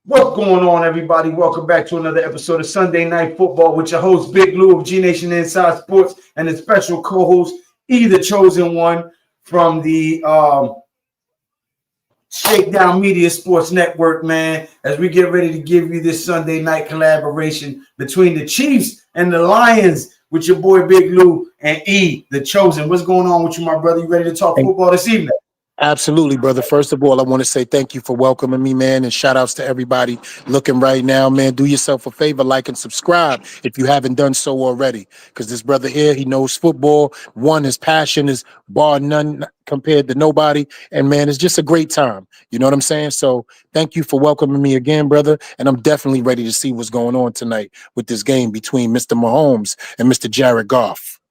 What's going on, everybody? Welcome back to another episode of Sunday Night Football with your host, Big Lou of GNATION Inside Sports, and his special co-host, the chosen one from the Shakedown Media Sports Network, man, as we get ready to give you this Sunday night collaboration between the Chiefs and the Lions with your boy, Big Lou, and the chosen. What's going on with you, my brother? You ready to talk football this evening? Absolutely, brother. First of all, I want to say thank you for welcoming me, man, and shout outs to everybody looking right now, man. Do yourself a favor, like and subscribe if you haven't done so already, because this brother here, he knows football. One, his passion is bar none compared to nobody, and man, it's just a great time. You know what I'm saying? So thank you for welcoming me again, brother, and I'm definitely ready to see what's going on tonight with this game between Mr. Mahomes and Mr. Jared Goff.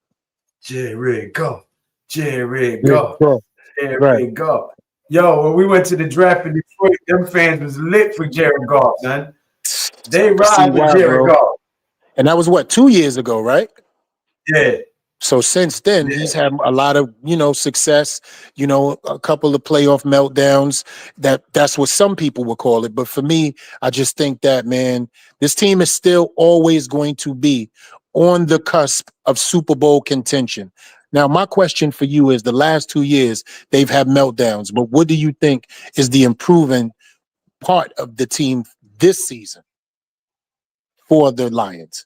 Jared Goff. Jared Yeah, Goff. bro. Right. Jared Goff. Yo, when we went to the draft in Detroit, them fans was lit for Jared Goff, man. They ride with Jared Goff. And that was what, 2 years ago, right? Yeah. So since then, he's had a lot of, success, a couple of playoff meltdowns. That's what some people would call it. But for me, I just think that, man, this team is still always going to be on the cusp of Super Bowl contention. Now, my question for you is the last 2 years, they've had meltdowns. But what do you think is the improving part of the team this season for the Lions?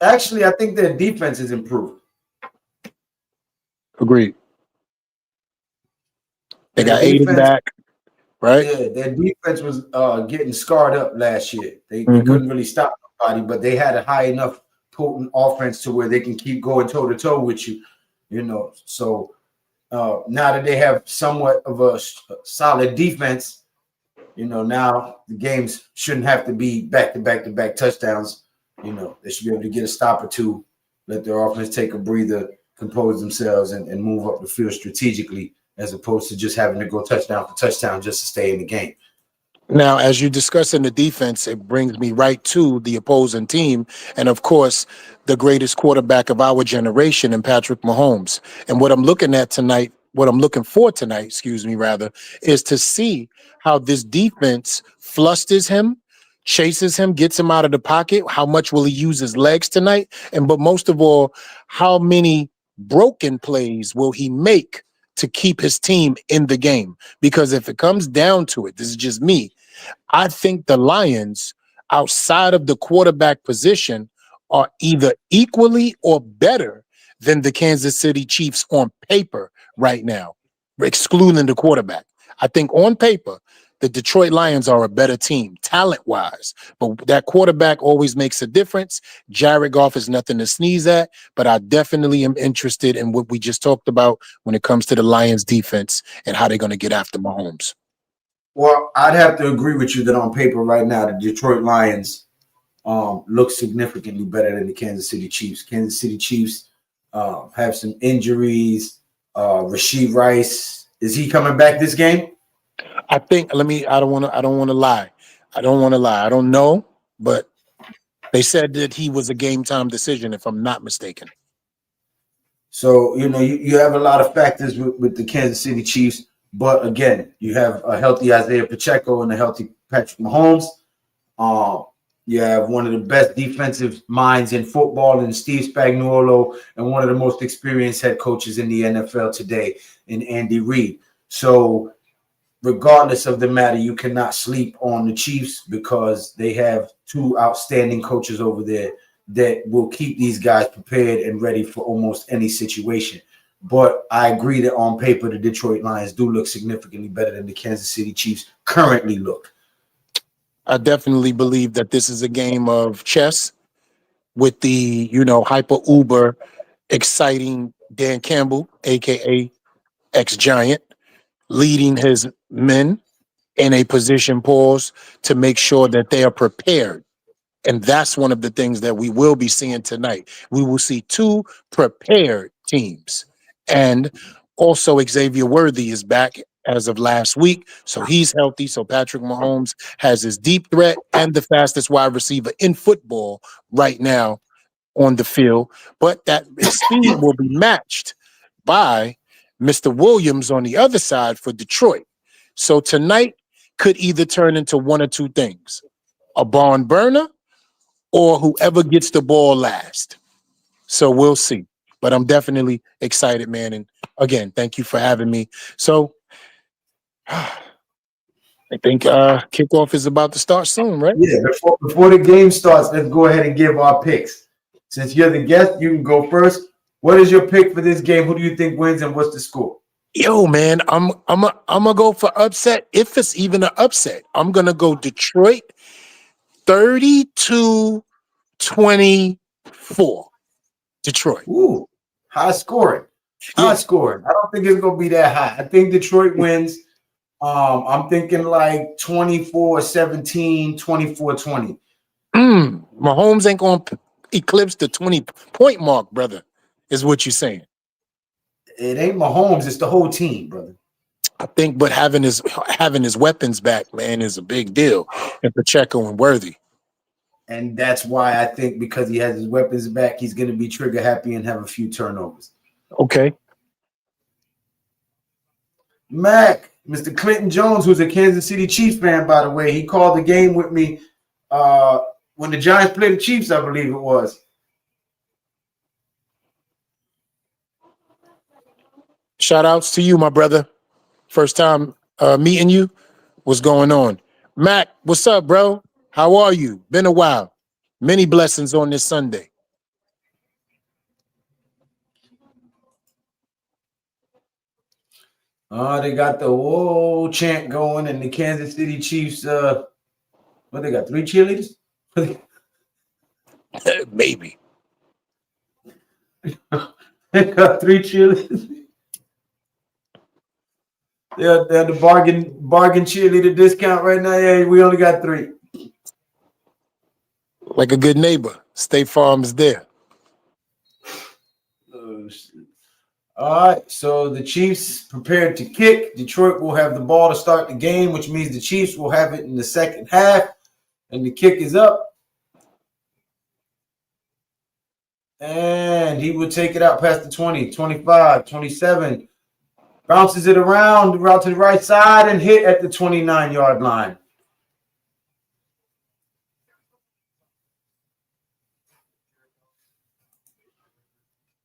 Actually, I think their defense has improved. Agreed. They got Aiden back, right? Yeah, their defense was getting scarred up last year. They couldn't really stop nobody, but they had a high enough potent offense to where they can keep going toe-to-toe with you, So now that they have somewhat of a solid defense, now the games shouldn't have to be back-to-back touchdowns. They should be able to get a stop or two, let their offense take a breather, compose themselves, and move up the field strategically, as opposed to just having to go touchdown for touchdown just to stay in the game. Now, as you discuss in the defense, it brings me right to the opposing team. And of course, the greatest quarterback of our generation in Patrick Mahomes. And what I'm looking for tonight, is to see how this defense flusters him, chases him, gets him out of the pocket. How much will he use his legs tonight? But most of all, how many broken plays will he make to keep his team in the game? Because if it comes down to it, this is just me, I think the Lions, outside of the quarterback position, are either equally or better than the Kansas City Chiefs on paper right now, excluding the quarterback. I think on paper, the Detroit Lions are a better team, talent-wise. But that quarterback always makes a difference. Jared Goff is nothing to sneeze at, but I definitely am interested in what we just talked about when it comes to the Lions defense and how they're going to get after Mahomes. Well, I'd have to agree with you that on paper right now, the Detroit Lions look significantly better than the Kansas City Chiefs. Kansas City Chiefs have some injuries. Rashee Rice, is he coming back this game? I think. I don't want to lie. I don't know, but they said that he was a game time decision, if I'm not mistaken. So you have a lot of factors with the Kansas City Chiefs. But again, you have a healthy Isaiah Pacheco and a healthy Patrick Mahomes. You have one of the best defensive minds in football in Steve Spagnuolo, and one of the most experienced head coaches in the NFL today in Andy Reid. So regardless of the matter, you cannot sleep on the Chiefs because they have two outstanding coaches over there that will keep these guys prepared and ready for almost any situation. But I agree that on paper, the Detroit Lions do look significantly better than the Kansas City Chiefs currently look. I definitely believe that this is a game of chess with the, hyper uber exciting Dan Campbell, aka ex-Giant, leading his men in a position pause to make sure that they are prepared. And that's one of the things that we will be seeing tonight. We will see two prepared teams. And also Xavier Worthy is back as of last week. So he's healthy. So Patrick Mahomes has his deep threat and the fastest wide receiver in football right now on the field. But that speed will be matched by Mr. Williams on the other side for Detroit. So tonight could either turn into one or two things: a barn burner or whoever gets the ball last. So we'll see. But I'm definitely excited, man. And again, thank you for having me. So I think kickoff is about to start soon, right? Yeah, before the game starts, let's go ahead and give our picks. Since you're the guest, you can go first. What is your pick for this game? Who do you think wins and what's the score? Yo, man, I'm gonna go for upset. If it's even an upset, I'm gonna go Detroit 32-24. Detroit. Ooh, high scoring. Yeah. High scoring. I don't think it's gonna be that high. I think Detroit wins. I'm thinking like 24-17, 24-20. Mahomes ain't gonna eclipse the 20-point mark, brother, is what you're saying. It ain't Mahomes, it's the whole team, brother. I think, but having his weapons back, man, is a big deal. And Pacheco and Worthy. And that's why I think because he has his weapons back, he's going to be trigger happy and have a few turnovers. Okay. Mac, Mr. Clinton Jones, who's a Kansas City Chiefs fan, by the way, he called the game with me when the Giants played the Chiefs, I believe it was. Shout outs to you, my brother. First time meeting you. What's going on? Mac, what's up, bro? How are you? Been a while. Many blessings on this Sunday. They got the whoa chant going, and the Kansas City Chiefs, what they got, 3 cheerleaders? Maybe. They got 3 cheerleaders. They're the bargain cheerleader discount right now. Yeah, we only got 3. Like a good neighbor, State Farm is there. Oh, shit. All right, so the Chiefs prepared to kick. Detroit will have the ball to start the game, which means the Chiefs will have it in the second half. And the kick is up. And he will take it out past the 20, 25, 27. Bounces it around to the right side and hit at the 29-yard line.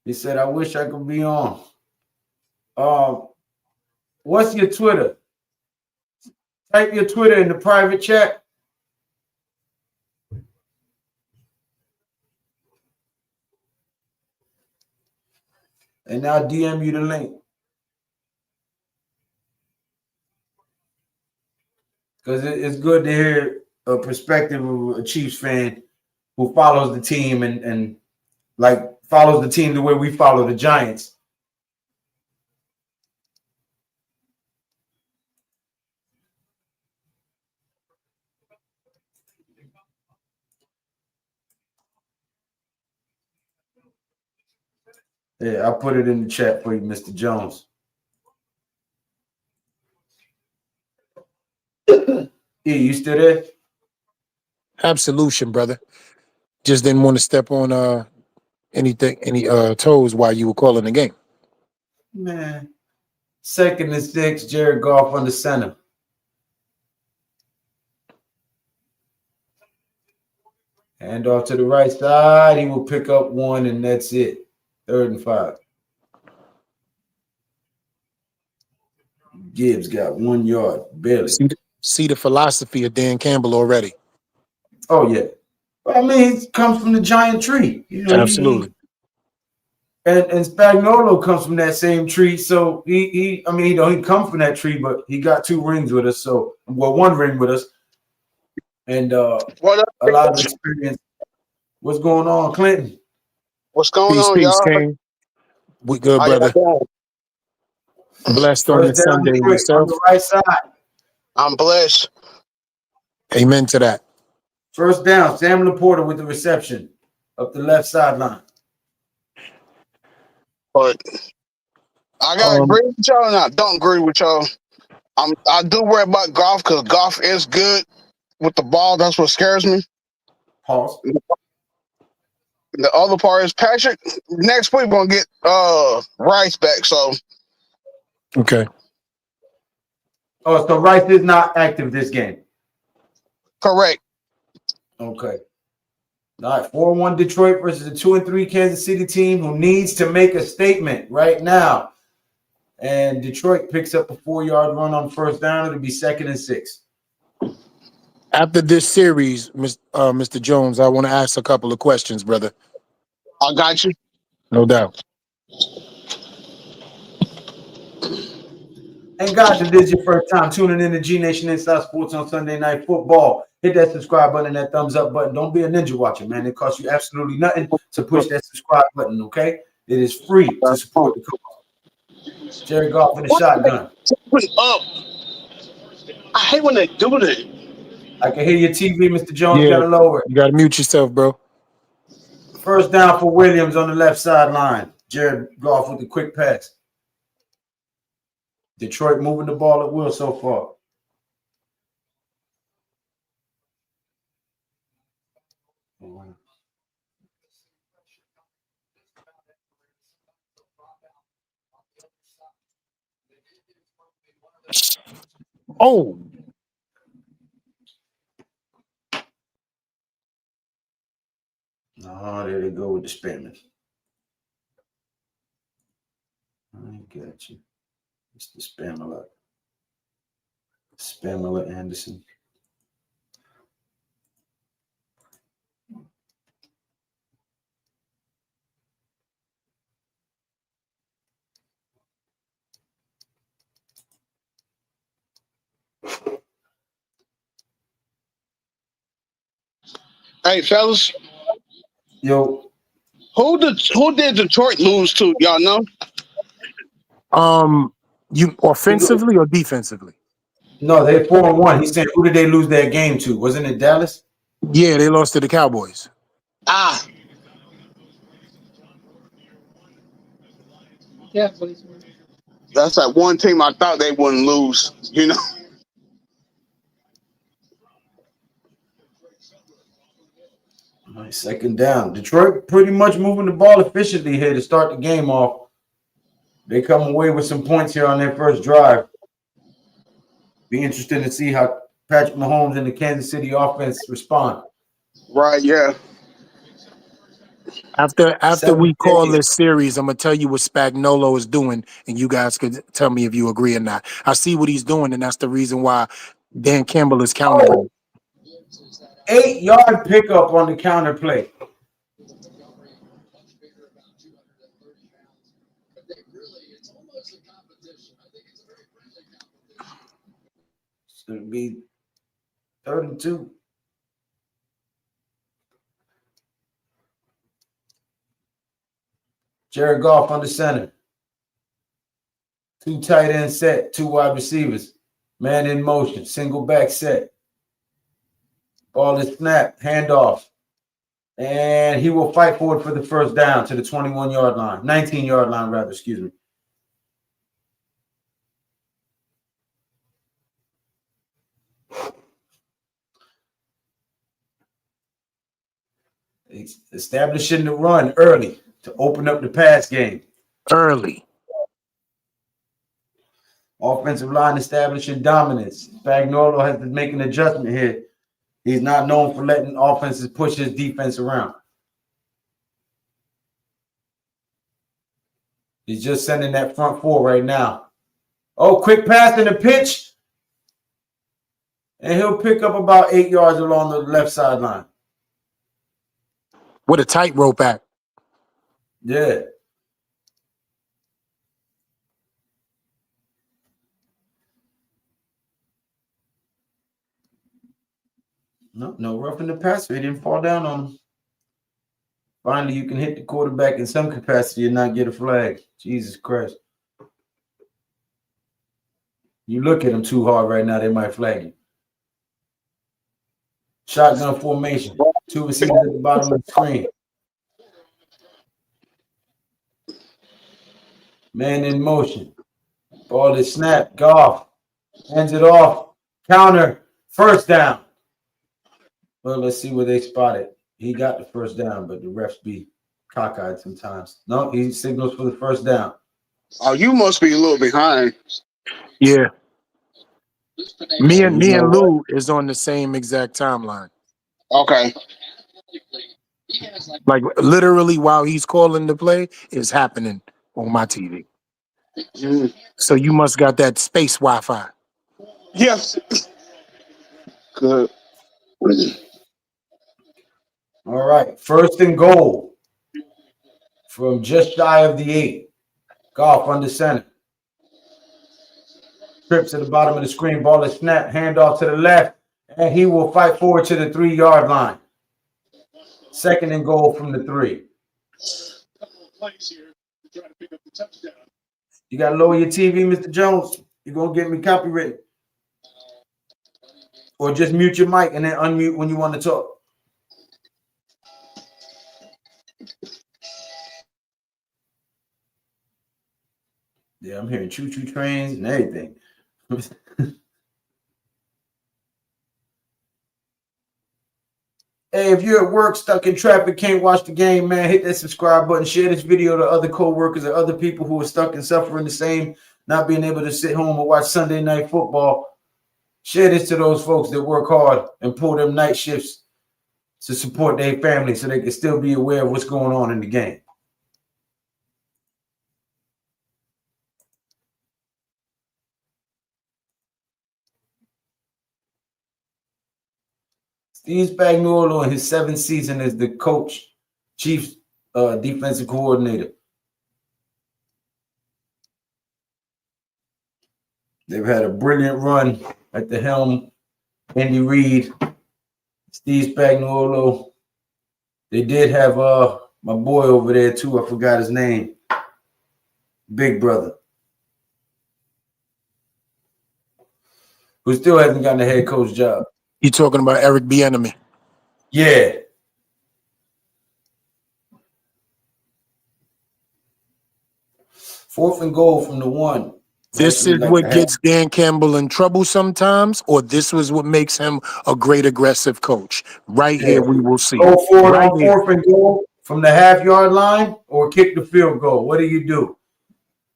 He said, I wish I could be on. What's your Twitter? Type your Twitter in the private chat. And I'll DM you the link. Because it's good to hear a perspective of a Chiefs fan who follows the team and like follows the team the way we follow the Giants. Yeah, I'll put it in the chat for you, Mr. Jones. Yeah, you still there? Absolution, brother. Just didn't want to step on any toes while you were calling the game. Man. 2nd and 6, Jared Goff under center. Hand off to the right side. He will pick up 1, and that's it. 3rd and 5. Gibbs got 1 yard, barely. See the philosophy of Dan Campbell already. Oh, yeah. I mean, he comes from the giant tree. You know, Absolutely. And Spagnuolo comes from that same tree. So he comes from that tree, but he got 2 rings with us. So, well, 1 ring with us. And a lot of experience. What's going on, Clinton? What's going on, Peace, y'all? King. We good, brother. Blessed on this Sunday yourself. On the right side. I'm blessed. Amen to that. 1st down, Sam Laporta with the reception up the left sideline. But I gotta agree with y'all and I don't agree with y'all. I do worry about Goff because Goff is good with the ball. That's what scares me. Pause. The other part is Patrick. Next week we're gonna get Rice back, so Okay. Oh, so Rice is not active this game. Correct. Okay. All right, 4-1 Detroit versus a 2-3 Kansas City team who needs to make a statement right now. And Detroit picks up a 4-yard run on first down. It'll be 2nd and 6. After this series, Mr. Jones, I want to ask a couple of questions, brother. I got you. No doubt. And guys, if this is your first time tuning in to G Nation Inside Sports on Sunday Night Football, hit that subscribe button and that thumbs up button. Don't be a ninja watcher, man. It costs you absolutely nothing to push that subscribe button, okay? It is free to support the cause. Jerry Goff in the shotgun. Up. I hate when they do that. I can hear your TV, Mr. Jones. Yeah, You got to lower it. you got to mute yourself, bro. First down for Williams on the left sideline. Jared Goff with the quick pass. Detroit moving the ball at will so far. Oh, Oh, there they go with the spamming. I got you. It's the spam alert. Spam alert Anderson. Hey, fellas. Yo. Who did Detroit lose to? Y'all know? you offensively or defensively? No, they're 4-1. He's saying, who did they lose their game to? Wasn't it Dallas? Yeah, they lost to the Cowboys. Ah. Yeah. That's that one team I thought they wouldn't lose, you know. All right, 2nd down. Detroit pretty much moving the ball efficiently here to start the game off. They come away with some points here on their first drive. Be interesting to see how Patrick Mahomes and the Kansas City offense respond. Right, yeah. After we 7-10. call this series, I'm gonna tell you what Spagnuolo is doing, and you guys could tell me if you agree or not. I see what he's doing, and that's the reason why Dan Campbell is countering. 8-yard pickup on the counter play. It's going to be 3rd and 2. Jared Goff on the center. 2 tight end set, 2 wide receivers. Man in motion, single back set. Ball is snapped, handoff. And he will fight for it for the first down to the 21-yard line. 19-yard line, rather, excuse me. Establishing the run early to open up the pass game. Early. Offensive line establishing dominance. Spagnuolo has to make an adjustment here. He's not known for letting offenses push his defense around. He's just sending that front 4 right now. Oh, quick pass and a pitch. And he'll pick up about 8 yards along the left sideline. What a tightrope act. Yeah. No roughing the passer. He didn't fall down on him. Finally, you can hit the quarterback in some capacity and not get a flag. Jesus Christ. You look at him too hard right now, they might flag you. Shotgun formation. 2 receivers at the bottom of the screen. Man in motion. Ball is snapped. Goff hands it off. Counter. First down. Well, let's see where they spot it. He got the first down, but the refs be cockeyed sometimes. No, he signals for the first down. Oh, you must be a little behind. Yeah. Me You and know what? Lou is on the same exact timeline. Okay. Like literally while he's calling the play is happening on my TV. Mm. So you must got that space Wi-Fi. Yes. Good. All right. First and goal from just shy of the 8. Golf under center. Trips at the bottom of the screen. Ball is snapped. Handoff to the left. And he will fight forward to the 3-yard line. Second and goal from the 3. You got to lower your TV, Mr. Jones. You're going to get me copyrighted. Or just mute your mic and then unmute when you want to talk. Yeah, I'm hearing choo-choo trains and everything. Hey, if you're at work, stuck in traffic, can't watch the game, man, hit that subscribe button. Share this video to other co-workers or other people who are stuck and suffering the same, not being able to sit home and watch Sunday night football. Share this to those folks that work hard and pull them night shifts to support their family so they can still be aware of what's going on in the game. Steve Spagnuolo in his 7th season as the coach, Chiefs defensive coordinator. They've had a brilliant run at the helm. Andy Reid, Steve Spagnuolo. They did have my boy over there too. I forgot his name. Big brother. Who still hasn't gotten a head coach job. You talking about Eric Bieniemy? Yeah. Fourth and goal from the 1. This is what gets Dan Campbell in trouble sometimes, or this was what makes him a great aggressive coach. Right here, we will see. Go for it right on here. 4th and goal from the half-yard line or kick the field goal. What do?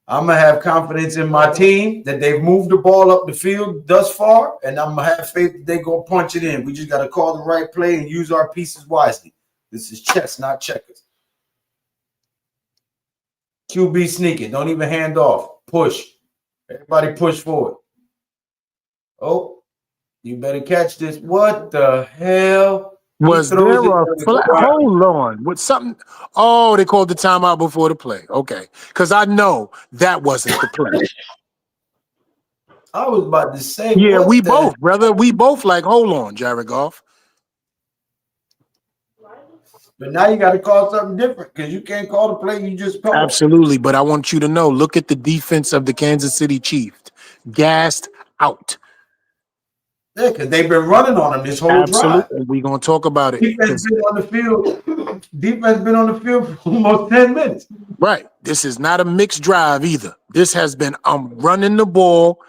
I'm going to have confidence in my team that they've moved the ball up the field thus far, and I'm going to have faith that they're going to punch it in. We just got to call the right play and use our pieces wisely. This is chess, not checkers. QB sneaking. Don't even hand off. Push. Everybody push forward. Oh, you better catch this. What the hell? Was there a hold on? What something? Oh, they called the timeout before the play. Okay, because I know that wasn't the play. I was about to say, yeah, we both, brother. We both like, hold on, Jared Goff. But now you got to call something different because you can't call the play you just called. Absolutely, but I want you to know, look at the defense of the Kansas City Chiefs. Gassed out. Yeah, because they've been running on them this whole drive. We're going to talk about it. Defense been on the field. Defense been on the field for almost 10 minutes. Right. This is not a mixed drive either. This has been running the ball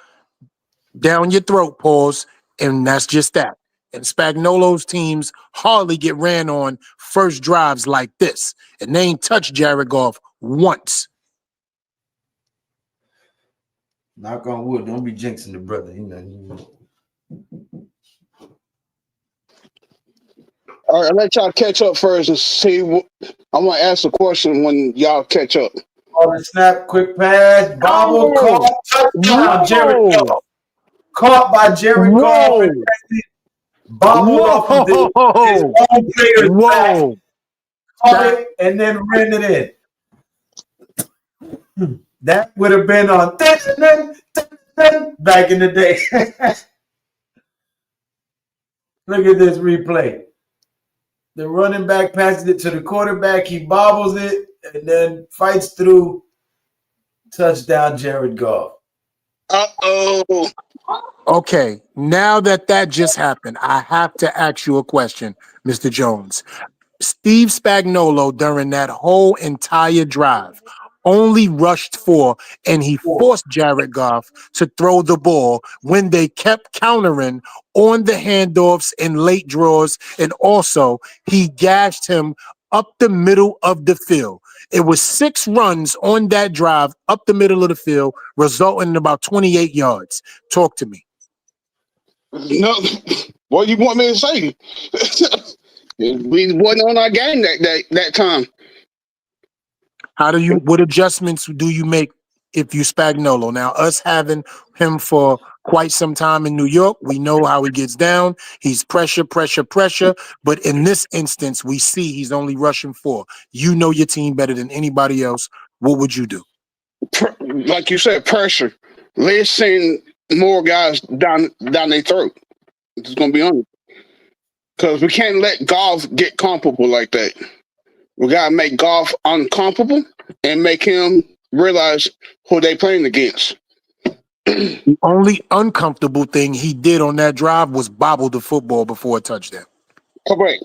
down your throat, pause, and that's just that. And Spagnuolo's teams hardly get ran on first drives like this. And they ain't touched Jared Goff once. Knock on wood. Don't be jinxing the brother. You know. All right, I'll let y'all catch up first and see. I'm going to ask a question when y'all catch up. On the snap, quick pass, bobble, caught, touchdown, Jared Goff. Caught by Jared Goff. Bobbled off of his own player's back. Caught it and then ran it in. That would have been on back in the day. Look at this replay. The running back passes it to the quarterback. He bobbles it and then fights through. Touchdown, Jared Goff. Uh-oh. Okay, now that just happened, I have to ask you a question, Mr. Jones. Steve Spagnuolo, during that whole entire drive, only rushed for, and he forced Jared Goff to throw the ball when they kept countering on the handoffs and late draws, and also he gashed him up the middle of the field. It was 6 runs on that drive up the middle of the field, resulting in about 28 yards. Talk to me. No, what you want me to say? We wasn't on our game that time. What adjustments do you make if you Spagnuolo? Now, us having him for quite some time in New York, we know how he gets down. He's pressure. But in this instance, we see he's only rushing 4. You know your team better than anybody else. What would you do? Like you said, pressure. Let's send more guys down their throat. It's gonna be on it. Because we can't let golf get comfortable like that. We gotta make golf uncomfortable and make him realize who they playing against. The only uncomfortable thing he did on that drive was bobble the football before a touchdown. Correct.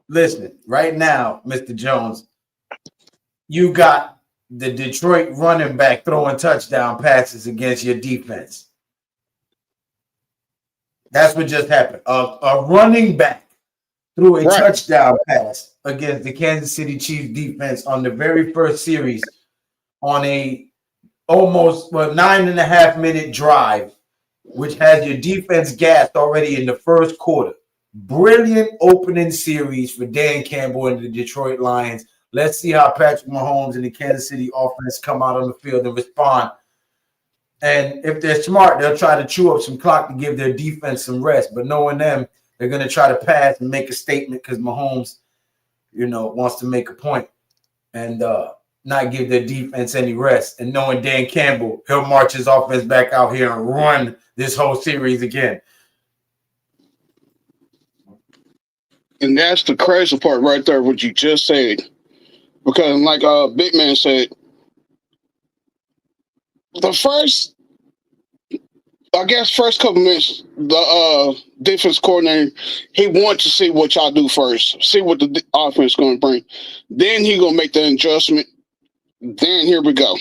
Listen, right now, Mr. Jones, you got the Detroit running back throwing touchdown passes against your defense. That's what just happened. A running back threw a touchdown pass against the Kansas City Chiefs defense on the very first series on a almost 9.5-minute drive, which has your defense gassed already in the first quarter. Brilliant opening series for Dan Campbell and the Detroit Lions. Let's see how Patrick Mahomes and the Kansas City offense come out on the field and respond. And if they're smart, they'll try to chew up some clock to give their defense some rest. But knowing them, they're going to try to pass and make a statement because Mahomes, wants to make a point and not give their defense any rest. And knowing Dan Campbell, he'll march his offense back out here and run this whole series again. And that's the crazy part right there, what you just said. Because like Big Man said, the first couple minutes, the defense coordinator, he wants to see what y'all do first, see what the offense is going to bring. Then he going to make the adjustment. Then here we go.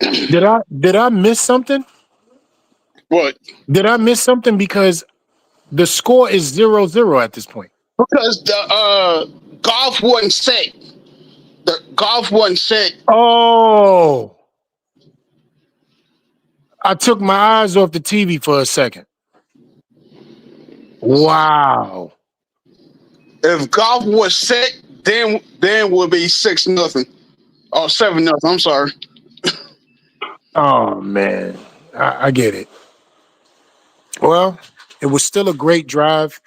Did I miss something? What? Did I miss something? Because the score is 0-0 at this point. Because the golf wasn't set. The golf wasn't set. Oh. I took my eyes off the TV for a second. Wow. If golf was set, then would be 6-0 or 7-0. I'm sorry. Oh man, I get it. Well, it was still a great drive.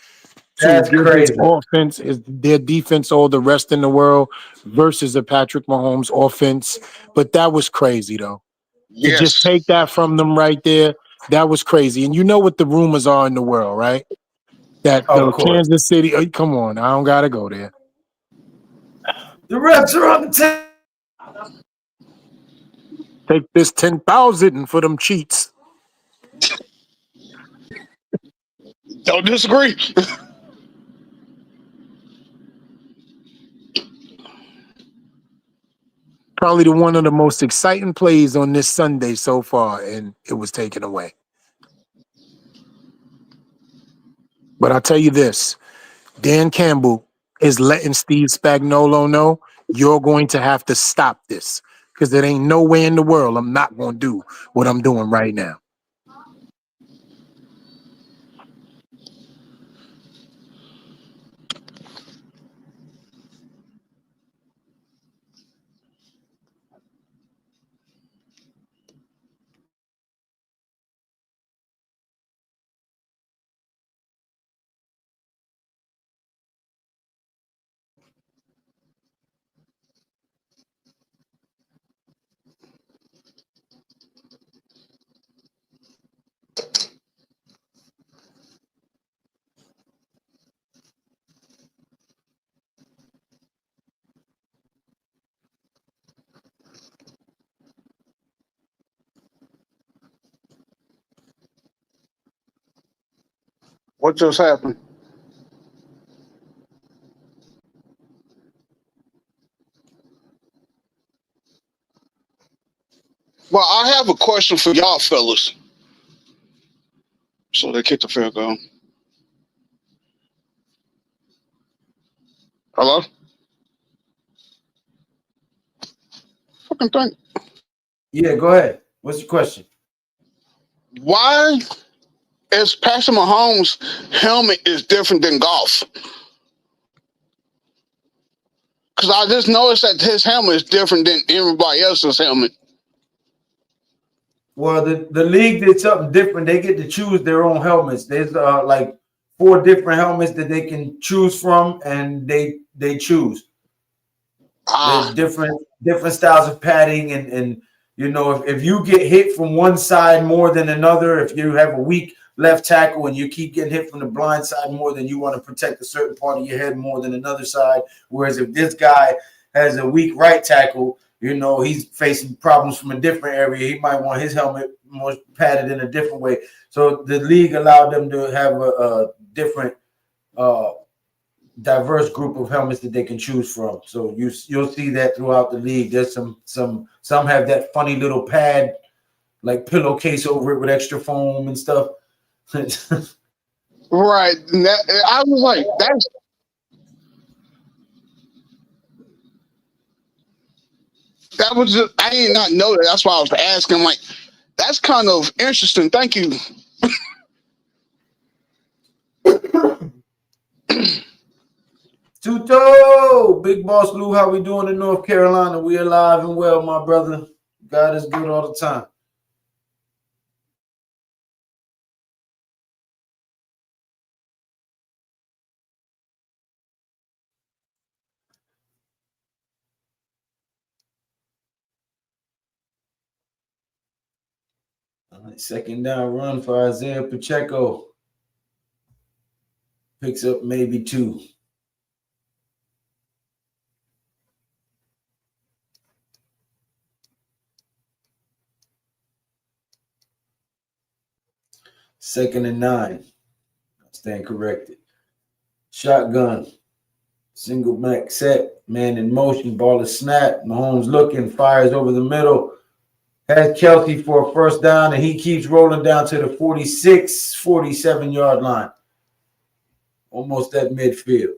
That's crazy. Offense is their defense, all the rest in the world versus a Patrick Mahomes offense. But that was crazy though. Yes. To just take that from them right there, that was crazy. And you know what the rumors are in the world, right? That the Kansas City, come on, I don't gotta go there. The refs are on the table. Take this 10,000 for them cheats. Don't disagree. Probably one of the most exciting plays on this Sunday so far, and it was taken away. But I'll tell you this, Dan Campbell is letting Steve Spagnuolo know you're going to have to stop this because there ain't no way in the world I'm not going to do what I'm doing right now. What just happened? Well, I have a question for y'all fellas. So they kicked the field goal. Hello? Fucking thing. Yeah, go ahead. What's your question? Why is Patrick Mahomes' helmet is different than golf? Because I just noticed that his helmet is different than everybody else's helmet. Well, the league did something different. They get to choose their own helmets. There's like 4 different helmets that they can choose from, and they choose. There's different styles of padding, and you know, if you get hit from one side more than another, if you have a weak left tackle and you keep getting hit from the blind side more, than you want to protect a certain part of your head more than another side. Whereas if this guy has a weak right tackle, you know, he's facing problems from a different area. He might want his helmet more padded in a different way. So the league allowed them to have a different diverse group of helmets that they can choose from. So you'll see that throughout the league. There's some have that funny little pad, like pillowcase over it with extra foam and stuff. Right. I was like, that was just, I did not know that. That's why I was asking. Like, that's kind of interesting. Thank you. Tuto, Big Boss Lou, how we doing in North Carolina? We alive and well, my brother. God is good all the time. All right, second down run for Isaiah Pacheco. Picks up maybe 2. Second and 9. Stand corrected. Shotgun. Single back set. Man in motion. Ball is snapped. Mahomes looking. Fires over the middle. Has Kelsey for a first down, and he keeps rolling down to the 46, 47-yard line. Almost at midfield.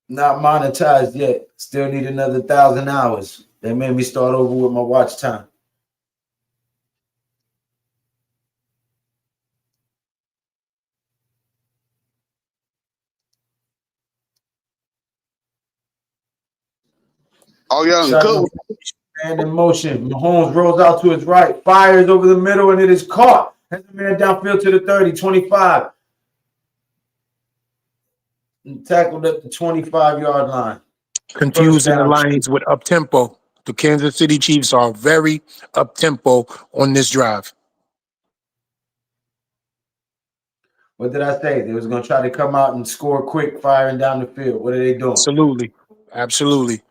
Not monetized yet. Still need another 1,000 hours. They made me start over with my watch time. Oh, yeah, Shotgun, good. man in motion. Mahomes rolls out to his right, fires over the middle, and it is caught. Has a man downfield to the 30, 25. And tackled at the 25-yard line. Confusing the lines with up tempo. The Kansas City Chiefs are very up tempo on this drive. What did I say? They was going to try to come out and score quick, firing down the field. What are they doing? Absolutely. Absolutely.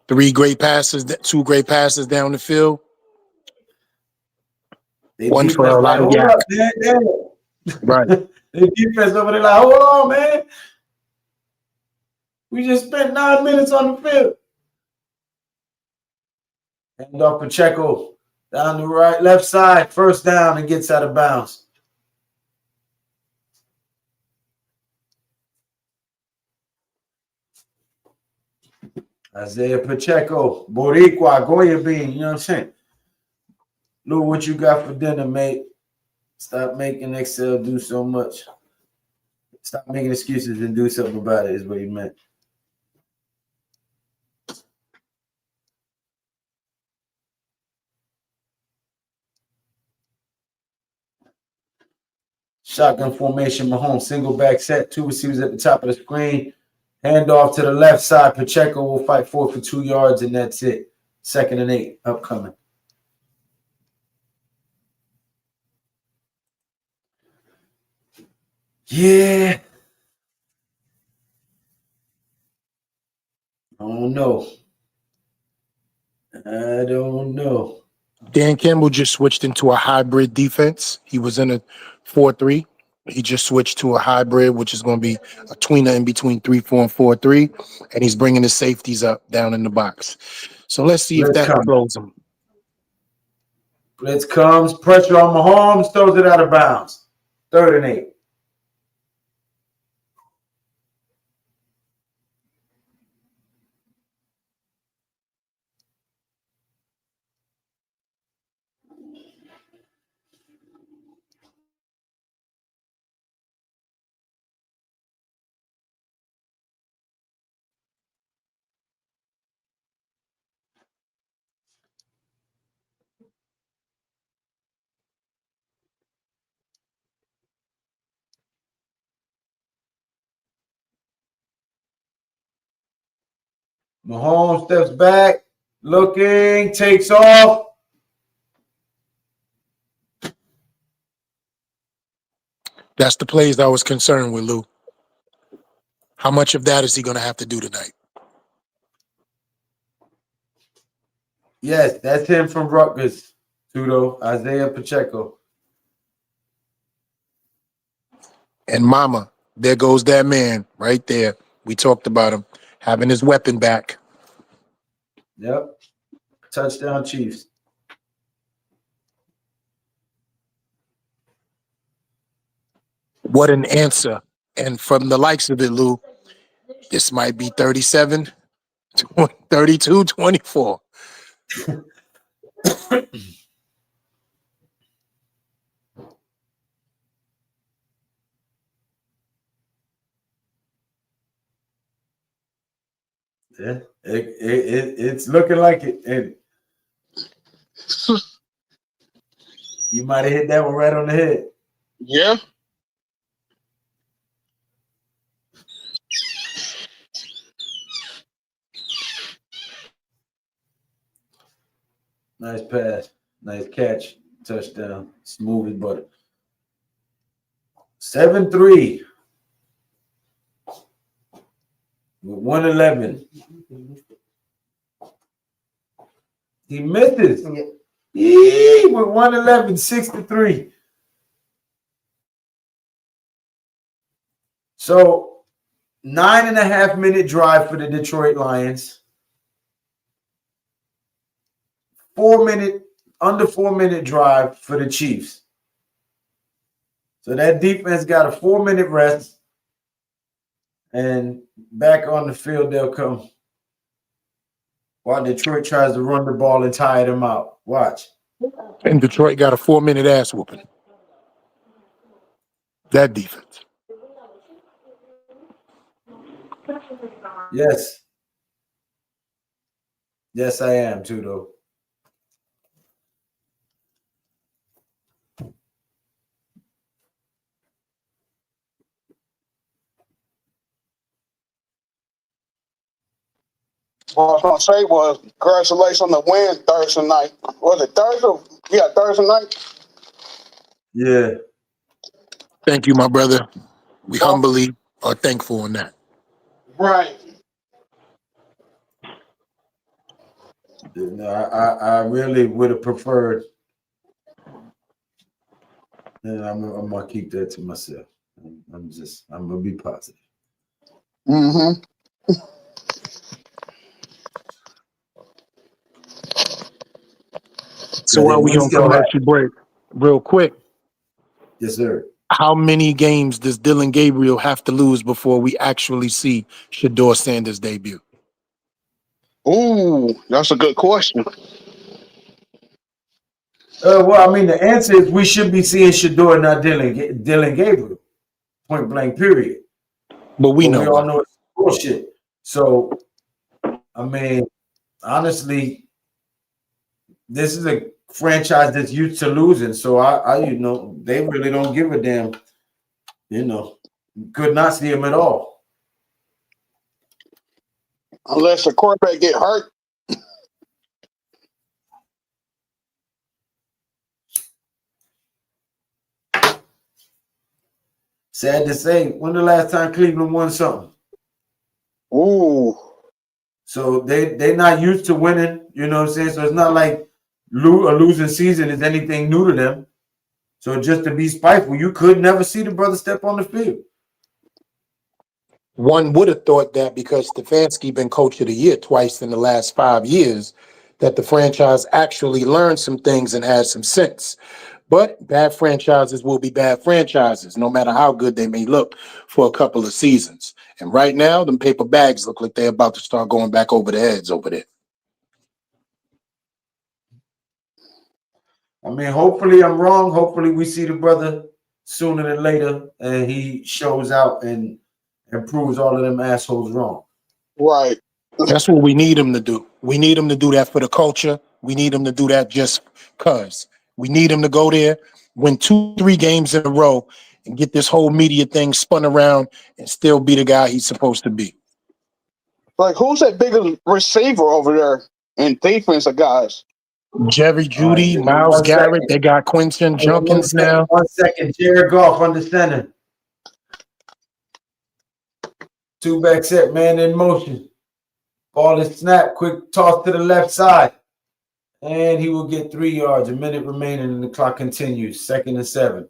2 great passes down the field. They One for a lot of hold yak. up, man. Right. The defense over there like, hold on, man. We just spent 9 minutes on the field. Hand off Pacheco down the right, left side, first down, and gets out of bounds. Isaiah Pacheco, Boricua, Goya Bean, you know what I'm saying? Lou, what you got for dinner, mate? Stop making Excel do so much. Stop making excuses and do something about it is what he meant. Shotgun formation, Mahomes, single back set, 2 receivers at the top of the screen. Hand off to the left side. Pacheco will fight forward for 2 yards, and that's it. 2nd and 8 upcoming. Yeah. I don't know. Dan Campbell just switched into a hybrid defense. He was in a 4-3. He just switched to a hybrid, which is going to be a tweener in between 3-4 and 4-3, and he's bringing the safeties up down in the box. So let's see if that flows him. Blitz comes, pressure on Mahomes, throws it out of bounds. 3rd and 8. Mahomes steps back, looking, takes off. That's the plays I was concerned with, Lou. How much of that is he going to have to do tonight? Yes, that's him from Rutgers, Tudo, Isaiah Pacheco. And mama, there goes that man right there. We talked about him having his weapon back. Yep. Touchdown Chiefs. What an answer. And from the likes of it, Lou, this might be 37, 32, 24. Yeah, it's looking like it. And you might have hit that one right on the head. Yeah. Nice pass. Nice catch. Touchdown. Smooth as butter. 7-3. With 111. He misses. Yee, with 111, 6-3. So 9.5-minute drive for the Detroit Lions. Under 4-minute drive for the Chiefs. So that defense got a 4-minute rest. And back on the field they'll come. While Detroit tries to run the ball and tire them out. Watch. And Detroit got a 4-minute ass whooping. That defense. Yes. Yes, I am too, though. What I was going to say was, congratulations on the win Thursday night. Was it Thursday? Yeah, Thursday night. Yeah. Thank you, my brother. We humbly are thankful on that. Right. No, I really would have preferred. And I'm gonna keep that to myself. I'm gonna be positive. Mm-hmm. So while we on commercial break, real quick. Yes, sir. How many games does Dylan Gabriel have to lose before we actually see Shador Sanders debut? Ooh, that's a good question. Well, I mean, the answer is we should be seeing Shador, not Dylan Gabriel. Point blank, period. But we know we all know it's bullshit. So, I mean, honestly, this is a franchise that's used to losing. So I they really don't give a damn. Could not see him at all. Unless the quarterback get hurt. Sad to say, when the last time Cleveland won something? Ooh. So they're not used to winning, you know what I'm saying? So it's not like a losing season is anything new to them. So just to be spiteful, you could never see the brother step on the field. One would have thought that because Stefanski been coach of the year twice in the last 5 years, that the franchise actually learned some things and had some sense. But bad franchises will be bad franchises, no matter how good they may look for a couple of seasons. And right now, them paper bags look like they're about to start going back over the heads over there. I mean, hopefully I'm wrong. Hopefully we see the brother sooner than later, and he shows out and proves all of them assholes wrong. Right. That's what we need him to do. We need him to do that for the culture. We need him to do that just because. We need him to go there, win 2-3 games in a row, and get this whole media thing spun around and still be the guy he's supposed to be. Like, who's that biggest receiver over there in defensive guys? Jerry Judy, Myles Garrett, they got Quinton Junkins now. 1 second, Jared Goff under center. 2-back set, man in motion. Ball is snap, quick toss to the left side. And he will get 3 yards. A minute remaining and the clock continues. 2nd and 7.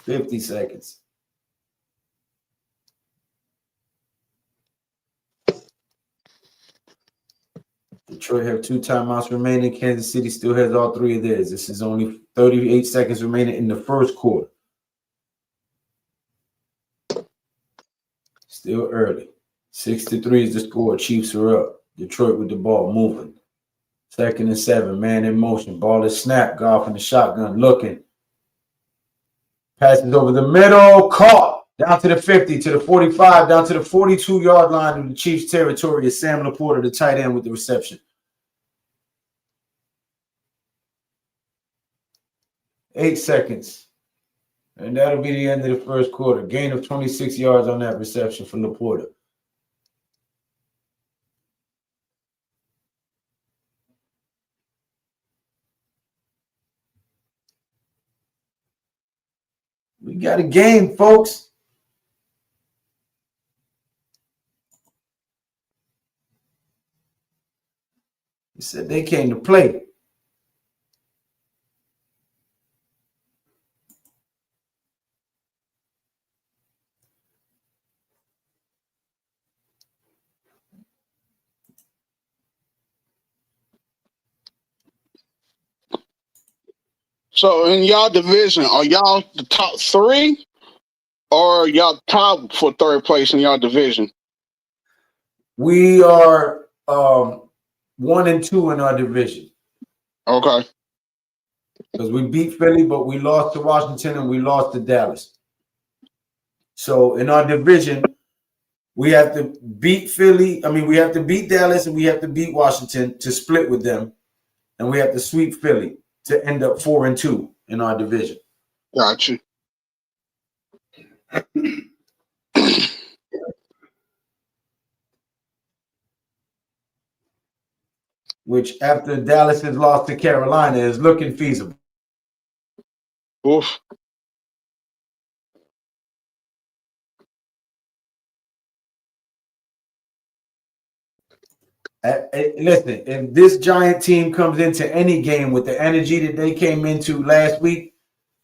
$50 seconds. Detroit have 2 timeouts remaining. Kansas City still has all 3 of theirs. This is only 38 seconds remaining in the first quarter. Still early. 6-3 is the score. Chiefs are up. Detroit with the ball moving. 2nd and 7. Man in motion. Ball is snapped. Goff in the shotgun looking. Passes over the middle. Caught. Down to the 50, to the 45, down to the 42-yard line of the Chiefs' territory is Sam Laporta, the tight end, with the reception. 8 seconds. And that'll be the end of the first quarter. Gain of 26 yards on that reception for Laporta. We got a game, folks. He said they came to play. So in y'all division, are y'all the top 3 or y'all top for 3rd place in y'all division? We are 1 and 2 in our division. Okay. Because we beat Philly, but we lost to Washington and we lost to Dallas. So in our division, we have to beat Philly. I mean, we have to beat Dallas and we have to beat Washington to split with them. And we have to sweep Philly to end up 4 and 2 in our division. Gotcha. Which after Dallas has lost to Carolina is looking feasible. Oof. Listen, if this Giant team comes into any game with the energy that they came into last week,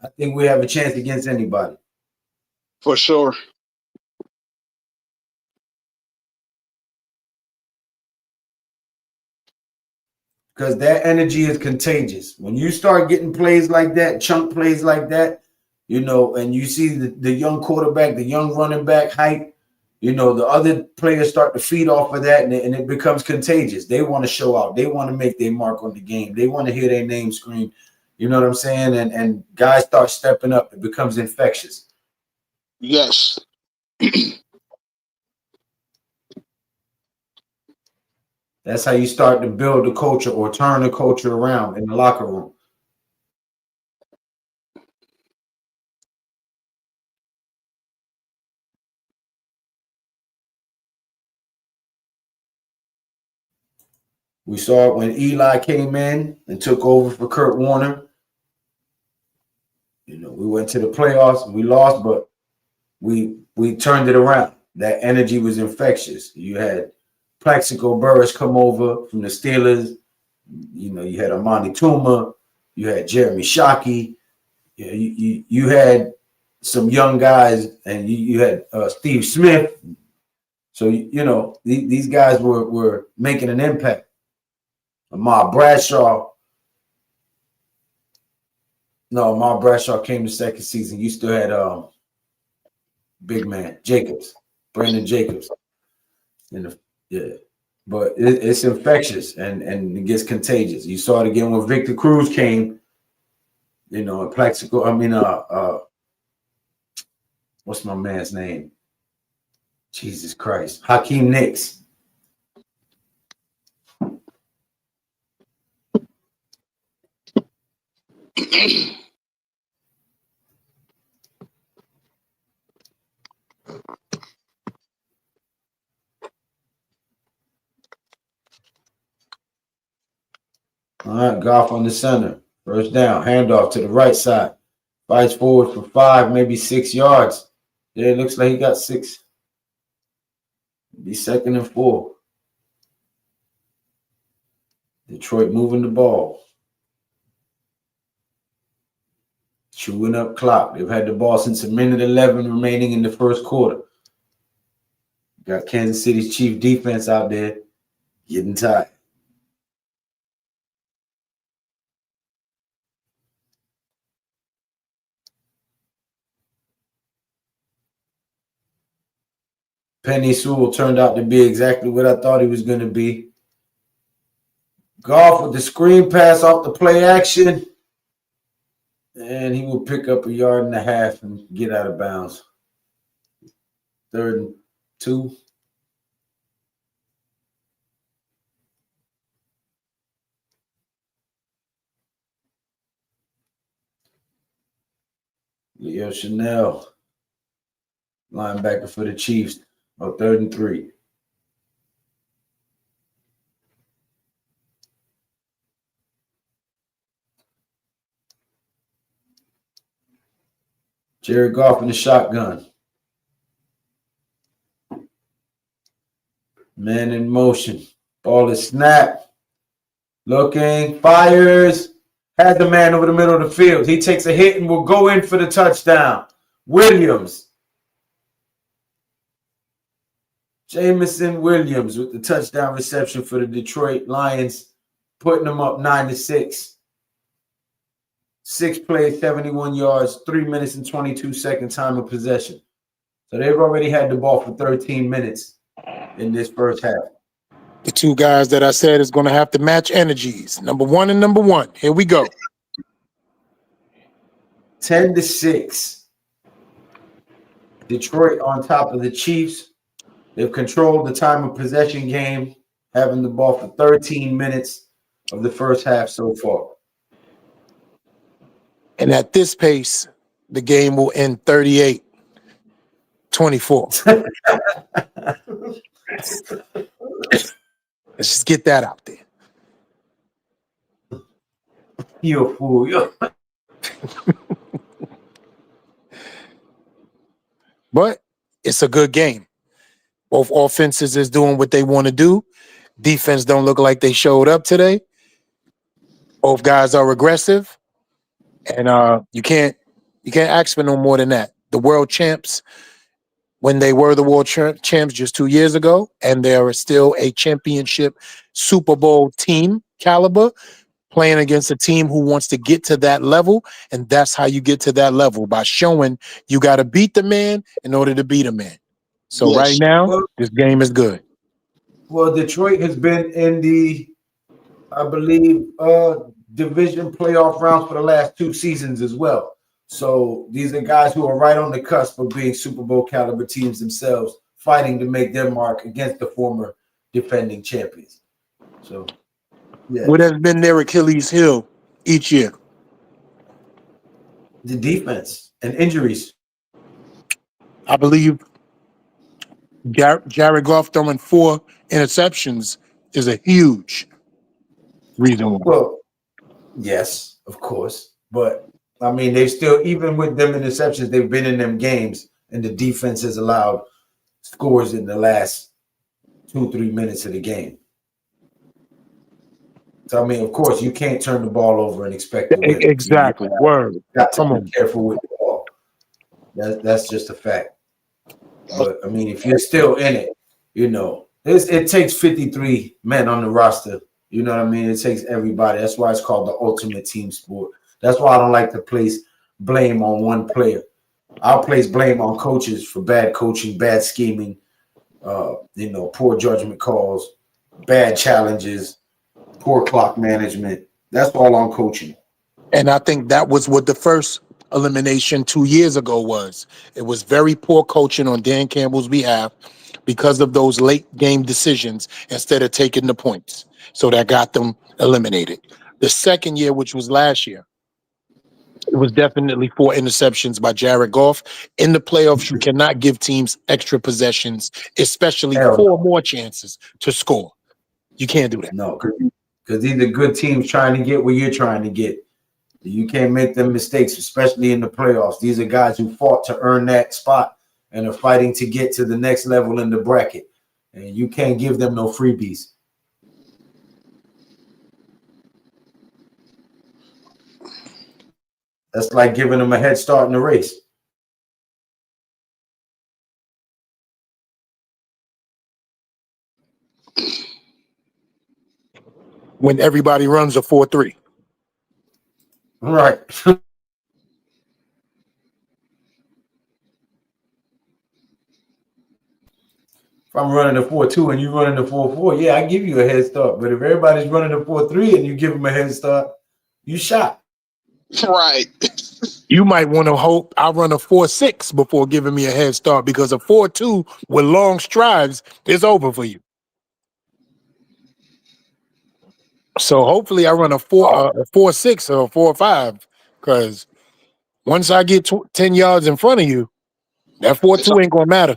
I think we have a chance against anybody. For sure. Because that energy is contagious. When you start getting plays like that, chunk plays like that, you know, and you see the young quarterback, the young running back hype, you know, the other players start to feed off of that, and it becomes contagious. They want to show out. They want to make their mark on the game. They want to hear their name screamed. You know what I'm saying? And guys start stepping up. It becomes infectious. Yes. That's how you start to build the culture or turn the culture around in the locker room. We saw it when Eli came in and took over for Kurt Warner. You know, we went to the playoffs and we lost, but we turned it around. That energy was infectious. You had Plaxico Burress come over from the Steelers. You know, you had Amani Tuma. You had Jeremy Shockey. You had some young guys, and you had Steve Smith. So you know these guys were making an impact. Ahmad Bradshaw. No, Ahmad Bradshaw came the second season. You still had big man Jacobs, Brandon Jacobs. Yeah, but it's infectious and it gets contagious. You saw it again when Victor Cruz came. You know, in Plexico. I mean, what's my man's name? Jesus Christ, Hakeem Nicks. All right, Goff on the center. First down, handoff to the right side. Fights forward for 5, maybe 6 yards. There it looks like he got 6. Be 2nd and 4. Detroit moving the ball. Chewing up clock. They've had the ball since a minute 11 remaining in the first quarter. Got Kansas City's chief defense out there getting tired. Penny Sewell turned out to be exactly what I thought he was going to be. Goff with the screen pass off the play action. And he will pick up 1.5 yards and get out of bounds. 3rd and 2. Leo Chanel, linebacker for the Chiefs, on 3rd and 3. Jared Goff in the shotgun. Man in motion. Ball is snapped. Looking, fires. Had the man over the middle of the field. He takes a hit and will go in for the touchdown. Williams. Jamison Williams with the touchdown reception for the Detroit Lions, putting them up 9-6. 6 plays, 71 yards, 3 minutes and 22 second time of possession. So they've already had the ball for 13 minutes in this first half. The 2 guys that I said is going to have to match energies. Number 1 and number 1. Here we go. 10-6. Detroit on top of the Chiefs. They've controlled the time of possession game, having the ball for 13 minutes of the first half so far. And at this pace, the game will end 38-24. Let's just get that out there. You a fool. But it's a good game. Both offenses is doing what they want to do. Defense don't look like they showed up today. Both guys are aggressive. And you can't ask for no more than that. The world champs, when they were the world champs just 2 years ago, and they are still a championship Super Bowl team caliber, playing against a team who wants to get to that level. And that's how you get to that level, by showing you got to beat the man in order to beat a man. So Yes. right now, this game is good. Well, Detroit has been in the, I believe, division playoff rounds for the last 2 seasons as well. So these are guys who are right on the cusp of being Super Bowl caliber teams themselves, fighting to make their mark against the former defending champions. So, yeah. What has been their Achilles heel each year? The defense and injuries. I believe Jared Goff throwing 4 interceptions is a huge reason why. Well, yes, of course. But, I mean, they've still, even with them interceptions, they've been in them games, and the defense has allowed scores in the last 2-3 minutes of the game. So, I mean, of course, you can't turn the ball over and expect to win. Exactly. Word. You got to Come be on. careful with the ball. That's just a fact. But I mean, if you're still in it, it takes 53 men on the roster. You know what I mean? It takes everybody. That's why it's called the ultimate team sport. That's why I don't like to place blame on one player. I'll place blame on coaches for bad coaching, bad scheming, poor judgment calls, bad challenges, poor clock management. That's all on coaching. And I think that was what the first elimination 2 years ago was. It was very poor coaching on Dan Campbell's behalf because of those late game decisions instead of taking the points. So that got them eliminated. The second year, which was last year, it was definitely 4 interceptions by Jared Goff. In the playoffs, you cannot give teams extra possessions, especially 4 more chances to score. You can't do that. No, because these are good teams trying to get where you're trying to get. You can't make them mistakes, especially in the playoffs. These are guys who fought to earn that spot and are fighting to get to the next level in the bracket. And you can't give them no freebies. That's like giving them a head start in the race. When everybody runs a 4-3. Right. If I'm running a 4-2 and you running a 4-4, yeah, I give you a head start. But if everybody's running a 4-3 and you give them a head start, you shot. Right. You might want to hope I run a 4-6 before giving me a head start, because a 4-2 with long strides is over for you. So hopefully I run a 4-6 or a 4-5, because once I get 10 yards in front of you, that 4-2 ain't gonna matter.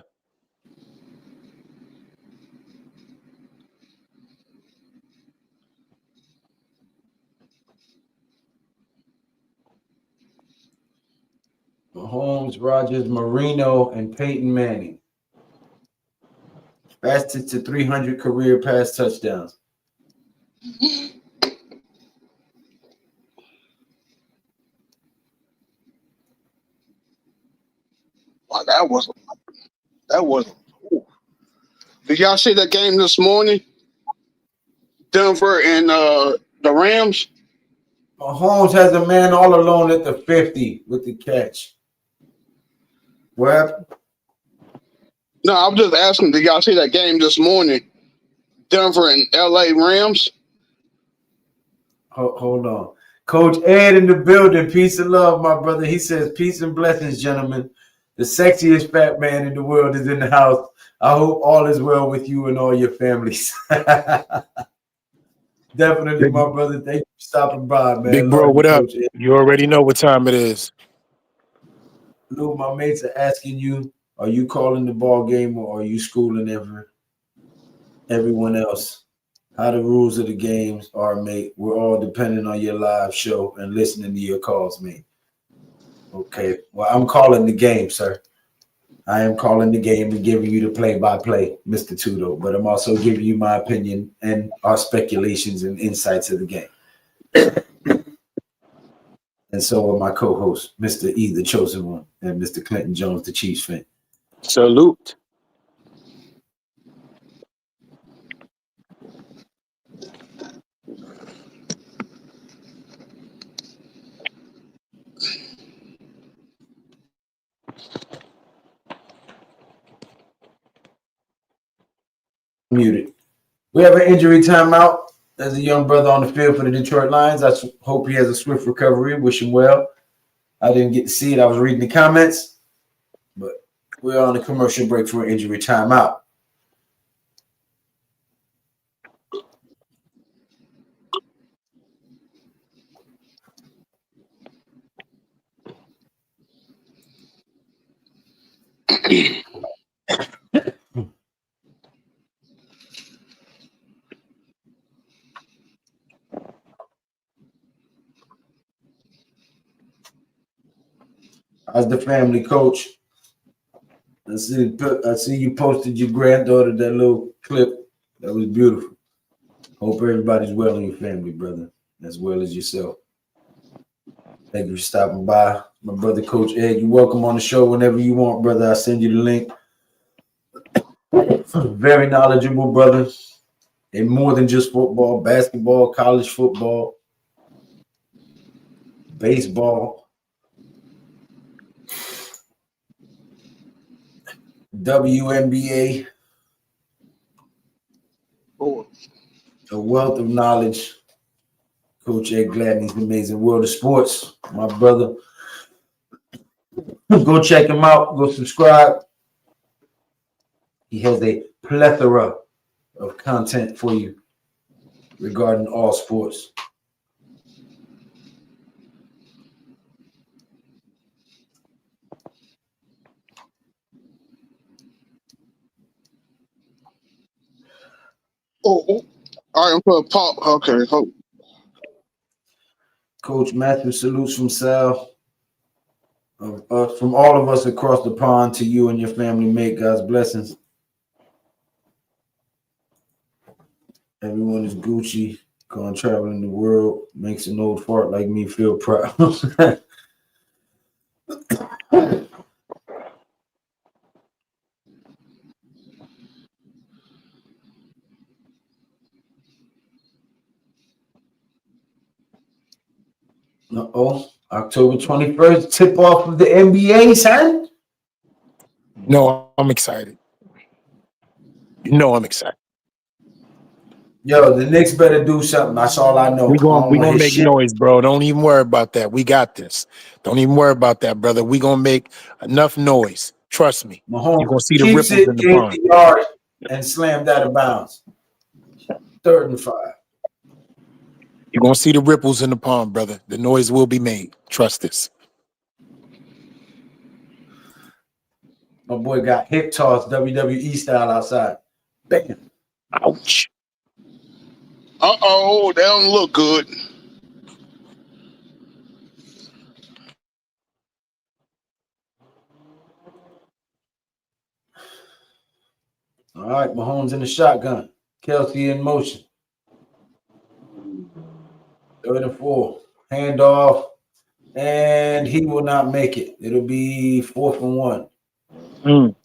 Mahomes, Rodgers, Marino, and Peyton Manning. Fastest to 300 career pass touchdowns. Wow, that was. Ooh. Did y'all see that game this morning? Denver and the Rams. Mahomes has a man all alone at the 50 with the catch. What happened? No, I'm just asking. Did y'all see that game this morning? Denver and LA Rams. Hold on. Coach Ed in the building. Peace and love, my brother. He says, peace and blessings, gentlemen. The sexiest fat man in the world is in the house. I hope all is well with you and all your families. Definitely, my brother. Thank you for stopping by, man. Big bro, what up? You already know what time it is. Lou, my mates are asking you, are you calling the ball game or are you schooling everyone else? How the rules of the games are, mate. We're all depending on your live show and listening to your calls, mate. Okay. Well, I'm calling the game, sir. I am calling the game and giving you the play-by-play, Mr. Tudo, but I'm also giving you my opinion and our speculations and insights of the game. And so are my co-hosts, Mr. E, the chosen one, and Mr. Clinton Jones, the Chiefs fan. Salute. Muted. We have an injury timeout. There's a young brother on the field for the Detroit Lions. I hope he has a swift recovery. Wish him well. I didn't get to see it. I was reading the comments, but we're on a commercial break for an injury timeout. How's the family, coach? I see you posted your granddaughter that little clip. That was beautiful. Hope everybody's well in your family, brother, as well as yourself. Thank you for stopping by. My brother, Coach Ed, you're welcome on the show whenever you want, brother. I'll send you the link. Very knowledgeable brother in more than just football, basketball, college football, baseball, WNBA, Oh, a wealth of knowledge. Coach Ed Gladney's amazing world of sports, my brother. Go check him out. Go subscribe. He has a plethora of content for you regarding all sports. all right, I'm gonna pop. Okay, hold. Coach Matthew salutes from Sal. From all of us across the pond to you and your family, mate. God's blessings. Everyone is Gucci. Going traveling the world makes an old fart like me feel proud. October 21st, tip off of the NBA, son. No, I'm excited. I'm excited. Yo, the Knicks better do something. That's all I know. We gonna I make shit. noise, bro. Don't even worry about that. We got this. Don't even worry about that, brother. We gonna make enough noise. Trust me. Mahomes You're gonna see the keeps ripples it in the in pond. the yard and slammed out of bounds. 3rd and 5. You're gonna see the ripples in the pond, brother. The noise will be made. Trust this. My boy got hip toss WWE style outside. Bam. Ouch. That don't look good. All right, Mahomes in the shotgun. Kelsey in motion. 3rd and 4. Handoff. And he will not make it. It'll be 4th and 1. Mm.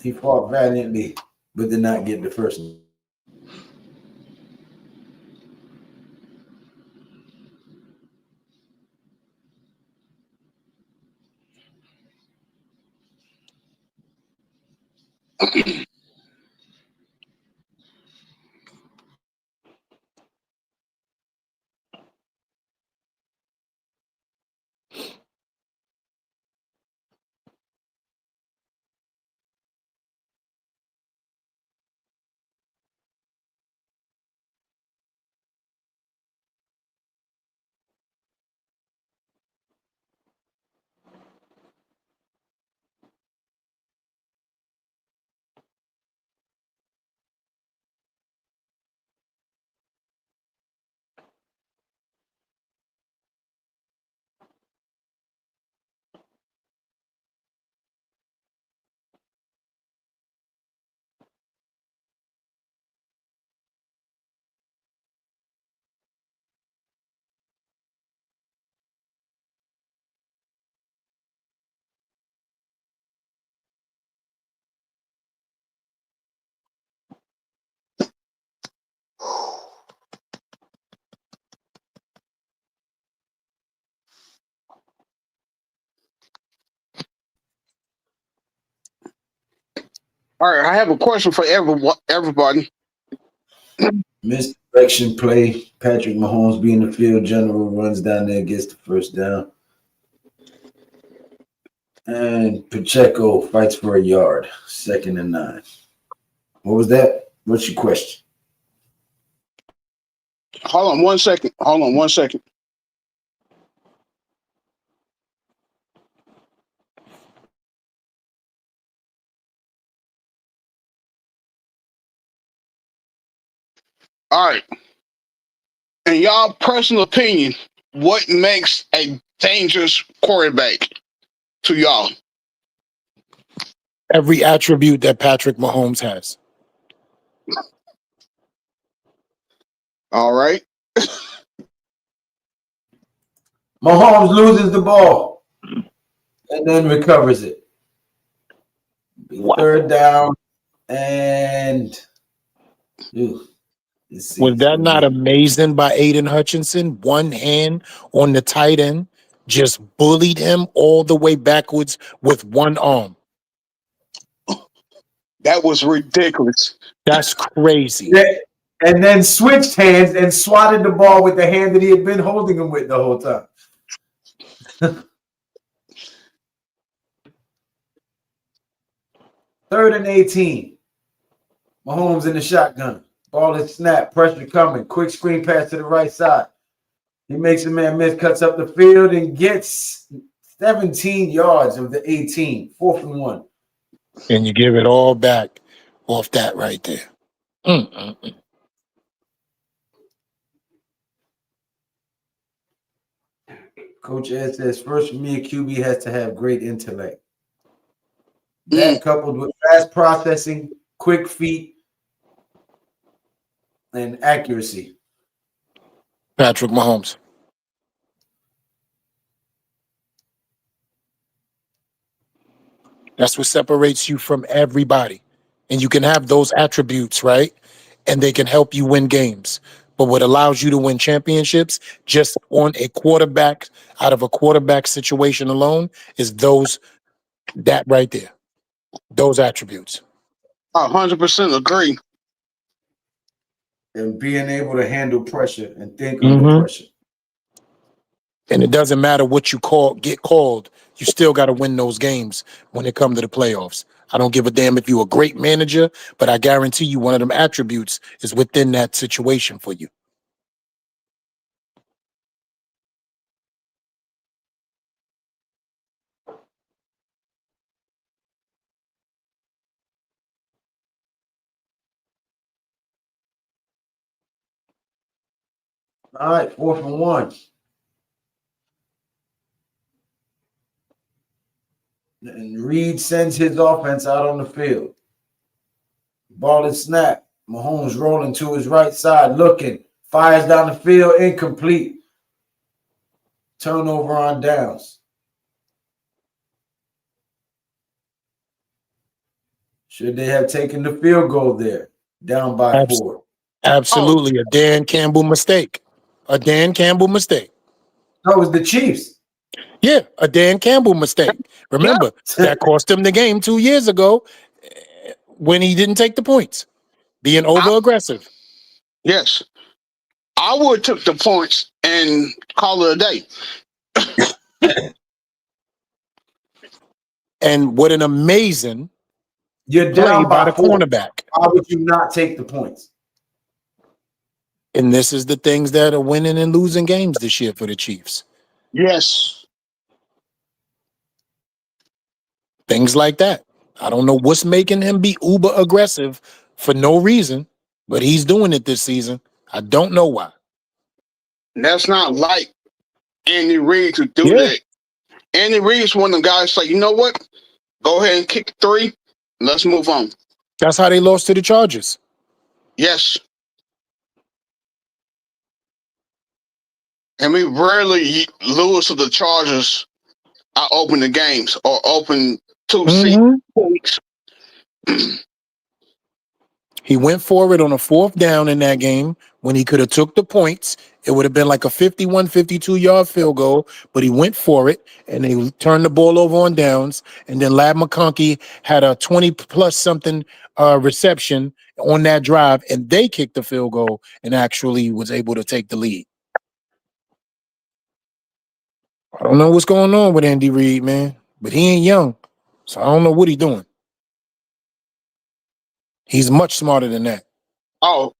He fought valiantly, but did not get the first one. All right, I have a question for everybody. Misdirection play. Patrick Mahomes being the field general runs down there, gets the first down. And Pacheco fights for a yard. 2nd and 9. What was that? What's your question? Hold on one second. All right. In y'all personal opinion, what makes a dangerous quarterback to y'all? Every attribute that Patrick Mahomes has. All right. Mahomes loses the ball and then recovers it. Wow. Third down and let's see. Was that not amazing by Aiden Hutchinson? One hand on the tight end, just bullied him all the way backwards with one arm. That was ridiculous. That's crazy. Yeah, and then switched hands and swatted the ball with the hand that he had been holding him with the whole time. Third and 18. Mahomes in the shotgun. Ball is snapped. Pressure coming. Quick screen pass to the right side. He makes a man miss, cuts up the field, and gets 17 yards of the 18. 4th and 1. And you give it all back off that right there. Mm-mm-mm. Coach Ed says, first for me, a QB has to have great intellect. That coupled with fast processing, quick feet, and accuracy. Patrick Mahomes. That's what separates you from everybody. And you can have those attributes, right? And they can help you win games. But what allows you to win championships just on a quarterback, out of a quarterback situation alone, is that right there. Those attributes. 100% agree. And being able to handle pressure and think under Mm-hmm. pressure. And it doesn't matter what you get called, you still got to win those games when it comes to the playoffs. I don't give a damn if you're a great manager, but I guarantee you one of them attributes is within that situation for you. All right, 4th and 1. And Reed sends his offense out on the field. Ball is snapped. Mahomes rolling to his right side, looking. Fires down the field, incomplete. Turnover on downs. Should they have taken the field goal there? Down by 4. Absolutely. A Dan Campbell mistake. A Dan Campbell mistake. No, it was the Chiefs. Yeah, a Dan Campbell mistake. Remember, that cost him the game 2 years ago when he didn't take the points, being over-aggressive. Yes. I would took the points and call it a day. And what an amazing You're play down by by the 4. cornerback. Why would you not take the points? And this is the things that are winning and losing games this year for the Chiefs. Yes. Things like that. I don't know what's making him be uber aggressive for no reason, but he's doing it this season. I don't know why. That's not like Andy Reid to do that. Andy Reid's one of the guys like, you know what? Go ahead and kick 3. Let's move on. That's how they lost to the Chargers. Yes. And we rarely lose to the Chargers. I open the games or open 2 seats. He went for it on a 4th down in that game when he could have took the points. It would have been like a 51, 52-yard field goal, but he went for it, and they turned the ball over on downs. And then Lab McConkey had a 20-plus-something reception on that drive, and they kicked the field goal and actually was able to take the lead. I don't know what's going on with Andy Reid, man, but he ain't young, so I don't know what he's doing. He's much smarter than that. Oh,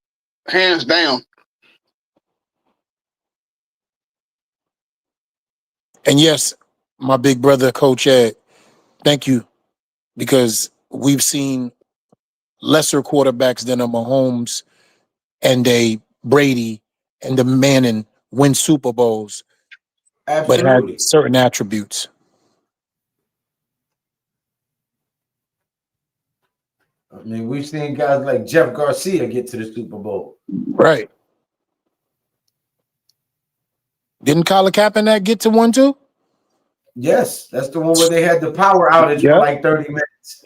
hands down. And yes, my big brother, Coach Ed, thank you, because we've seen lesser quarterbacks than a Mahomes and a Brady and a Manning win Super Bowls, but had Absolutely. certain attributes. I mean, we've seen guys like Jeff Garcia get to the Super Bowl. Right. Didn't Colin Kaepernick get to one too? Yes, that's the one where they had the power outage for like 30 minutes.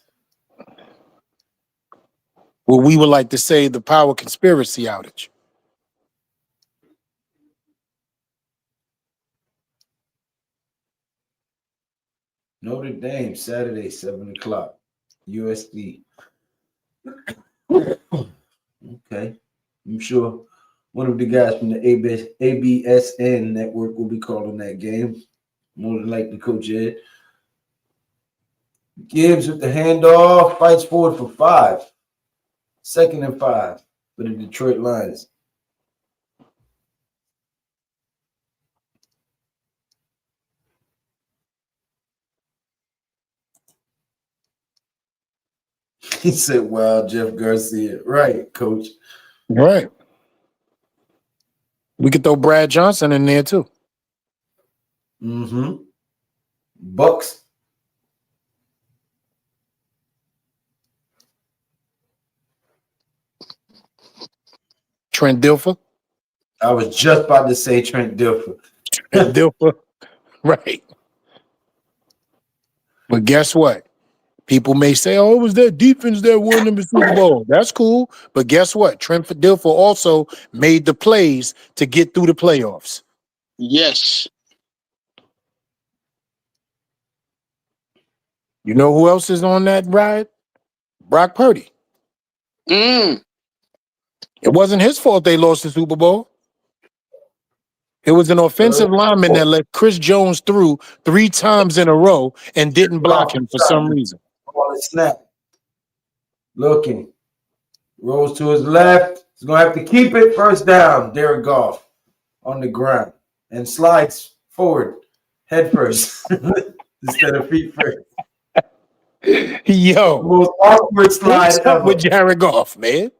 Well, we would like to say the power conspiracy outage. Notre Dame, Saturday, 7 o'clock. USD. Okay. I'm sure one of the guys from the ABSN network will be calling that game. More than likely, Coach Ed. Gibbs with the handoff, fights forward for 5. 2nd and 5 for the Detroit Lions. He said, wow, Jeff Garcia. Right, Coach. Right. We could throw Brad Johnson in there too. Mm-hmm. Bucks. Trent Dilfer. I was just about to say Trent Dilfer. Trent Dilfer. Right. But guess what? People may say, oh, it was that defense that won them the Super Bowl. That's cool. But guess what? Trent Dilfer also made the plays to get through the playoffs. Yes. You know who else is on that ride? Brock Purdy. Mm. It wasn't his fault they lost the Super Bowl. It was an offensive lineman that let Chris Jones through 3 times in a row and didn't block him for some reason. Ball is snap. Looking. Rolls to his left. He's going to have to keep it. First down. Derek Goff on the ground. And slides forward. Head first. Instead of feet first. Yo. The most awkward slide What's up ever. with Jared Goff, man?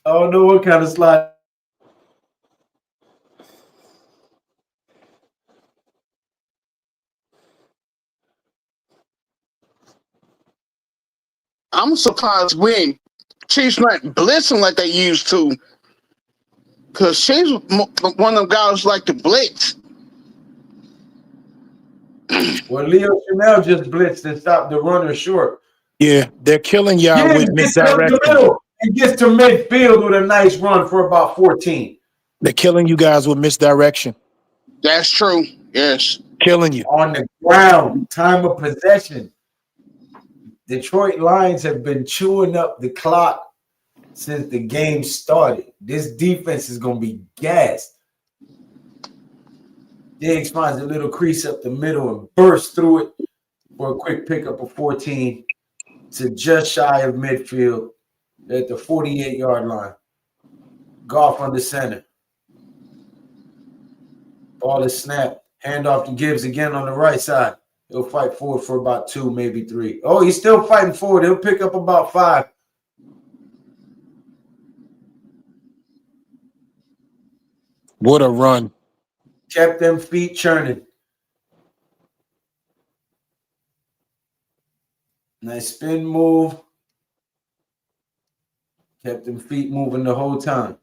I don't know what kind of slide. I'm surprised when Chiefs not blitzing like they used to. Because Chiefs one of them guys like to blitz. Well, Leo Chanel just blitzed and stopped the runner short. Yeah, they're killing y'all with misdirection. He gets to midfield with a nice run for about 14. They're killing you guys with misdirection. That's true. Yes. Killing you. On the ground, time of possession. Detroit Lions have been chewing up the clock since the game started. This defense is going to be gassed. Diggs finds a little crease up the middle and bursts through it for a quick pickup of 14 to just shy of midfield at the 48-yard line. Goff on the center. Ball is snapped. Handoff to Gibbs again on the right side. He'll fight forward for about 2, maybe 3. Oh, he's still fighting forward. He'll pick up about 5. What a run. Kept them feet churning. Nice spin move. Kept them feet moving the whole time.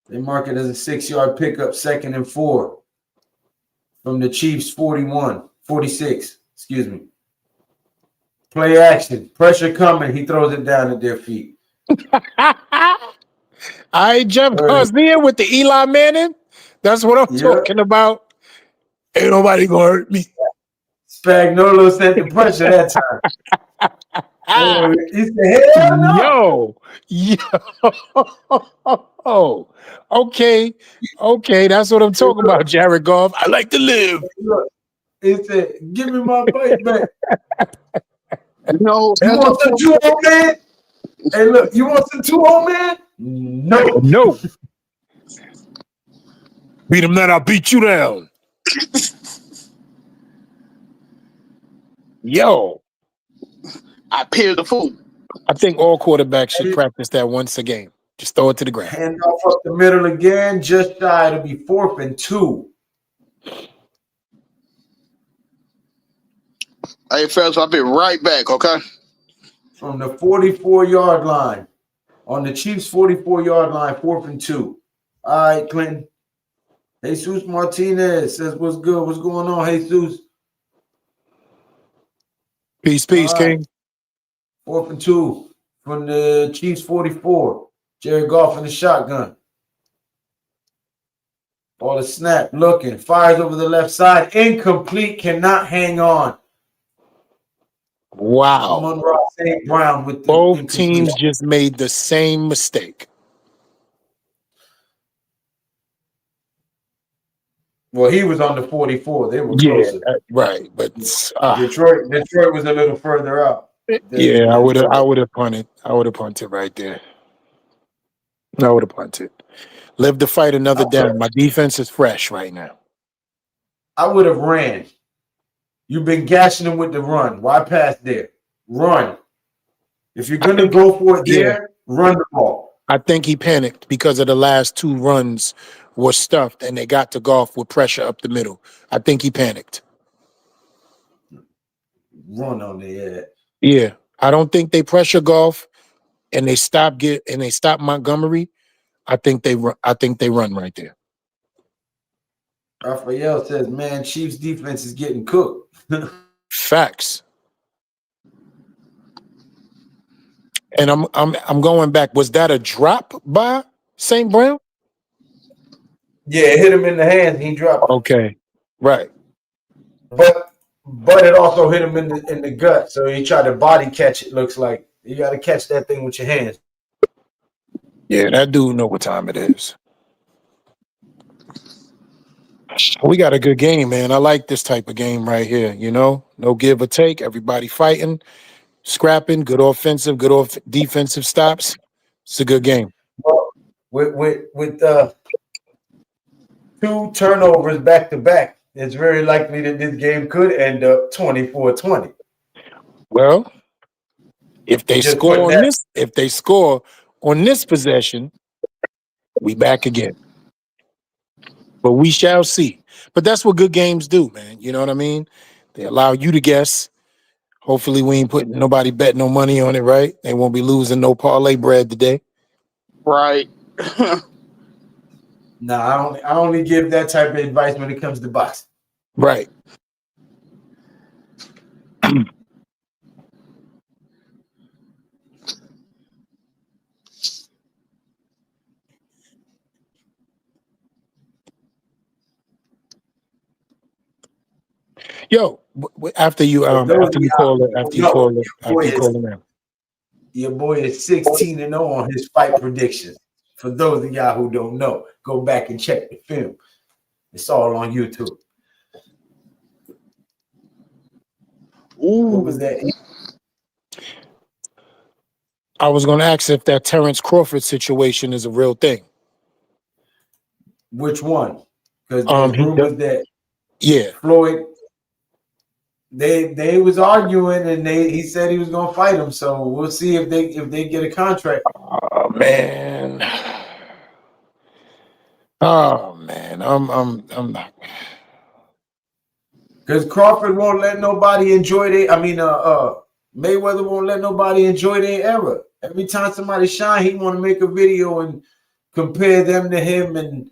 They mark it as a 6-yard pickup, 2nd and 4 from the Chiefs 46, excuse me. Play action, pressure coming. He throws it down at their feet. All right, Jeff Garcia with the Eli Manning. That's what I'm talking about. Ain't nobody gonna hurt me. Spagnuolo sent the pressure that time. He said, hell no. Yo. Okay. That's what I'm talking about, Jared Goff. I like to live. He said, give me my bike back. No. You want some 2-0, man? Hey, look, you want some 2-0, man? No. Beat him, then I'll beat you down. Yo. I peeled the food. I think all quarterbacks should practice that once a game. Just throw it to the ground. Hand off up the middle again, just shy. It'll be 4th and 2. Hey, fellas, I'll be right back, okay? from the 44-yard line. On the Chiefs' 44-yard line, 4th and 2. All right, Clinton. Jesus Martinez says, what's good? What's going on, Jesus? Peace, All right. King. 4th and 2 from the Chiefs 44. Jared Goff in the shotgun. Ball is snap, looking, fires over the left side, incomplete, cannot hang on. Wow. Amon-Ra St. Brown with the Both incomplete. teams just made the same mistake. Well, he was on the 44. They were closer. Right. But Detroit was a little further out. I would have punted. I would have punted right there. I would have punted. Live to fight another down. My defense is fresh right now. I would have ran. You've been gashing him with the run. Why pass there? Run. If you're going to go for it there, run the ball. I think he panicked because of the last 2 runs were stuffed and they got to Goff with pressure up the middle. I think he panicked. Run on the edge. Yeah. I don't think they pressure Goff and they stop Montgomery. I think they run right there. Raphael says, man, Chiefs defense is getting cooked. Facts. And I'm going back. Was that a drop by St. Brown? Yeah, it hit him in the hands. He dropped it. Okay. Right. But it also hit him in the gut. So he tried to body catch it, looks like. You got to catch that thing with your hands. Yeah, that dude know what time it is. We got a good game, man. I like this type of game right here. You know, no give or take. Everybody fighting, scrapping. Good offensive, defensive stops. It's a good game. Well, with 2 turnovers back to back, it's very likely that this game could end up 24-20. Well, if they score on this possession, we back again. But we shall see. But that's what good games do, man. You know what I mean? They allow you to guess. Hopefully we ain't putting nobody bet no money on it, right? They won't be losing no parlay bread today. Right. Nah, I only give that type of advice when it comes to boxing. Right. Yo, after you call it out. Your boy is 16-0 on his fight predictions. For those of y'all who don't know, go back and check the film. It's all on YouTube. Ooh. What was that? I was going to ask if that Terrence Crawford situation is a real thing. Which one? Because the rumors that Floyd, they was arguing and he said he was going to fight him. So we'll see if they get a contract. Oh man. I'm not. Because Crawford won't let nobody enjoy Mayweather won't let nobody enjoy their era. Every time somebody shine, he want to make a video and compare them to him and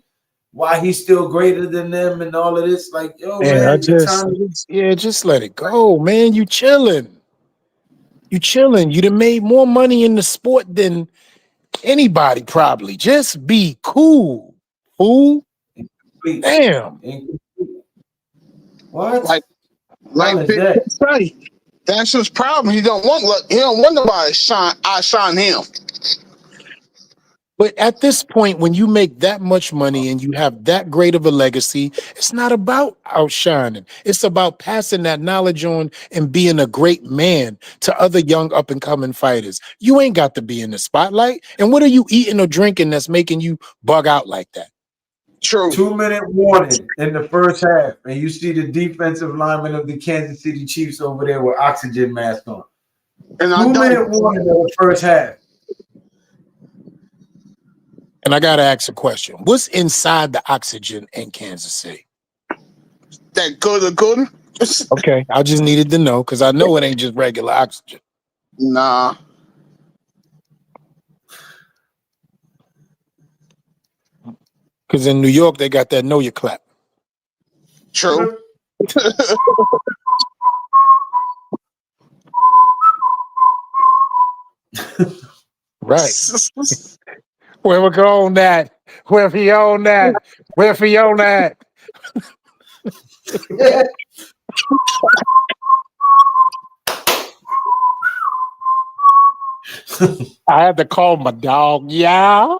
why he's still greater than them and all of this. Like, yo, man, just let it go, man. You chilling. You done made more money in the sport than anybody probably. Just be cool, fool. Damn. What? Like say, that's his problem. He don't want nobody shine him. But at this point, when you make that much money and you have that great of a legacy, it's not about outshining. It's about passing that knowledge on and being a great man to other young up-and-coming fighters. You ain't got to be in the spotlight. And what are you eating or drinking that's making you bug out like that? True. 2-minute warning in the first half, and you see the defensive lineman of the Kansas City Chiefs over there with oxygen mask on. And 2-minute warning in the first half. And I got to ask a question. What's inside the oxygen in Kansas City? That good. Okay, I just needed to know because I know it ain't just regular oxygen. Nah. Because in New York, they got that know your clap. True. Right. Whoever can own that, whoever he own that, whoever he own that. I had to call my dog, yeah.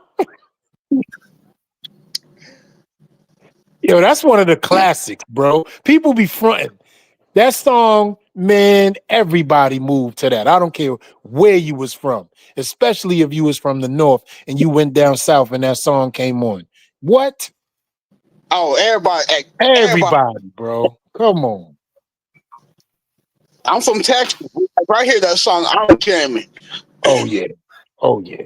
Yo, that's one of the classics, bro. People be fronting. That song, man, everybody moved to that. I don't care where you was from, especially if you was from the north and you went down south and that song came on. What? Oh, everybody. Everybody, bro. Come on. I'm from Texas. Right here, that song, I'm jamming. Oh, yeah. Oh, yeah.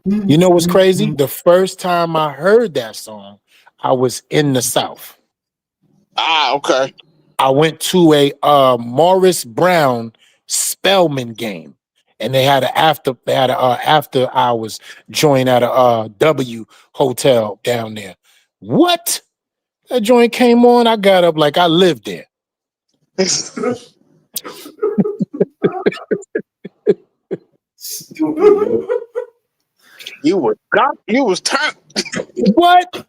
You know what's crazy? The first time I heard that song, I was in the South. Ah, okay. I went to a Morris Brown Spelman game, and they had a after hours joint at a W hotel down there. What? That joint came on. I got up like I lived there. Stupid. You was turned. What?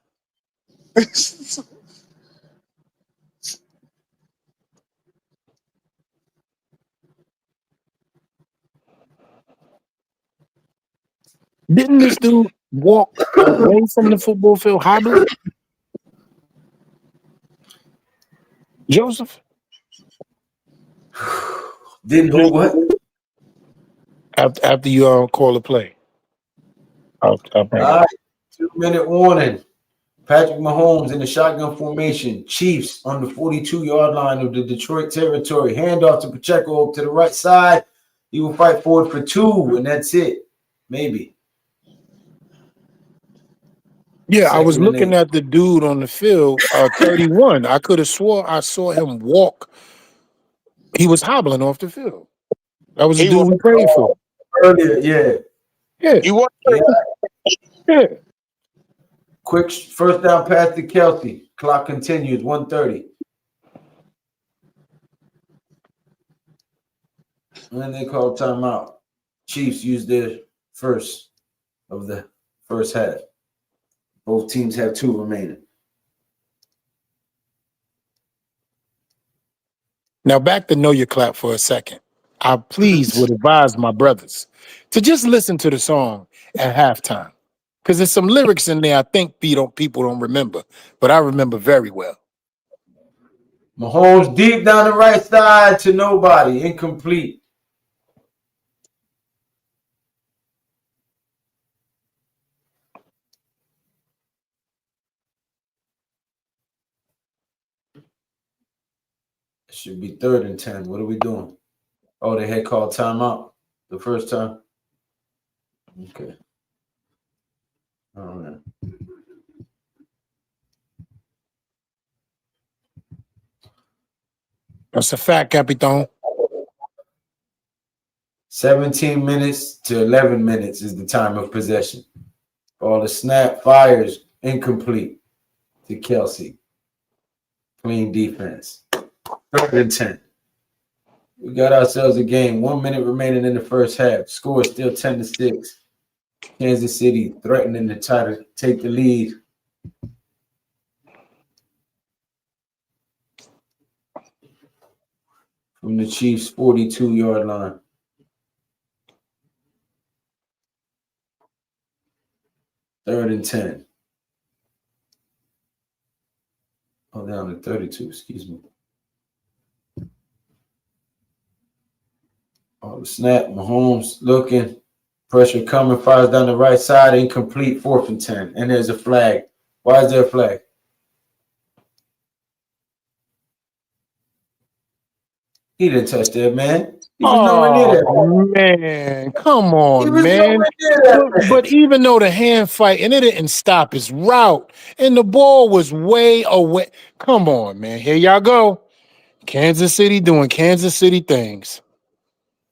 Didn't this dude walk away from the football field hobbling? Joseph? Didn't who what? After you call a play. I'll bring All it. right, 2-minute warning. Patrick Mahomes in the shotgun formation. Chiefs on the 42-yard line of the Detroit territory. Handoff to Pacheco to the right side. He will fight forward for 2, and that's it. Maybe. Yeah, I was Second and looking 8. at the dude on the field, 31. I could have swore I saw him walk. He was hobbling off the field. That was the He dude was- we prayed for. Earlier, yeah. Yeah, You was yeah. Quick first down pass to Kelsey. Clock continues, 1:30. And then they call timeout. Chiefs use their first of the first half. Both teams have 2 remaining. Now back to Know Your Clap for a second. I please would advise my brothers to just listen to the song at halftime. Because there's some lyrics in there I think people don't remember, but I remember very well. Mahomes deep down the right side to nobody. Incomplete. It should be 3rd and 10. What are we doing? Oh, they had called timeout the first time. Okay. All right. That's a fact, Capitan. 17 minutes to 11 minutes is the time of possession. All the snap fires incomplete to Kelsey. Clean defense. 3rd and 10. We got ourselves a game. 1 minute remaining in the first half. Score is still 10-6. Kansas City threatening to try to take the lead. From the Chiefs' 42-yard line. Third and 10. Oh, down to 32, excuse me. Oh, the snap. Mahomes looking. Pressure coming. Fires down the right side. Incomplete. 4th and 10. And there's a flag. Why is there a flag? He didn't touch that, man. He was nowhere near that. Man, come He on, was man. nowhere near that. But even though the hand fight and it didn't stop his route and the ball was way away. Come on, man. Here y'all go. Kansas City doing Kansas City things.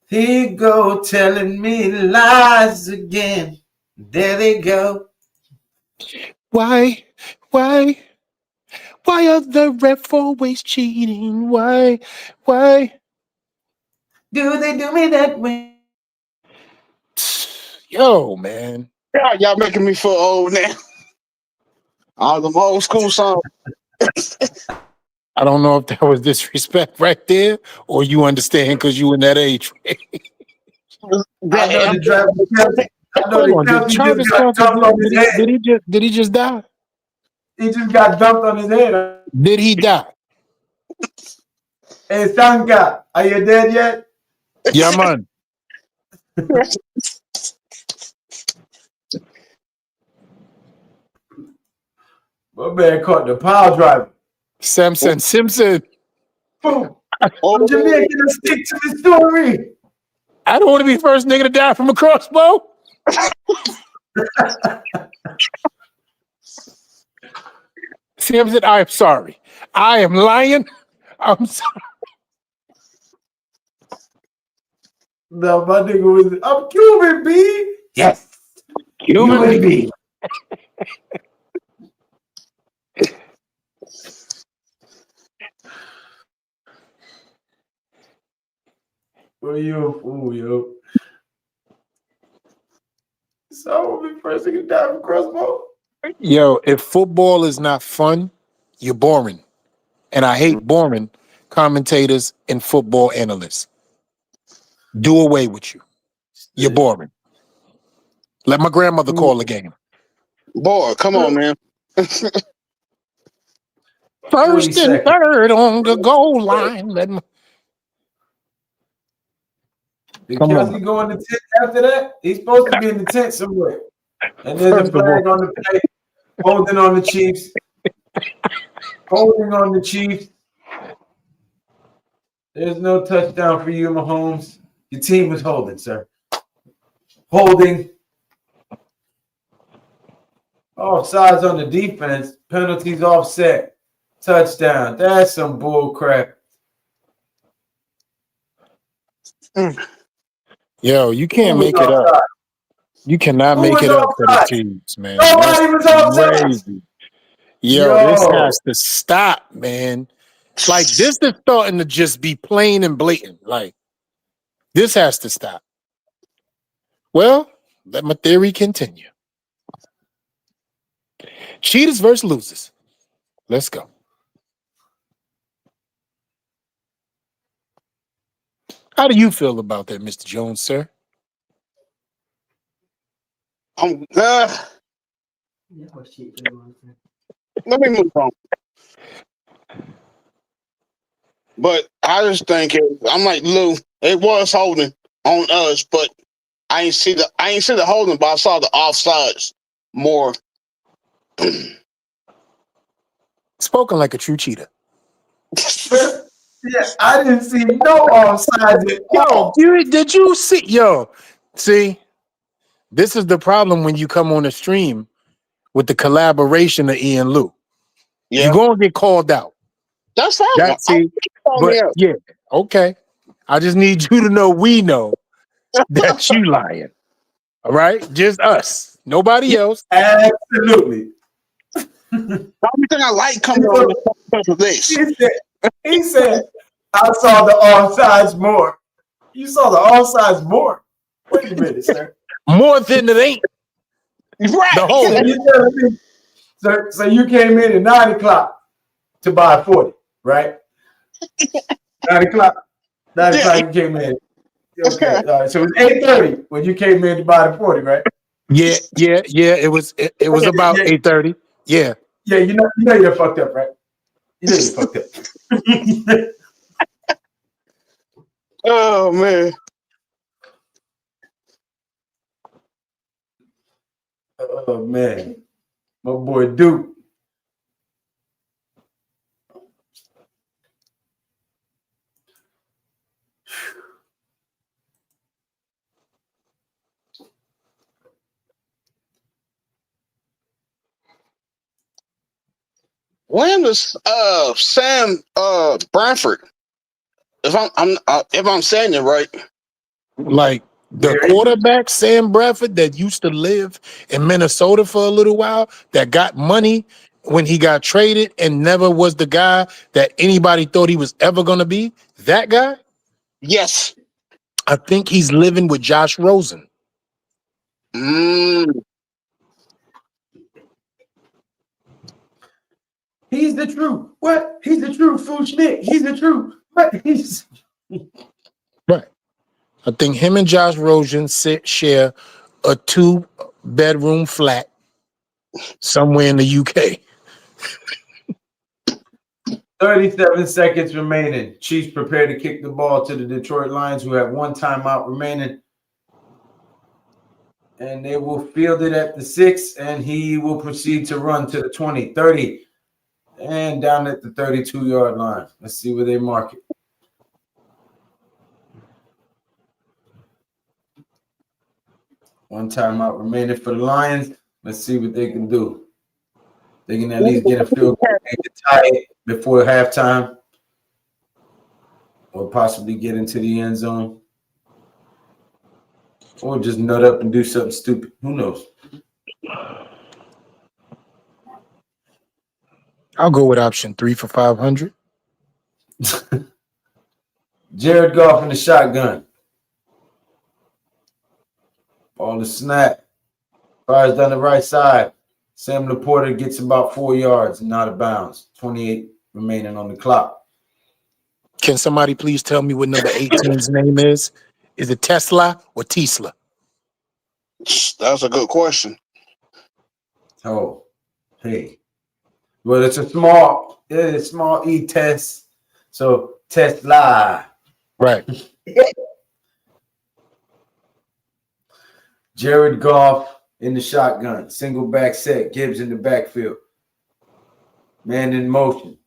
He go telling me lies again. There they go. Why? Why? Why are the ref always cheating? Why? Do they do me that way? Yo, man. Yeah, y'all making me feel old now. All them old school songs. I don't know if that was disrespect right there, or you understand because you in that age. I know the driver. I know Hold the on, did Kelsey just Travis got Kelce dumped on his head. did he just die? He just got dumped on his head. Did he die? Hey, Sanka, are you dead yet? Yeah, man. My man caught the pile driver. Simpson. Boom. Oh, I'm Jamaican to stick to the story. I don't want to be the first nigga to die from a crossbow. Simpson, I'm sorry. I am lying. I'm sorry. No, my nigga was, I'm Cuban, B. Yes. Human B. Well, you a fool, yo. So I will be first nigga to die from crossbow. Yo, if football is not fun, you're boring. And I hate boring commentators and football analysts. Do away with you. You're boring. Let my grandmother call the game. boy, come on, man. 40 First and seconds. third on the goal line. Did Come Kelsey on. go in the tent after that? He's supposed to be in the tent somewhere. And there's First a of all, flag on the plate, holding on the Chiefs. Holding on the Chiefs. There's no touchdown for you, Mahomes. Your team was holding, sir. Holding. Offsides on the defense. Penalties offset. Touchdown. That's some bull crap. yo, you Who can't was make it up. offside? You cannot Who make was it up for the offside? Chiefs, man. Nobody was That's offside. crazy. Yo, this Yo. has to stop, man. Like, this is starting to just be plain and blatant. Like, this has to stop. Well, let my theory continue. Cheaters versus losers. Let's go. How do you feel about that, Mr. Jones, sir? Let me move on. But I just think I'm like Lou. It was holding on us, but I ain't see the holding, but I saw the offsides more. Spoken like a true cheater. Yeah, I didn't see no offsides at all. Did you see? Yo, see, this is the problem when you come on a stream with the collaboration of Ian Lou. Yeah, You're going to get called out. that's fine. That's it. But yeah, okay. I just need you to know we know that you lying. All right? Just us. Nobody else. Absolutely. The only thing I like coming on because of this. He said, I saw the offsides more. You saw the offsides more. Wait a minute, sir. More than it ain't. Right. The whole. So you telling me, so you came in at 9 o'clock to buy 40, right? 9 o'clock. 9 o'clock you came in. Okay. All right. So it was 8:30 when you came in to buy the 40, right? Yeah. It was about 8:30. Yeah. Yeah, you know you're fucked up, right? You know you're fucked up. Oh man. Oh man. My boy Duke. When was Sam Bradford? if I'm saying it right. Like the Very good. quarterback, Sam Bradford, that used to live in Minnesota for a little while, that got money when he got traded and never was the guy that anybody thought he was ever going to be. That guy, Yes. I think he's living with Josh Rosen. Mm. He's the truth. What? He's the truth, fool Schnick. He's the truth. What? He's Right. I think him and Josh Rosen share a 2-bedroom flat somewhere in the UK. 37 seconds remaining. Chiefs prepare to kick the ball to the Detroit Lions, who have 1 timeout remaining. And they will field it at the 6, and he will proceed to run to the 20, 30, and down at the 32-yard line. Let's see where they mark it. One timeout remaining for the Lions. Let's see what they can do. They can at least get a field goal, they can tie it before halftime, or possibly get into the end zone, or just nut up and do something stupid. Who knows? I'll go with option 3 for 500. Jared Goff in the shotgun. Ball is snap. Fires down the right side. Sam Laporta gets about 4 yards and out of bounds. 28 remaining on the clock. Can somebody please tell me what number 18's name is? Is it Tesla or Tesla? That's a good question. Oh, hey. Well, it's a small E test. So Tesla. Right. Jared Goff in the shotgun. Single back set. Gibbs in the backfield. Man in motion.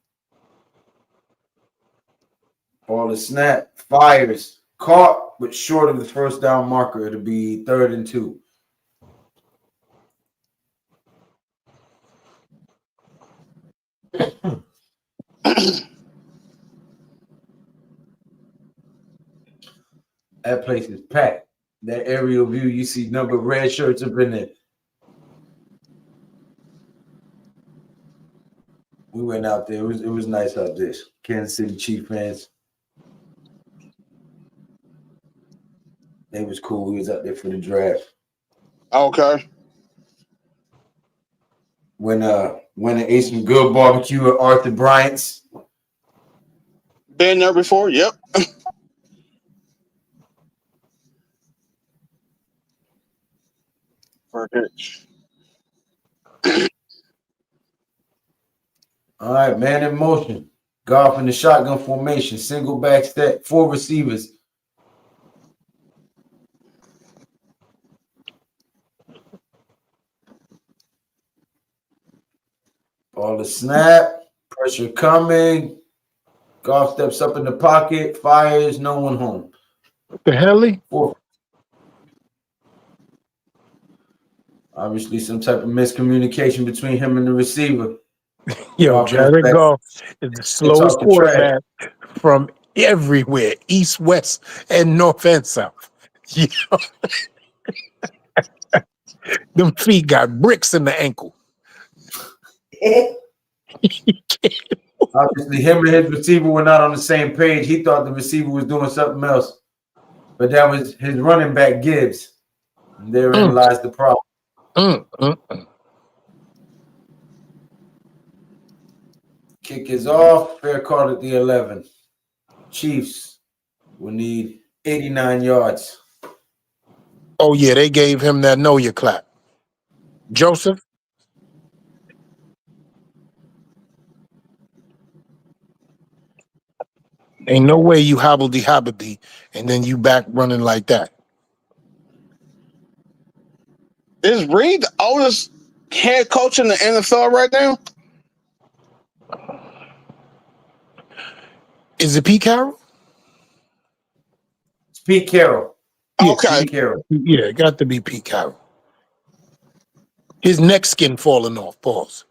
Ball is snap. Fires. Caught, but short of the first down marker. It'll be 3rd and 2. That place is packed. That aerial view, you see number red shirts up in there. We went out there. It was nice out there. Kansas City Chiefs fans. They was cool. We was out there for the draft. Okay. When I ate some good barbecue at Arthur Bryant's. Been there before? Yep. Perfect. All right, man in motion. Golf in the shotgun formation. Single back set. 4 receivers. Ball the snap. Pressure coming. Golf steps up in the pocket. Fires. No one home. What the hell? 4. Obviously, some type of miscommunication between him and the receiver. Yo, Goff comes Jared back. Goff is the slowest talking trash. quarterback from everywhere, east, west, and north and south. Yeah. Them feet got bricks in the ankle. Obviously, him and his receiver were not on the same page. He thought the receiver was doing something else. But that was his running back, Gibbs. And therein lies the problem. Kick is off. Fair call at the 11. Chiefs will need 89 yards. Oh, yeah, they gave him that know your clap. Joseph? Ain't no way you hobbledy and then you back running like that. Is Reed the oldest head coach in the NFL right now? Is it Pete Carroll? It's Pete Carroll. Yeah, Okay. Pete Carroll. Yeah, it got to be Pete Carroll. His neck skin falling off. Pause.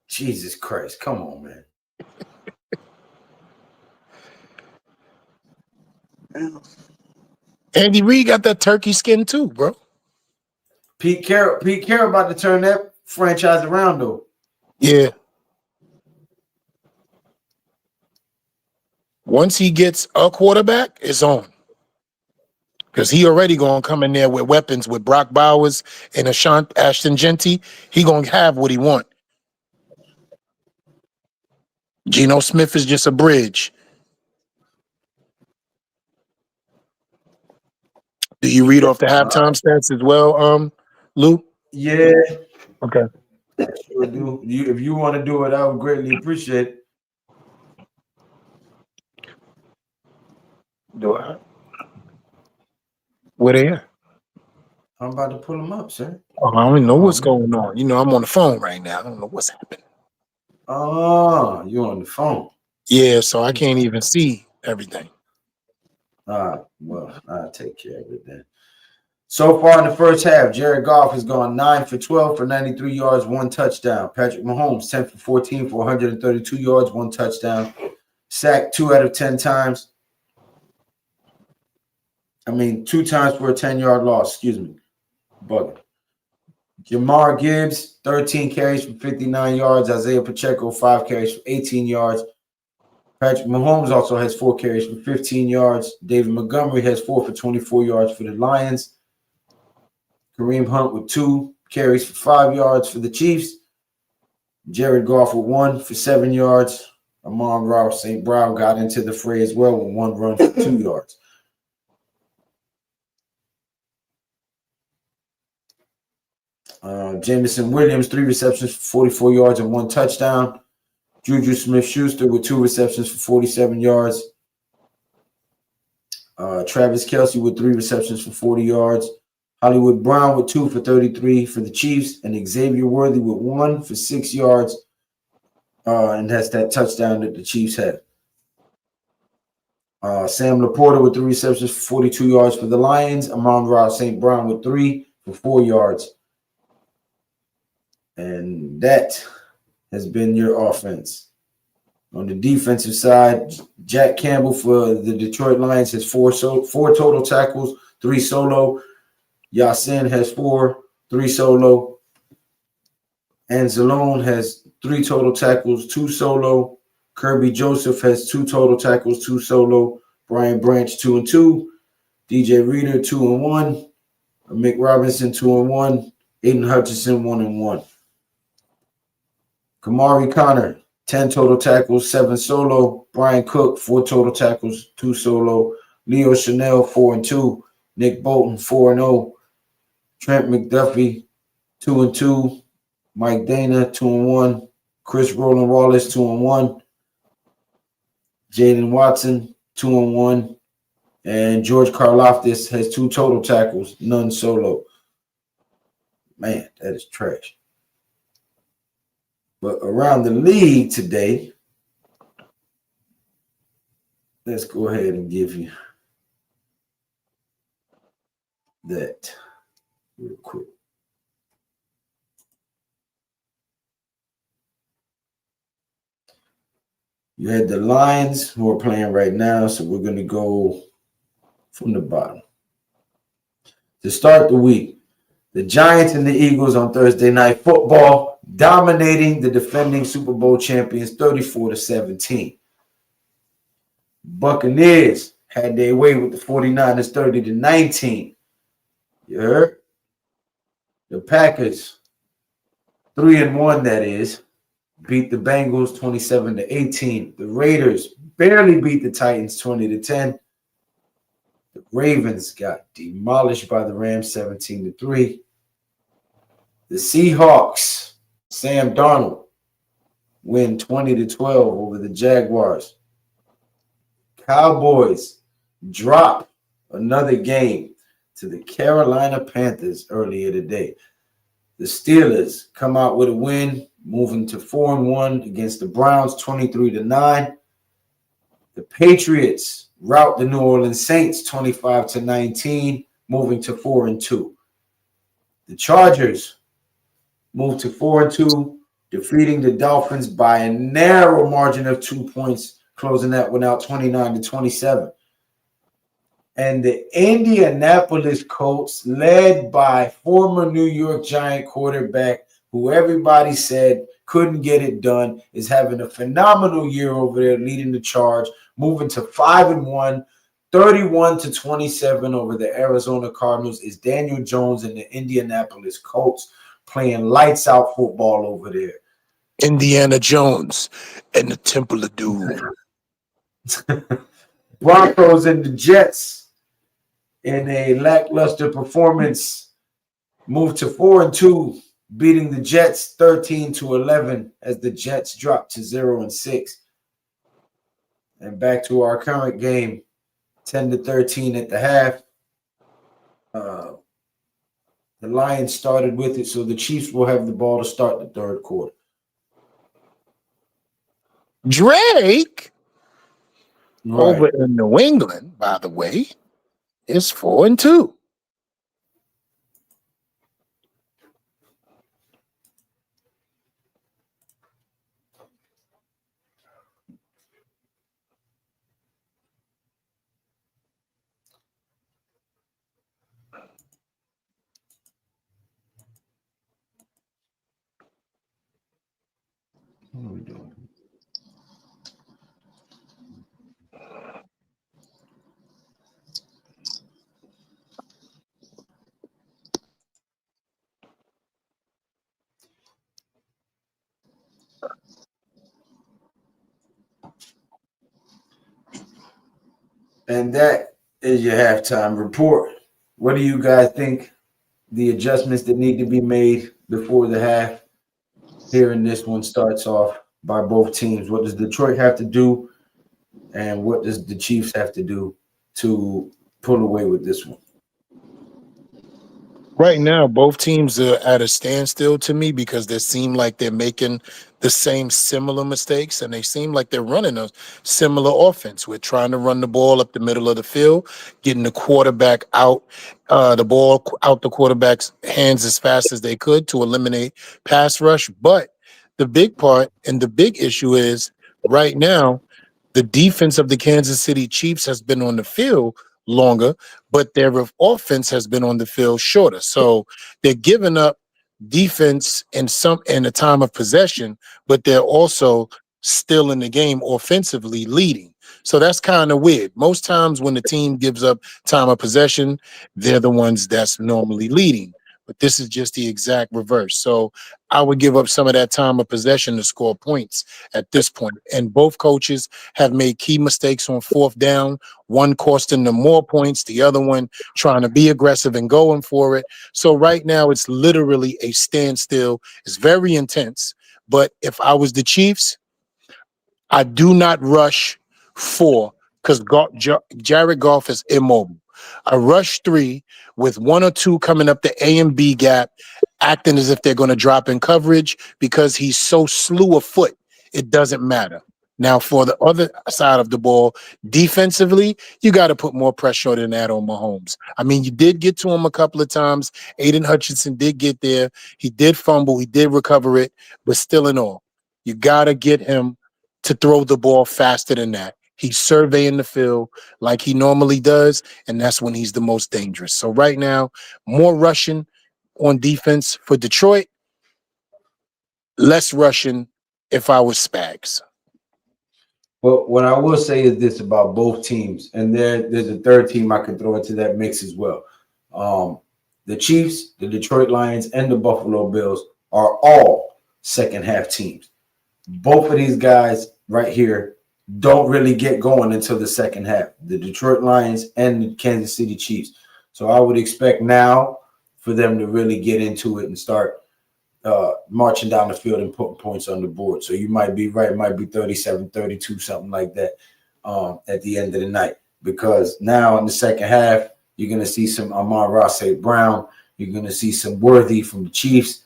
Jesus Christ. Come on, man. Andy Reid got that turkey skin too, bro. Pete Carroll about to turn that franchise around though. Yeah. Once he gets a quarterback, it's on. Because he already gonna come in there with weapons with Brock Bowers and Ashton Genty. He gonna have what he want. Geno Smith is just a bridge. Do you read off the halftime stats as well, Lou? Yeah, Okay. sure do. If you want to do it, I would greatly appreciate it. Do I? Where they at? I'm about to pull them up, sir. Oh, I don't know what's going on. You know, I'm on the phone right now. I don't know what's happening. Oh, you're on the phone. Yeah, so I can't even see everything. Well, I'll take care of it then. So far in the first half, Jared Goff has gone 9 for 12 for 93 yards, 1 touchdown. Patrick Mahomes, 10 for 14 for 132 yards, 1 touchdown. Sacked 2 out of 10 times. 2 times for a 10-yard loss. Excuse me. Bugging. Jamar Gibbs, 13 carries for 59 yards. Isaiah Pacheco, 5 carries for 18 yards. Patrick Mahomes also has 4 carries for 15 yards. David Montgomery has 4 for 24 yards for the Lions. Kareem Hunt with 2 carries for 5 yards for the Chiefs. Jared Goff with 1 for 7 yards. Amon-Ra St. Brown got into the fray as well with 1 run for 2 yards. Jameson Williams, 3 receptions for 44 yards and 1 touchdown. Juju Smith-Schuster with 2 receptions for 47 yards. Travis Kelce with 3 receptions for 40 yards. Hollywood Brown with 2 for 33 for the Chiefs. And Xavier Worthy with 1 for 6 yards. And that's that touchdown that the Chiefs had. Sam Laporta with 3 receptions for 42 yards for the Lions. Amon-Ra St. Brown with 3 for 4 yards. And that has been your offense. On the defensive side, Jack Campbell for the Detroit Lions has 4 total tackles, 3 solo. Yasin has 4, 3 solo. Anzalone has 3 total tackles, 2 solo. Kirby Joseph has 2 total tackles, 2 solo. Brian Branch 2 and 2. DJ Reader 2 and 1. Mick Robinson 2 and 1. Aiden Hutchinson 1 and 1. Kamari Connor 10 total tackles, 7 solo. Brian Cook 4 total tackles, 2 solo. Leo Chanel 4 and 2. Nick Bolton 4 and 0. Trent McDuffie 2 and 2. Mike Dana 2 and 1. Chris Roland Wallace 2 and 1. Jaden Watson 2 and 1. And George Karlaftis has 2 total tackles, none solo. Man, that is trash. But around the league today, let's go ahead and give you that real quick. You had the Lions who are playing right now, so we're going to go from the bottom. To start the week, the Giants and the Eagles on Thursday Night Football, dominating the defending Super Bowl champions 34-17. Buccaneers had their way with the 49ers 30-19. You heard? The Packers, 3-1 that is, beat the Bengals 27-18. The Raiders barely beat the Titans 20-10. The Ravens got demolished by the Rams 17-3. The Seahawks, Sam Darnold, win 20-12 over the Jaguars. Cowboys drop another game to the Carolina Panthers earlier today. The Steelers come out with a win, moving to 4-1 against the Browns 23-9. The Patriots rout the New Orleans Saints 25-19, moving to 4-2. The Chargers move to 4-2, defeating the Dolphins by a narrow margin of 2 points, closing that one out 29-27. And the Indianapolis Colts, led by former New York Giant quarterback, who everybody said couldn't get it done, is having a phenomenal year over there, leading the charge, moving to 5-1, 31-27 over the Arizona Cardinals. Is Daniel Jones and the Indianapolis Colts playing lights out football over there. Indiana Jones and the Temple of Doom. Broncos and the Jets, in a lackluster performance, moved to 4-2, beating the Jets 13-11 as the Jets dropped to 0-6. And back to our current game, 10-13 at the half. The Lions started with it, so the Chiefs will have the ball to start the third quarter. Drake, Right. over in New England, by the way, is 4-2. What are we doing? And that is your halftime report. What do you guys think the adjustments that need to be made before the half? Hearing this one starts off by both teams. What does Detroit have to do, and what does the Chiefs have to do to pull away with this one? Right now, both teams are at a standstill to me because they seem like they're making the same similar mistakes, and they seem like they're running a similar offense. We're trying to run the ball up the middle of the field, getting the quarterback out, the ball out the quarterback's hands as fast as they could to eliminate pass rush. But the big part and the big issue is right now, the defense of the Kansas City Chiefs has been on the field longer, but their offense has been on the field shorter. So they're giving up defense in a time of possession, but they're also still in the game offensively leading. So that's kind of weird. Most times when the team gives up time of possession, they're the ones that's normally leading. But this is just the exact reverse. So I would give up some of that time of possession to score points at this point. And both coaches have made key mistakes on fourth down, one costing them more points, the other one trying to be aggressive and going for it. So right now it's literally a standstill. It's very intense. But if I was the Chiefs, I do not rush 4 because Jared Goff is immobile. I rush 3 with 1 or 2 coming up the A and B gap, acting as if they're going to drop in coverage because he's so slew of foot. It doesn't matter. Now, for the other side of the ball, defensively, you got to put more pressure than that on Mahomes. I mean, you did get to him a couple of times. Aiden Hutchinson did get there. He did fumble. He did recover it. But still in all, you got to get him to throw the ball faster than that. He's surveying the field like he normally does, and that's when he's the most dangerous. So right now, more rushing on defense for Detroit, less rushing if I was Spags. Well, what I will say is this about both teams, and there's a third team I could throw into that mix as well. The Chiefs, the Detroit Lions, and the Buffalo Bills are all second half teams. Both of these guys right here don't really get going until the second half. The Detroit Lions and the Kansas City Chiefs. So I would expect now for them to really get into it and start marching down the field and putting points on the board. So you might be right. It might be 37-32, something like that at the end of the night. Because now in the second half, you're going to see some Amon-Ra St. Brown. You're going to see some Worthy from the Chiefs.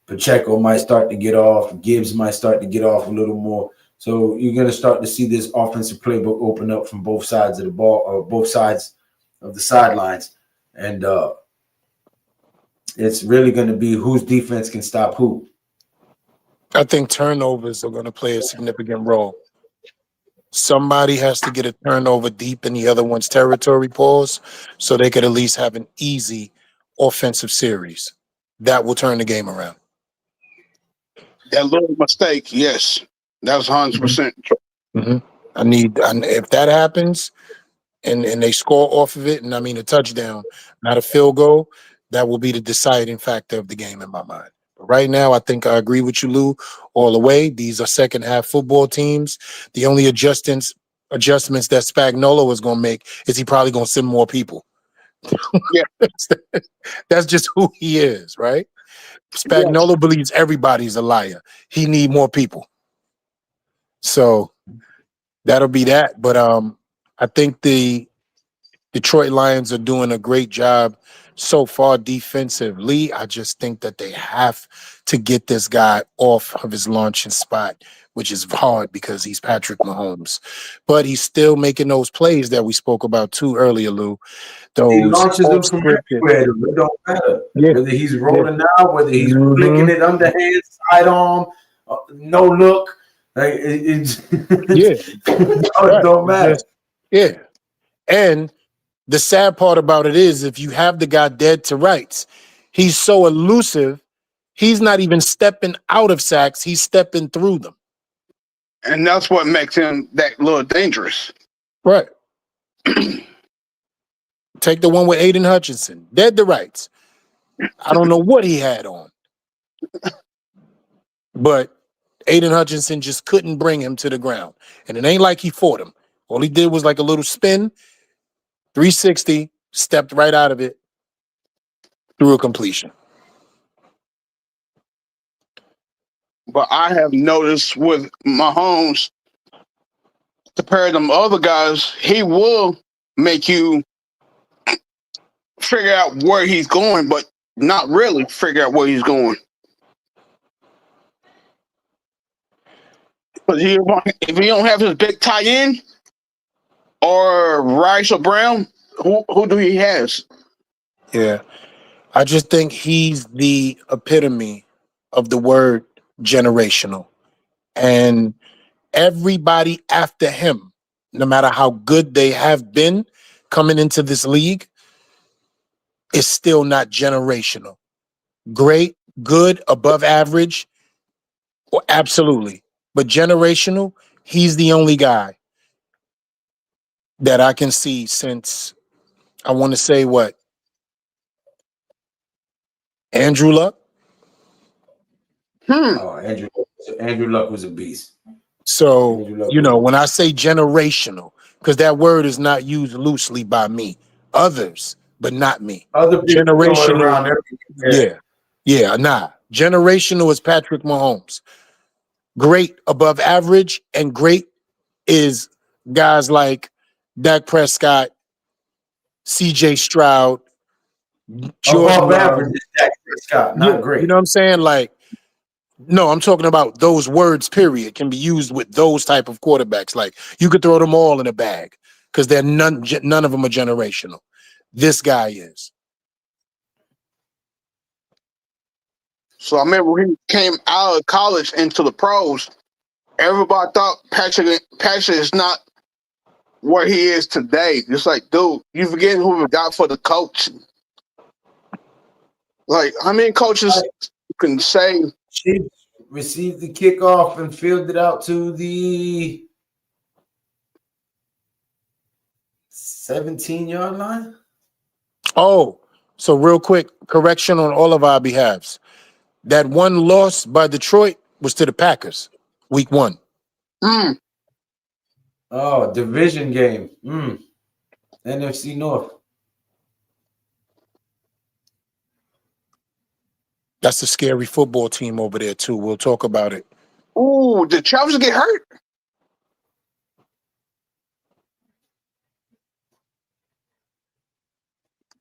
Pacheco might start to get off. Gibbs might start to get off a little more. So you're going to start to see this offensive playbook open up from both sides of the ball, or both sides of the sidelines. And it's really going to be whose defense can stop who. I think turnovers are going to play a significant role. Somebody has to get a turnover deep in the other one's territory, pause, so they could at least have an easy offensive series. That will turn the game around. That little mistake, yes, that's 100%. Mm-hmm. If that happens and they score off of it, and I mean a touchdown, not a field goal, that will be the deciding factor of the game in my mind. But right now, I think I agree with you, Lou, all the way. These are second half football teams. The only adjustments that Spagnuolo is going to make is he probably going to send more people. Yeah. That's just who he is, right? Spagnuolo Yes. believes everybody's a liar. He need more people. So that'll be that. But I think the Detroit Lions are doing a great job so far defensively. I just think that they have to get this guy off of his launching spot, which is hard because he's Patrick Mahomes. But he's still making those plays that we spoke about too earlier, Lou. He Those launches them from off-scripted. everywhere. It don't matter. Yeah. Whether he's rolling out, whether he's Mhm. flicking it underhand, sidearm, no look. Like it don't matter. Yeah. And the sad part about it is if you have the guy dead to rights, he's so elusive, he's not even stepping out of sacks, he's stepping through them. And that's what makes him that little dangerous. Right. Take the one with Aiden Hutchinson, dead to rights. I don't know what he had on. But Aiden Hutchinson just couldn't bring him to the ground. And it ain't like he fought him. All he did was like a little spin, 360, stepped right out of it, through a completion. But I have noticed with Mahomes, compared to them other guys, he will make you figure out where he's going, but not really figure out where he's going. But if he don't have his big tight end or Rice or Brown, who do he has? Yeah. I just think he's the epitome of the word generational. And everybody after him, no matter how good they have been coming into this league, is still not generational. Great, good, above average, or absolutely. But generational, he's the only guy that I can see since, I want to say what? Andrew Luck? Oh, Andrew Luck was a beast. So, when I say generational, because that word is not used loosely by me, others, but not me. Other people Generational, around everywhere. Yeah. Generational is Patrick Mahomes. Great above average, and great is guys like Dak Prescott, CJ Stroud, George Above Love. average is Dak Prescott, not great. You know what I'm saying? Like, no, I'm talking about those words, period, can be used with those type of quarterbacks. Like, you could throw them all in a bag because they're none of them are generational. This guy is. So I remember when he came out of college into the pros, everybody thought Patrick is not where he is today. It's like, dude, you forget who we got for the coach. Like, how many coaches can say Chiefs received the kickoff and fielded out to the 17-yard line? Oh, so real quick, correction on all of our behalves. That one loss by Detroit was to the Packers, week 1. Oh, division game. NFC North. That's a scary football team over there, too. We'll talk about it. Ooh, did Travis get hurt?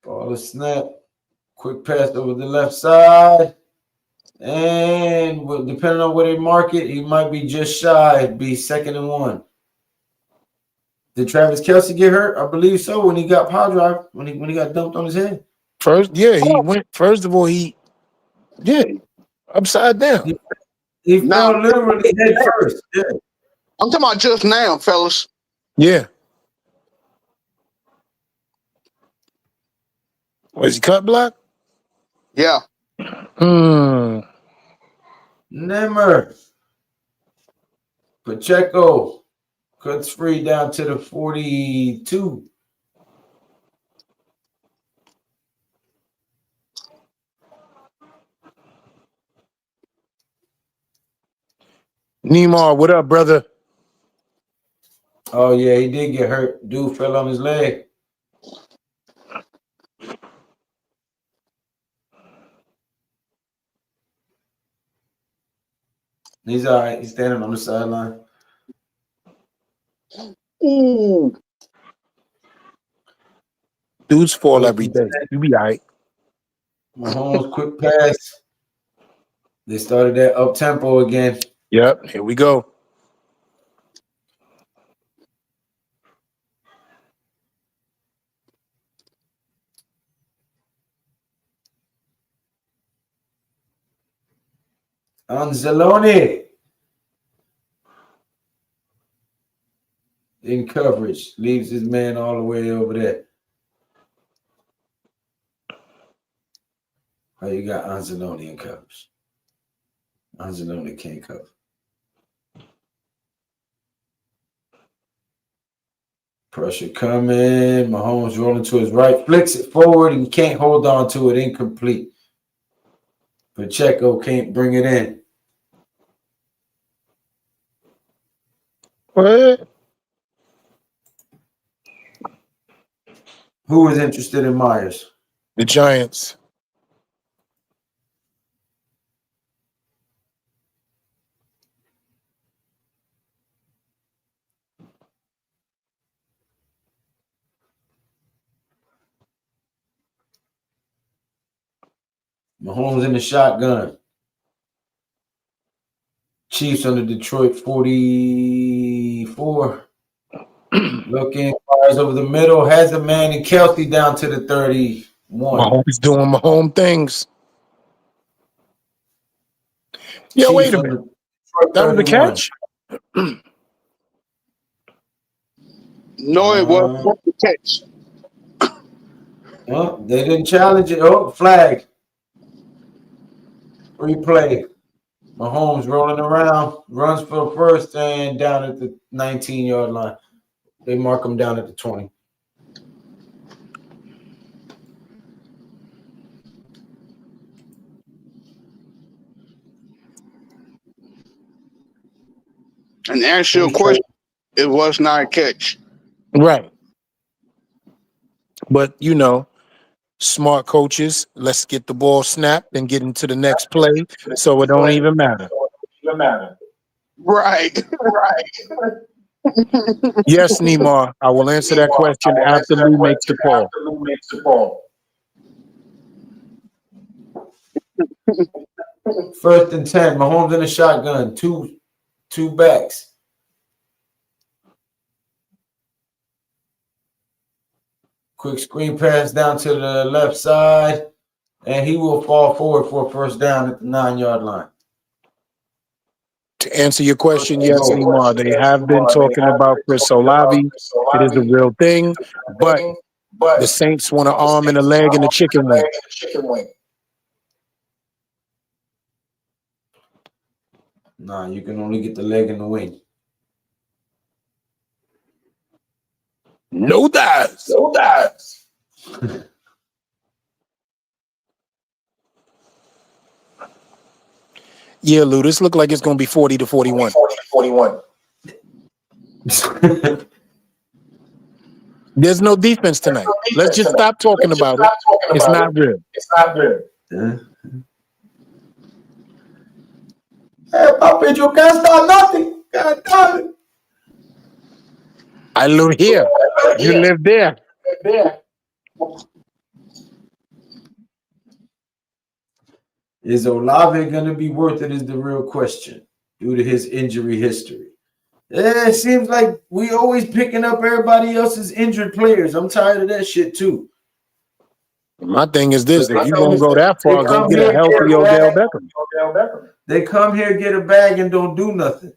Ball a snap. Quick pass over the left side. And depending on where they mark it, he might be just shy. It'd be 2nd and 1. Did Travis Kelce get hurt? I believe so. When he got power drive, when he got dumped on his head. He went. First of all, upside down. He fell literally head first. Yeah. I'm talking about just now, fellas. Yeah. Was he cut block? Yeah. Nimmer. Pacheco cuts free down to the 42. Neymar, what up, brother? Oh, yeah, he did get hurt. Dude fell on his leg. He's all right. He's standing on the sideline. Ooh. Dudes fall every day. You be all right. Mahomes, quick pass. They started that up tempo again. Yep, here we go. Anzalone in coverage. Leaves his man all the way over there. Oh, you got Anzalone in coverage. Anzalone can't cover. Pressure coming. Mahomes rolling to his right. Flicks it forward and can't hold on to it. Incomplete. Pacheco can't bring it in. What? Who is interested in Myers? The Giants. Mahomes in the shotgun. Chiefs under Detroit 44. Looking, fires over the middle, has a man, and Kelsey down to the 31. Mahomes doing Mahomes things. Yo, Chiefs wait a on minute. the Detroit That was the 31. catch? No, it wasn't the catch. Well, they didn't challenge it. Oh, flag. Replay. Mahomes rolling around, runs for first and down at the 19-yard line. They mark him down at the 20. And to answer your question, it was not a catch. Right. But, you know, smart coaches, let's get the ball snapped and get into the next play so it don't even matter. Right. Yes, Neymar, I will answer that question after Lou makes the call. First and 10. Mahomes in the shotgun. Two backs. Quick screen pass down to the left side, and he will fall forward for a first down at the 9-yard line. To answer your question, yes, Neymar, they have been talking about Chris Olave. It is a real thing, but the Saints want an arm and a leg and a chicken wing. Nah, you can only get the leg and the wing. No dives. Yeah, Lou, this look like it's going to be 40-41. There's no defense tonight. Let's just stop talking about it. It's not real. Hey, Papi, you can't start nothing. God damn it. I live here. You live there. Is Olave going to be worth it is the real question due to his injury history. It seems like we always picking up everybody else's injured players. I'm tired of that shit too. My thing is this: if you're gonna go that far, go get a healthy Odell Beckham. They come here, get a bag, and don't do nothing.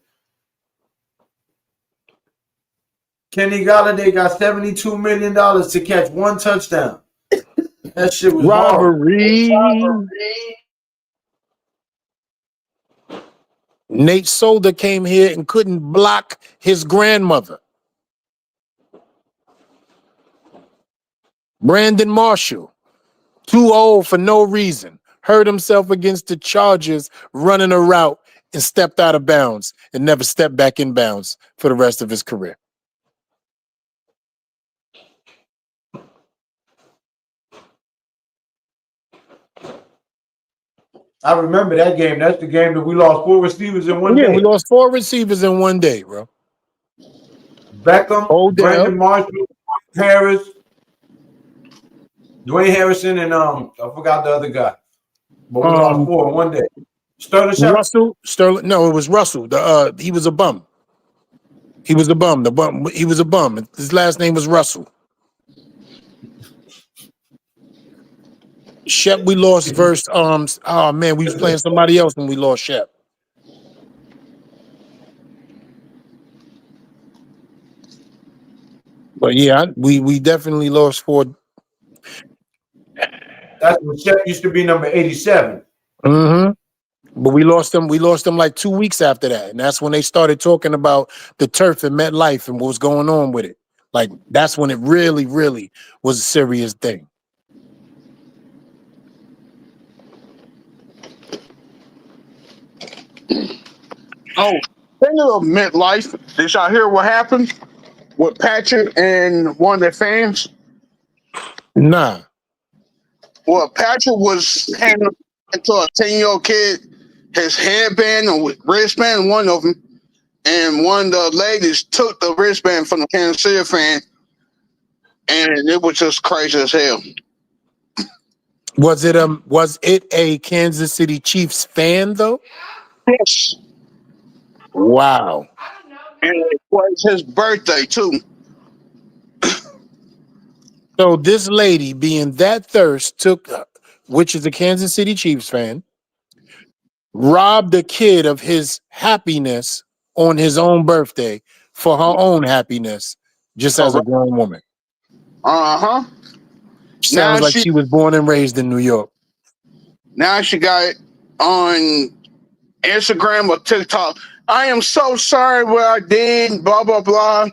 Kenny Galladay got $72 million to catch one touchdown. That shit was horrible. Robbery. Nate Solder came here and couldn't block his grandmother. Brandon Marshall, too old for no reason, hurt himself against the Chargers running a route and stepped out of bounds and never stepped back in bounds for the rest of his career. I remember that game. That's the game that we lost 4 receivers in one day. We lost 4 receivers in one day, bro. Beckham, Odell. Brandon Marshall, Harris, Dwayne Harrison, and I forgot the other guy. But we lost 4 in one day. Sterling. No, it was Russell. He was a bum. He was a bum. He was a bum. His last name was Russell. Shep, we lost versus oh man, we was playing somebody else when we lost Shep. But yeah, we definitely lost 4. That's when Shep used to be number 87. Mm-hmm. But we lost them like 2 weeks after that. And that's when they started talking about the turf at MetLife and what was going on with it. Like that's when it really, really was a serious thing. Oh, speaking of MetLife, did y'all hear what happened with Patrick and one of their fans? Nah. Well, Patrick was handing to a 10-year-old kid his headband or wristband, one of them, and one of the ladies took the wristband from the Kansas City fan, and it was just crazy as hell. Was it a Kansas City Chiefs fan though? Yes. Wow. And it was his birthday too. So this lady, being that thirst, which is a Kansas City Chiefs fan, robbed a kid of his happiness on his own birthday for her own happiness, just as a grown woman. Uh-huh. Sounds like she was born and raised in New York. Now she got it on Instagram or TikTok. I am so sorry what I did, blah, blah, blah.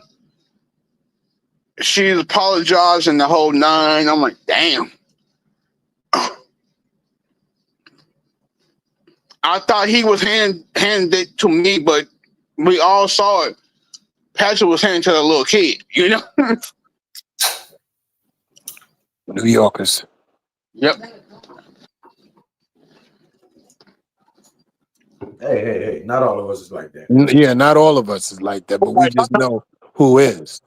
She's apologizing the whole 9. I'm like, damn. I thought he was handed it to me, but we all saw it. Patrick was handing to the little kid, you know? New Yorkers. Yep. Hey, not all of us is like that. Yeah, not all of us is like that, but we just know who is.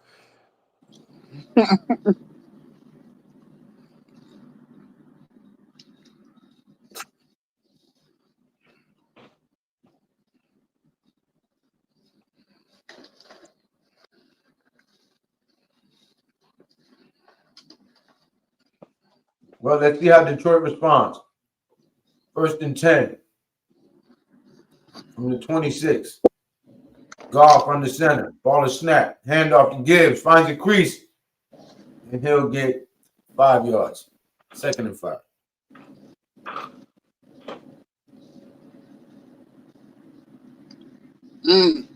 Well, let's see how Detroit responds. 1st and 10 from the 26. Goff from the center. Ball is snapped. Handoff to Gibbs. Finds a crease. And he'll get 5 yards. 2nd and 5. Mm.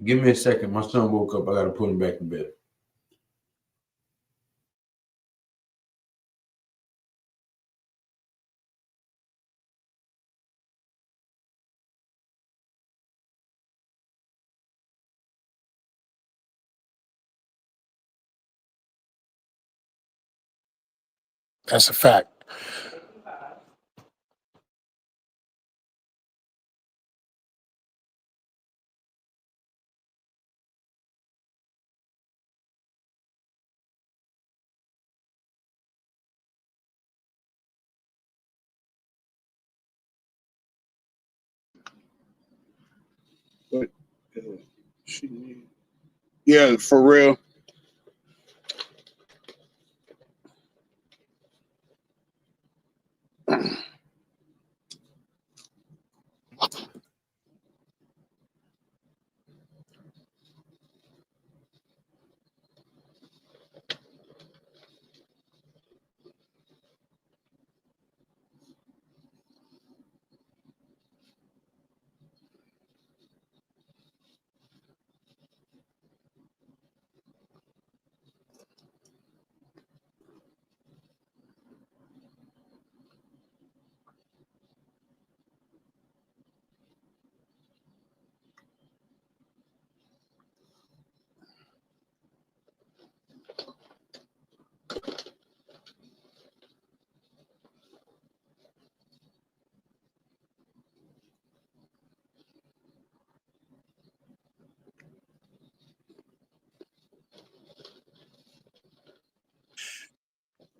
Give me a second. My son woke up. I got to put him back in bed. That's a fact. Yeah, for real.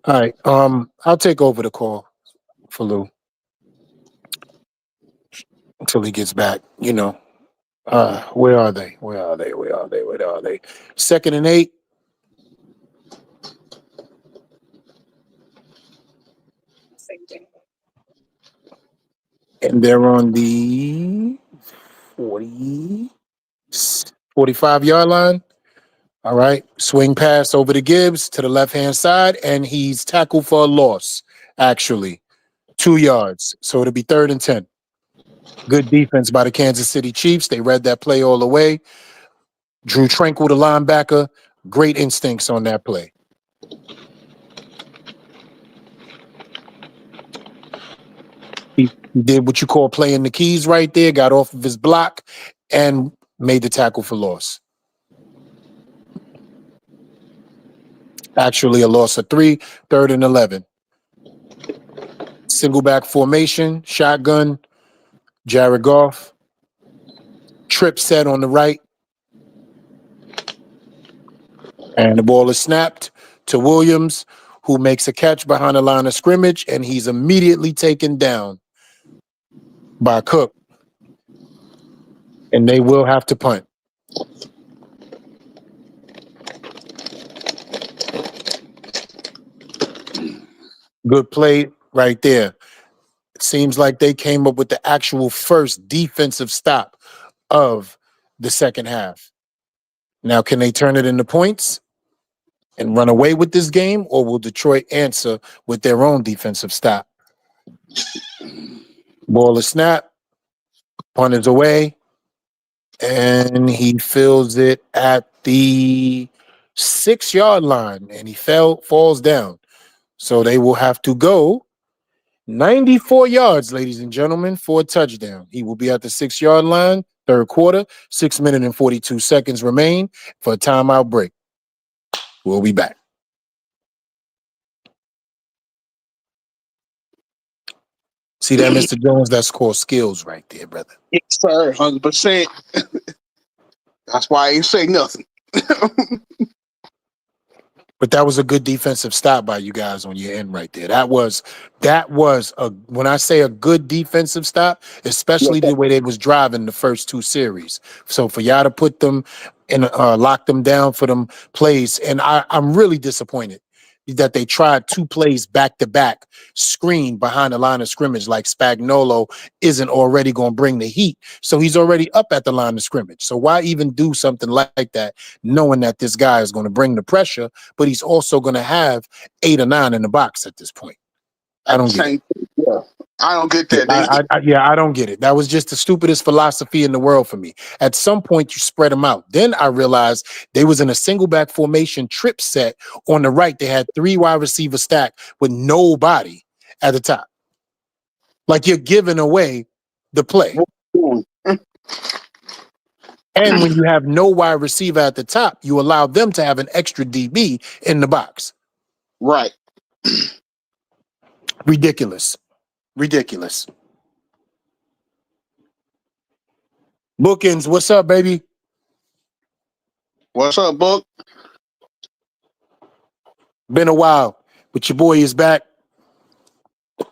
All right. I'll take over the call for Lou until he gets back. You know. Where are they? Where are they? Where are they? Where are they? 2nd and 8. And they're on the 40, 45-yard line. All right. Swing pass over to Gibbs to the left-hand side, and he's tackled for a loss, actually. 2 yards. So it'll be 3rd and 10. Good defense by the Kansas City Chiefs. They read that play all the way. Drew Tranquil, the linebacker. Great instincts on that play. He did what you call playing the keys right there, got off of his block, and made the tackle for loss. Actually, a loss of 3, 3rd and 11. Single back formation, shotgun, Jared Goff. Trip set on the right. And the ball is snapped to Williams, who makes a catch behind the line of scrimmage, and he's immediately taken down by Cook. And they will have to punt. Good play right there. It seems like they came up with the actual first defensive stop of the second half. Now, can they turn it into points and run away with this game, or will Detroit answer with their own defensive stop? Ball is snapped, punt is away, and he fills it at the 6-yard line, and he falls down. So they will have to go 94 yards, ladies and gentlemen, for a touchdown. He will be at the 6-yard line, 3rd quarter, 6 minutes and 42 seconds remain for a timeout break. We'll be back. See that, Mr. Jones? That's called skills right there, brother. Yes, sir. 100%. That's why I ain't say nothing. But that was a good defensive stop by you guys on your end right there. That was a, when I say a good defensive stop, especially the way they was driving the first 2 series. So for y'all to put them and lock them down for them plays, and I'm really disappointed that they tried 2 plays back-to-back screen behind the line of scrimmage like Spagnuolo isn't already going to bring the heat. So he's already up at the line of scrimmage. So why even do something like that, knowing that this guy is going to bring the pressure, but he's also going to have 8 or 9 in the box at this point? I don't get it. Yeah. I don't get that. I don't get it. That was just the stupidest philosophy in the world for me. At some point, you spread them out. Then I realized they was in a single back formation trip set on the right. They had 3 wide receiver stack with nobody at the top. Like you're giving away the play. And when you have no wide receiver at the top, you allow them to have an extra DB in the box. Right. Ridiculous. Bookends, what's up, baby? What's up, Book? Been a while, but your boy is back. All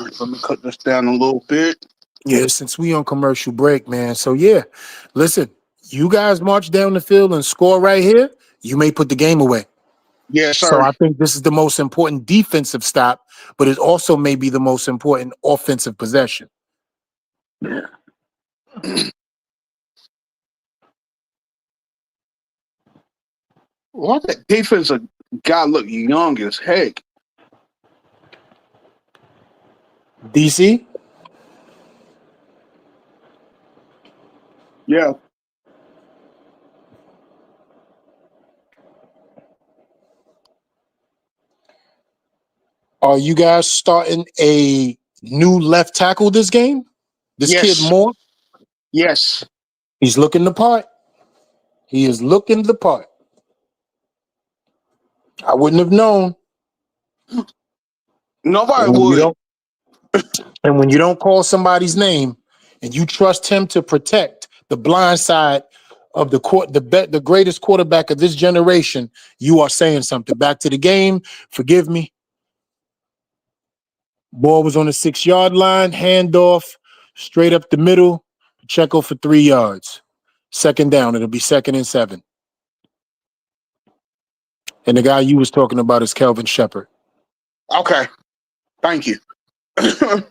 right, let me cut this down a little bit. Yeah, since we on commercial break, man. So yeah, listen, you guys march down the field and score right here, you may put the game away. Yes, sir. So I think this is the most important defensive stop, but it also may be the most important offensive possession. Why that defensive guy look young as heck? DC? Yeah. Are you guys starting a new left tackle this game? This Yes. kid Moore? Yes. He's looking the part. He is looking the part. I wouldn't have known. Nobody would. And when you don't call somebody's name and you trust him to protect the blind side of the greatest quarterback of this generation, you are saying something. Back to the game. Forgive me. Ball was on the 6-yard line. Handoff straight up the middle. Pacheco for 3 yards. Second down. It'll be 2nd and 7. And the guy you was talking about is Kelvin Shepard. Okay. Thank you. 2nd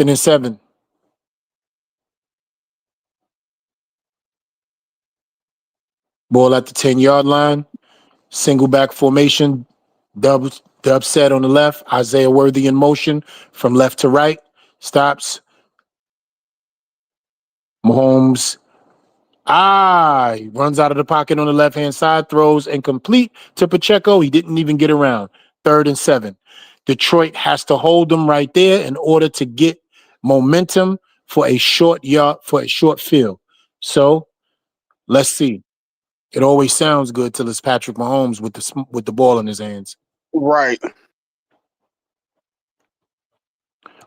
and 7. Ball at the 10-yard line. Single back formation. Dub set on the left. Isaiah Worthy in motion from left to right. Stops. Mahomes. He runs out of the pocket on the left-hand side. Throws incomplete to Pacheco. He didn't even get around. 3rd and 7. Detroit has to hold them right there in order to get momentum for a short field. So let's see. It always sounds good till it's Patrick Mahomes with the ball in his hands. Right.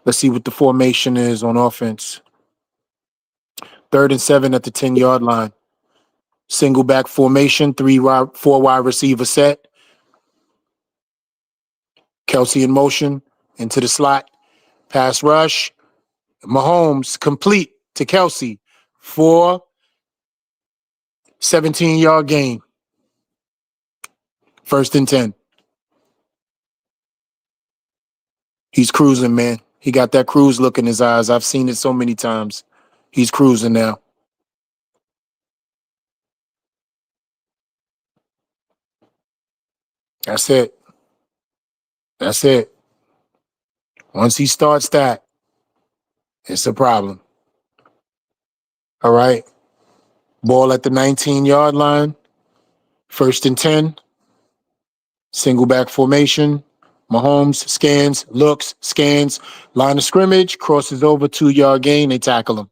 Let's see what the formation is on offense. 3rd and 7 at the 10-yard line. Single back formation, 4 wide receiver set. Kelsey in motion into the slot. Pass rush. Mahomes complete to Kelsey for 17-yard gain. 1st and 10. He's cruising, man. He got that cruise look in his eyes. I've seen it so many times. He's cruising now. That's it. That's it. Once he starts that, it's a problem. All right. Ball at the 19-yard line. 1st and 10. Single back formation. Mahomes scans, looks, scans, line of scrimmage, crosses over, 2-yard gain. They tackle him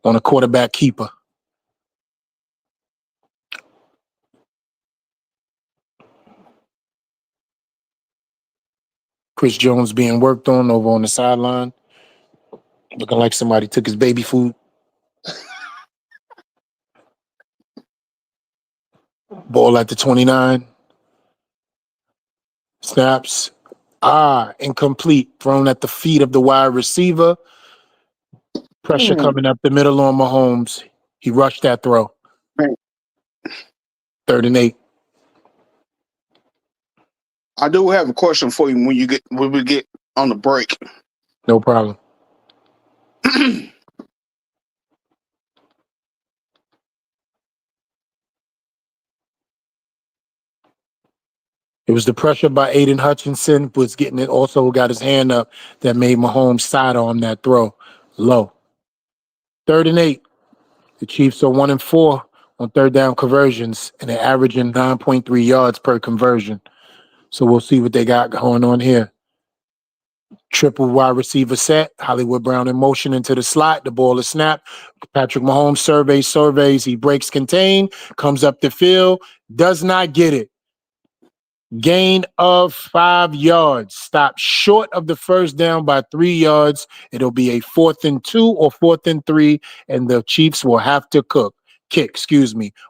on a quarterback keeper. Chris Jones being worked on over on the sideline. Looking like somebody took his baby food. Ball at the 29. Snaps. Incomplete. Thrown at the feet of the wide receiver. Pressure coming up the middle on Mahomes. He rushed that throw. Right. 3rd and 8. I do have a question for you when we get on the break. No problem. It was the pressure by Aiden Hutchinson was getting it. Also got his hand up that made Mahomes sidearm that throw low. 3rd and 8. The Chiefs are 1 and 4 on 3rd down conversions, and they're averaging 9.3 yards per conversion. So we'll see what they got going on here. Triple wide receiver set. Hollywood Brown in motion into the slot. The ball is snapped. Patrick Mahomes surveys. He breaks contain, comes up the field, does not get it. Gain of 5 yards. Stop short of the 1st down by 3 yards. It'll be a 4th and 2 or 4th and 3, and the Chiefs will have to kick.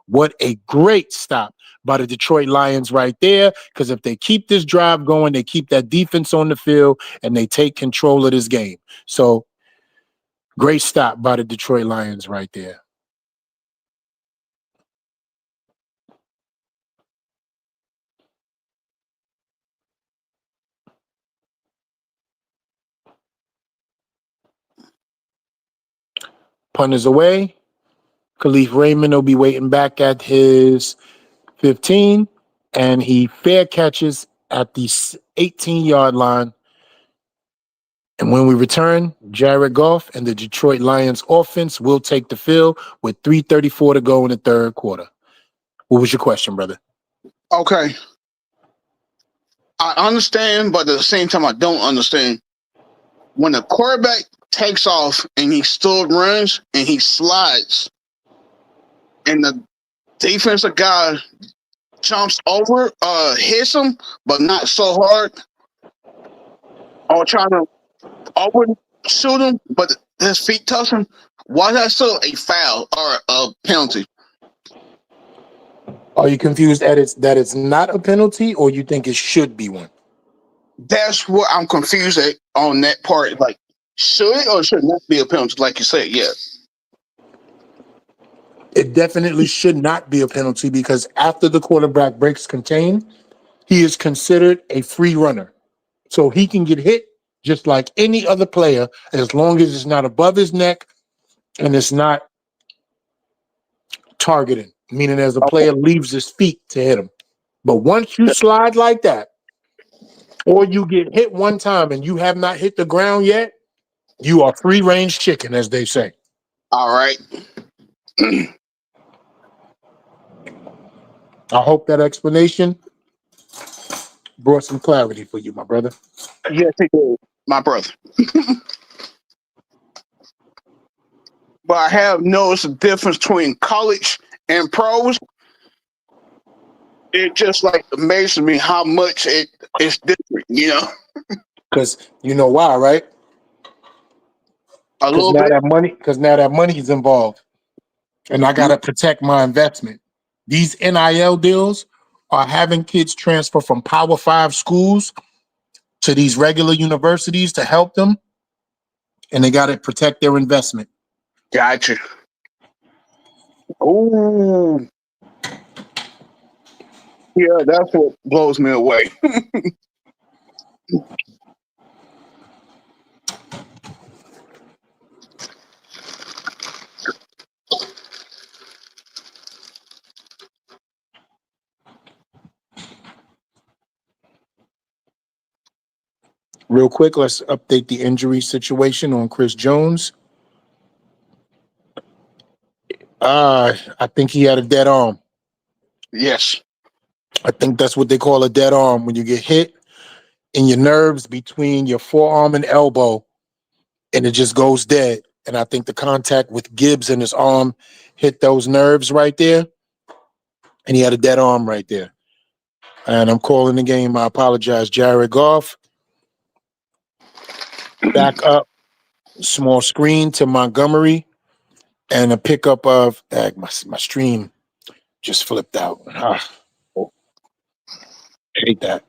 What a great stop by the Detroit Lions right there, because if they keep this drive going, they keep that defense on the field, and they take control of this game. So, great stop by the Detroit Lions right there. Punt is away. Khalif Raymond will be waiting back at his 15, and he fair catches at the 18-yard line. And when we return, Jared Goff and the Detroit Lions offense will take the field with 3:34 to go in the 3rd quarter. What was your question, brother? Okay. I understand, but at the same time, I don't understand. When the quarterback takes off and he still runs and he slides, and the defensive guy jumps over, hits him, but not so hard, or trying to overshoot him, but his feet touch him, Why is that still a foul or a penalty? Are you confused that it's not a penalty, or you think it should be one? That's what I'm confused at on that part. Like, should it or should it not be a penalty? Like you said, yeah. It definitely should not be a penalty because after the quarterback breaks contain, he is considered a free runner. So he can get hit just like any other player as long as it's not above his neck and it's not targeting, meaning as a player leaves his feet to hit him. But once you slide like that, or you get hit one time and you have not hit the ground yet, you are free range chicken, as they say. All right. I hope that explanation brought some clarity for you, my brother. Yes, it did, my brother. But I have noticed the difference between college and pros. It just like amazes me how much it's different, you know? Because you know why, right? A Because little now bit. that money is involved, and I gotta protect my investment. These NIL deals are having kids transfer from Power 5 schools to these regular universities to help them, and they gotta protect their investment. Gotcha. Ooh. Yeah, that's what blows me away. Real quick, let's update the injury situation on Chris Jones. I think he had a dead arm. Yes. I think that's what they call a dead arm when you get hit in your nerves between your forearm and elbow, and it just goes dead. And I think the contact with Gibbs in his arm hit those nerves right there, and he had a dead arm right there. And I'm calling the game. I apologize. Jared Goff, back up, small screen to Montgomery, and a pickup of my stream just flipped out. Hate that.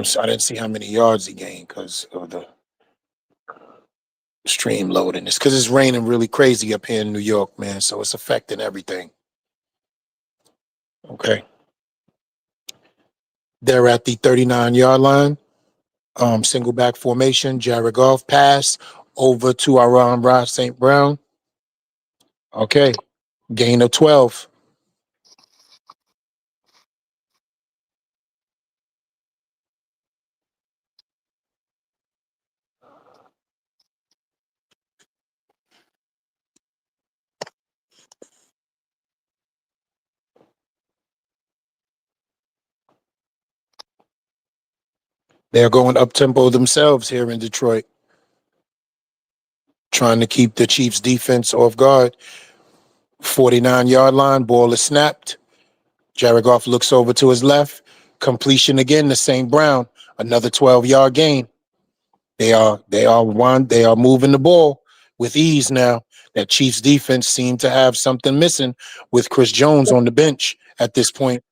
So I didn't see how many yards he gained because of the stream loading. It's because it's raining really crazy up here in New York, man. So it's affecting everything. Okay. They're at the 39-yard line. Single back formation. Jared Goff pass over to Ron St. Brown. Okay. Gain of 12. They're going up tempo themselves here in Detroit, trying to keep the Chiefs defense off guard. 49-yard line, ball is snapped. Jared Goff looks over to his left. Completion again to St. Brown. Another 12-yard gain. They are moving the ball with ease now. That Chiefs defense seemed to have something missing with Chris Jones on the bench at this point.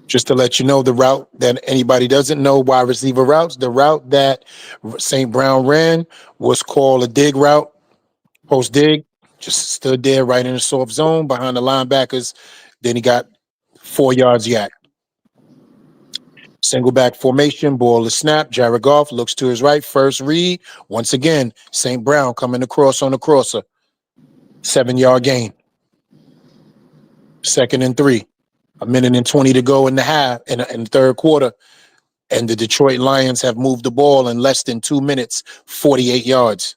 Just to let you know, the route that anybody doesn't know, wide receiver routes, the route that St. Brown ran was called a dig route, post dig. Just stood there right in the soft zone behind the linebackers. Then he got 4 yards yak. Single back formation, ball is snapped. Jared Goff looks to his right, first read. Once again, St. Brown coming across on the crosser. 7-yard gain. 2nd and 3. 1:20 to go in the half, in the third quarter. And the Detroit Lions have moved the ball in less than 2 minutes, 48 yards.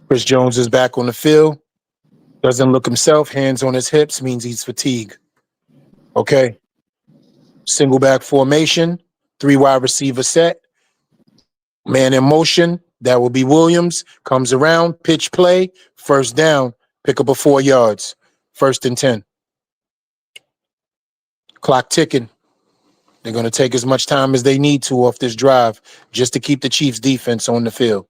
Chris Jones is back on the field. Doesn't look himself. Hands on his hips means he's fatigued. Okay. Single back formation, 3 wide receiver set. Man in motion. That will be Williams. Comes around, pitch play, first down, pick up a 4 yards. 1st and 10. Clock ticking. They're going to take as much time as they need to off this drive just to keep the Chiefs defense on the field.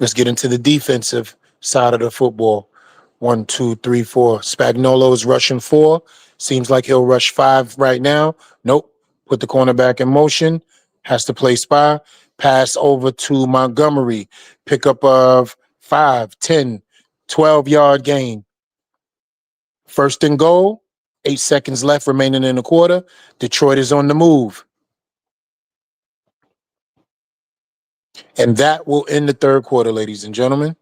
Let's get into the defensive side of the football. 1, 2, 3, 4. Spagnuolo is rushing 4. Seems like he'll rush 5 right now. Nope. Put the cornerback in motion. Has to play spy. Pass over to Montgomery. Pickup of 5, 10, 12-yard gain. 1st and goal. 8 seconds left remaining in the quarter. Detroit is on the move. And that will end the 3rd quarter, ladies and gentlemen.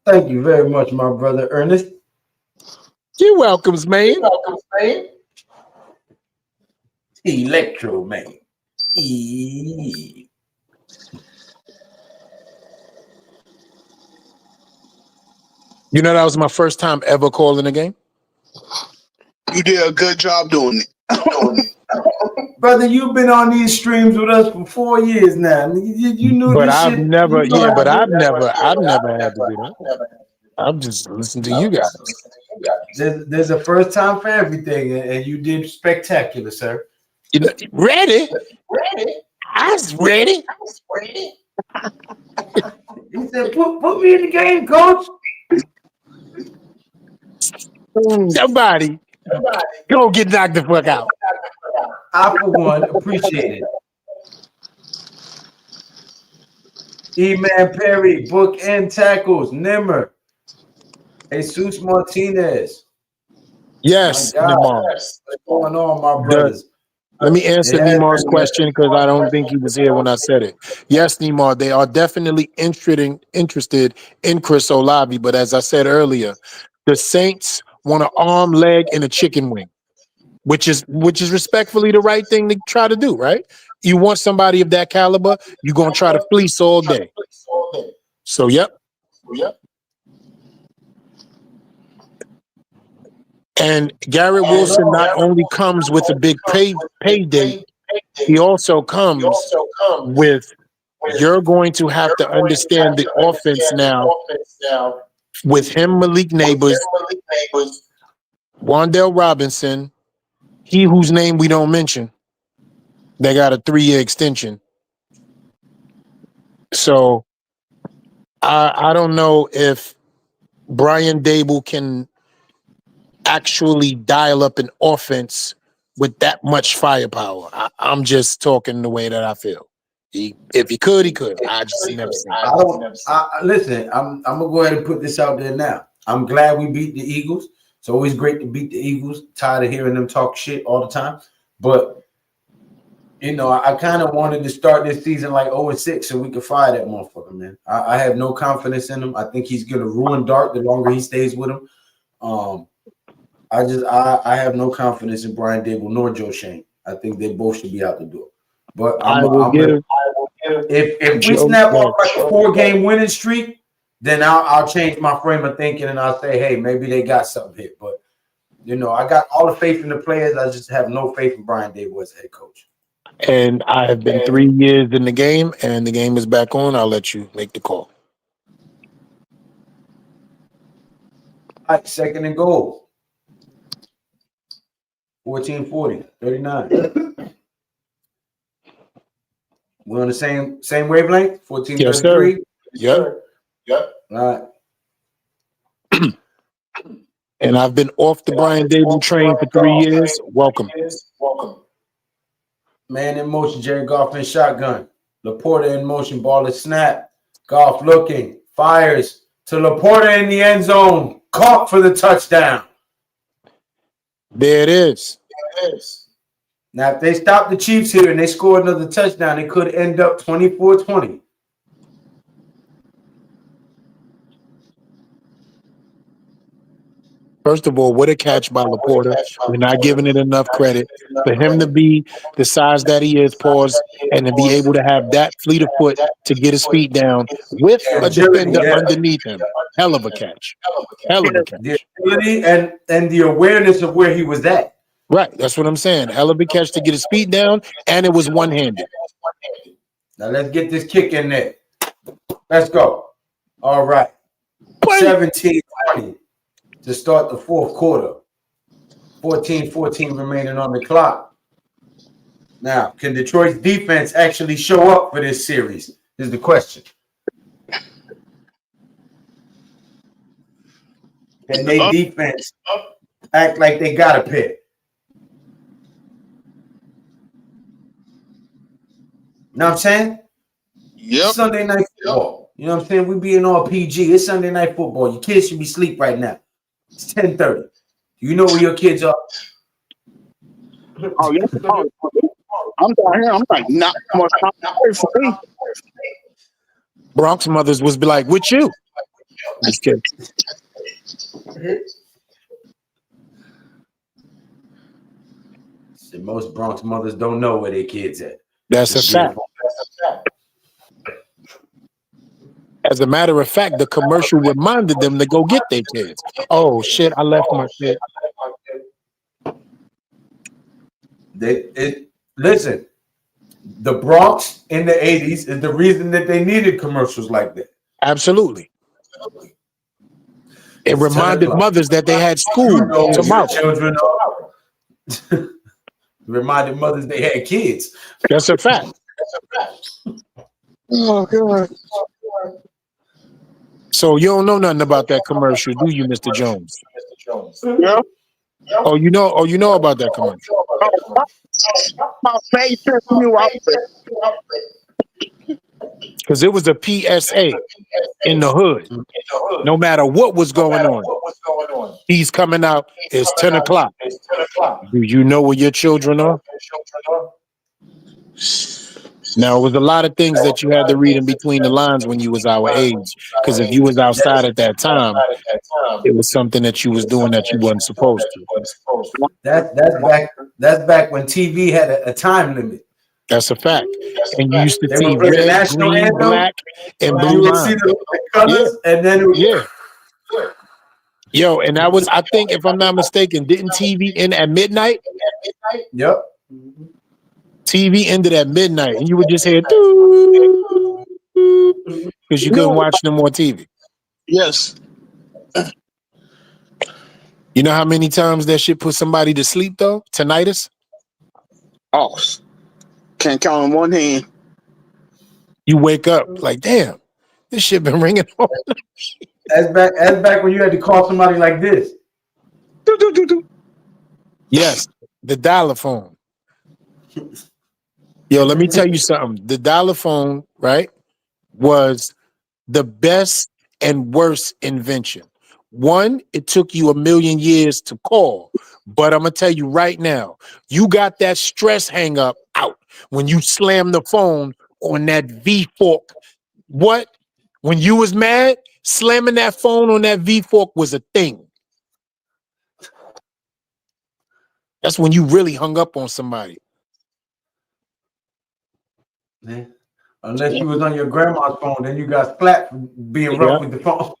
Thank you very much, my brother Ernest. You're welcome, man. Electro man. You know, that was my first time ever calling a game. You did a good job doing it. Brother, you've been on these streams with us for 4 years now. You knew But this I've shit. never, You know yeah, how but to I've do that. never had to do that. I'm just listening to you guys. There's a first time for everything, and you did spectacular, sir. You know, ready? I was ready. He said, put me in the game, coach. Somebody go get knocked the fuck out. I, for one, appreciate it. E-Man Perry, book and tackles, Nimmer, Jesus Martinez. Yes, Nemar. What's going on, my brothers? Let me answer Nemar's question because I don't think he was here when I said it. Yes, Nemar, they are definitely interested in Chris Olave, but as I said earlier, the Saints want an arm, leg, and a chicken wing, which is respectfully the right thing to try to do, right? You want somebody of that caliber, you're gonna try to fleece all day. So, yep. And Garrett Wilson not only comes with a big payday, he also comes with, you're going to have to understand the offense now with him, Malik Neighbors, Wan'Dale Robinson, he whose name we don't mention. They got a 3-year extension. So I don't know if Brian Dable can actually dial up an offense with that much firepower. I'm just talking the way that I feel. If he could, he could. I just never seen it. Listen, I'm gonna go ahead and put this out there now. I'm glad we beat the Eagles. It's always great to beat the Eagles. Tired of hearing them talk shit all the time. But you know, I kind of wanted to start this season like 0-6 so we could fire that motherfucker, man. I have no confidence in him. I think he's gonna ruin Dart the longer he stays with him. I have no confidence in Brian Dable nor Joe Shane. I think they both should be out the door. But if we snap off like a 4-game winning streak, then I'll change my frame of thinking and I'll say, hey, maybe they got something here. But you know, I got all the faith in the players. I just have no faith in Brian Dable as head coach. And I have been 3 years in the game, and the game is back on. I'll let you make the call. All right, 2nd and goal. 14-40, 39. We're on the same wavelength. 14-33. Yes, yep. All right. And I've been off the Brian Dable train for 3 years. Welcome. Man in motion, Jerry Goff in shotgun. Laporta in motion, ball is snapped. Goff looking, fires to Laporta in the end zone. Caught for the touchdown. There it is. Now, if they stop the Chiefs here and they score another touchdown, it could end up 24-20. First of all, what a catch by Laporta. We're not giving it enough credit for him to be the size that he is, pause, and to be able to have that fleet of foot to get his feet down with a Agility, defender yeah. underneath him. Hell of a catch. Hell of a The catch. agility and the awareness of where he was at. Right. That's what I'm saying. Hell of a catch to get his feet down, and it was one-handed. Now let's get this kick in there. Let's go. All right. 17-20 to start the fourth quarter. 14-14 remaining on the clock. Now, can Detroit's defense actually show up for this series? Is the question. Can they defense act like they got a pick? You know what I'm saying? Yep. Sunday night football. You know what I'm saying? We being all PG. It's Sunday night football. Your kids should be asleep right now. It's 10:30. You know where your kids are. Oh, yeah. I'm down here. I'm like, not much time for me. Bronx mothers was be like, with you. Just kidding. See, most Bronx mothers don't know where their kids at. That's a fact. As a matter of fact, the commercial reminded them to go get their kids. Oh shit, I left my kid. Listen, the Bronx in the 80s is the reason that they needed commercials like that. Absolutely. It reminded mothers that they had school tomorrow. Children are. Reminded mothers they had kids. That's a fact. Oh, God. So you don't know nothing about that commercial, do you, Mr. Jones? Yeah. Oh, you know about that commercial. My favorite new outfit. Because it was a PSA in the hood. No matter what was going on, he's coming out. It's 10 o'clock. Do you know where your children are? Now, it was a lot of things that you had to read in between the lines when you was our age. Because if you was outside at that time, it was something that you was doing that you wasn't supposed to. That's back when TV had a time limit. That's a fact. And you used to They see would play the red, national green, anthem. black, and You blue would see lines. the colors, and then it would, Yeah. Yo, and that was, I think, if I'm not mistaken, didn't TV end at midnight? Yep. TV ended at midnight, and you would just hear because you couldn't watch no more TV. Yes. You know how many times that shit put somebody to sleep though? Tinnitus. Oh, can't count on one hand. You wake up like, damn, this shit been ringing all night. That's back when you had to call somebody like this. Yes, the dialer phone. Yo, let me tell you something. The dialer phone, right, was the best and worst invention. One, it took you 1,000,000 years to call, but I'm gonna tell you right now, you got that stress hang up out when you slam the phone on that V fork. What? When you was mad, slamming that phone on that V fork was a thing. That's when you really hung up on somebody. Yeah. Unless you was on your grandma's phone, then you got slapped for being rough with the phone.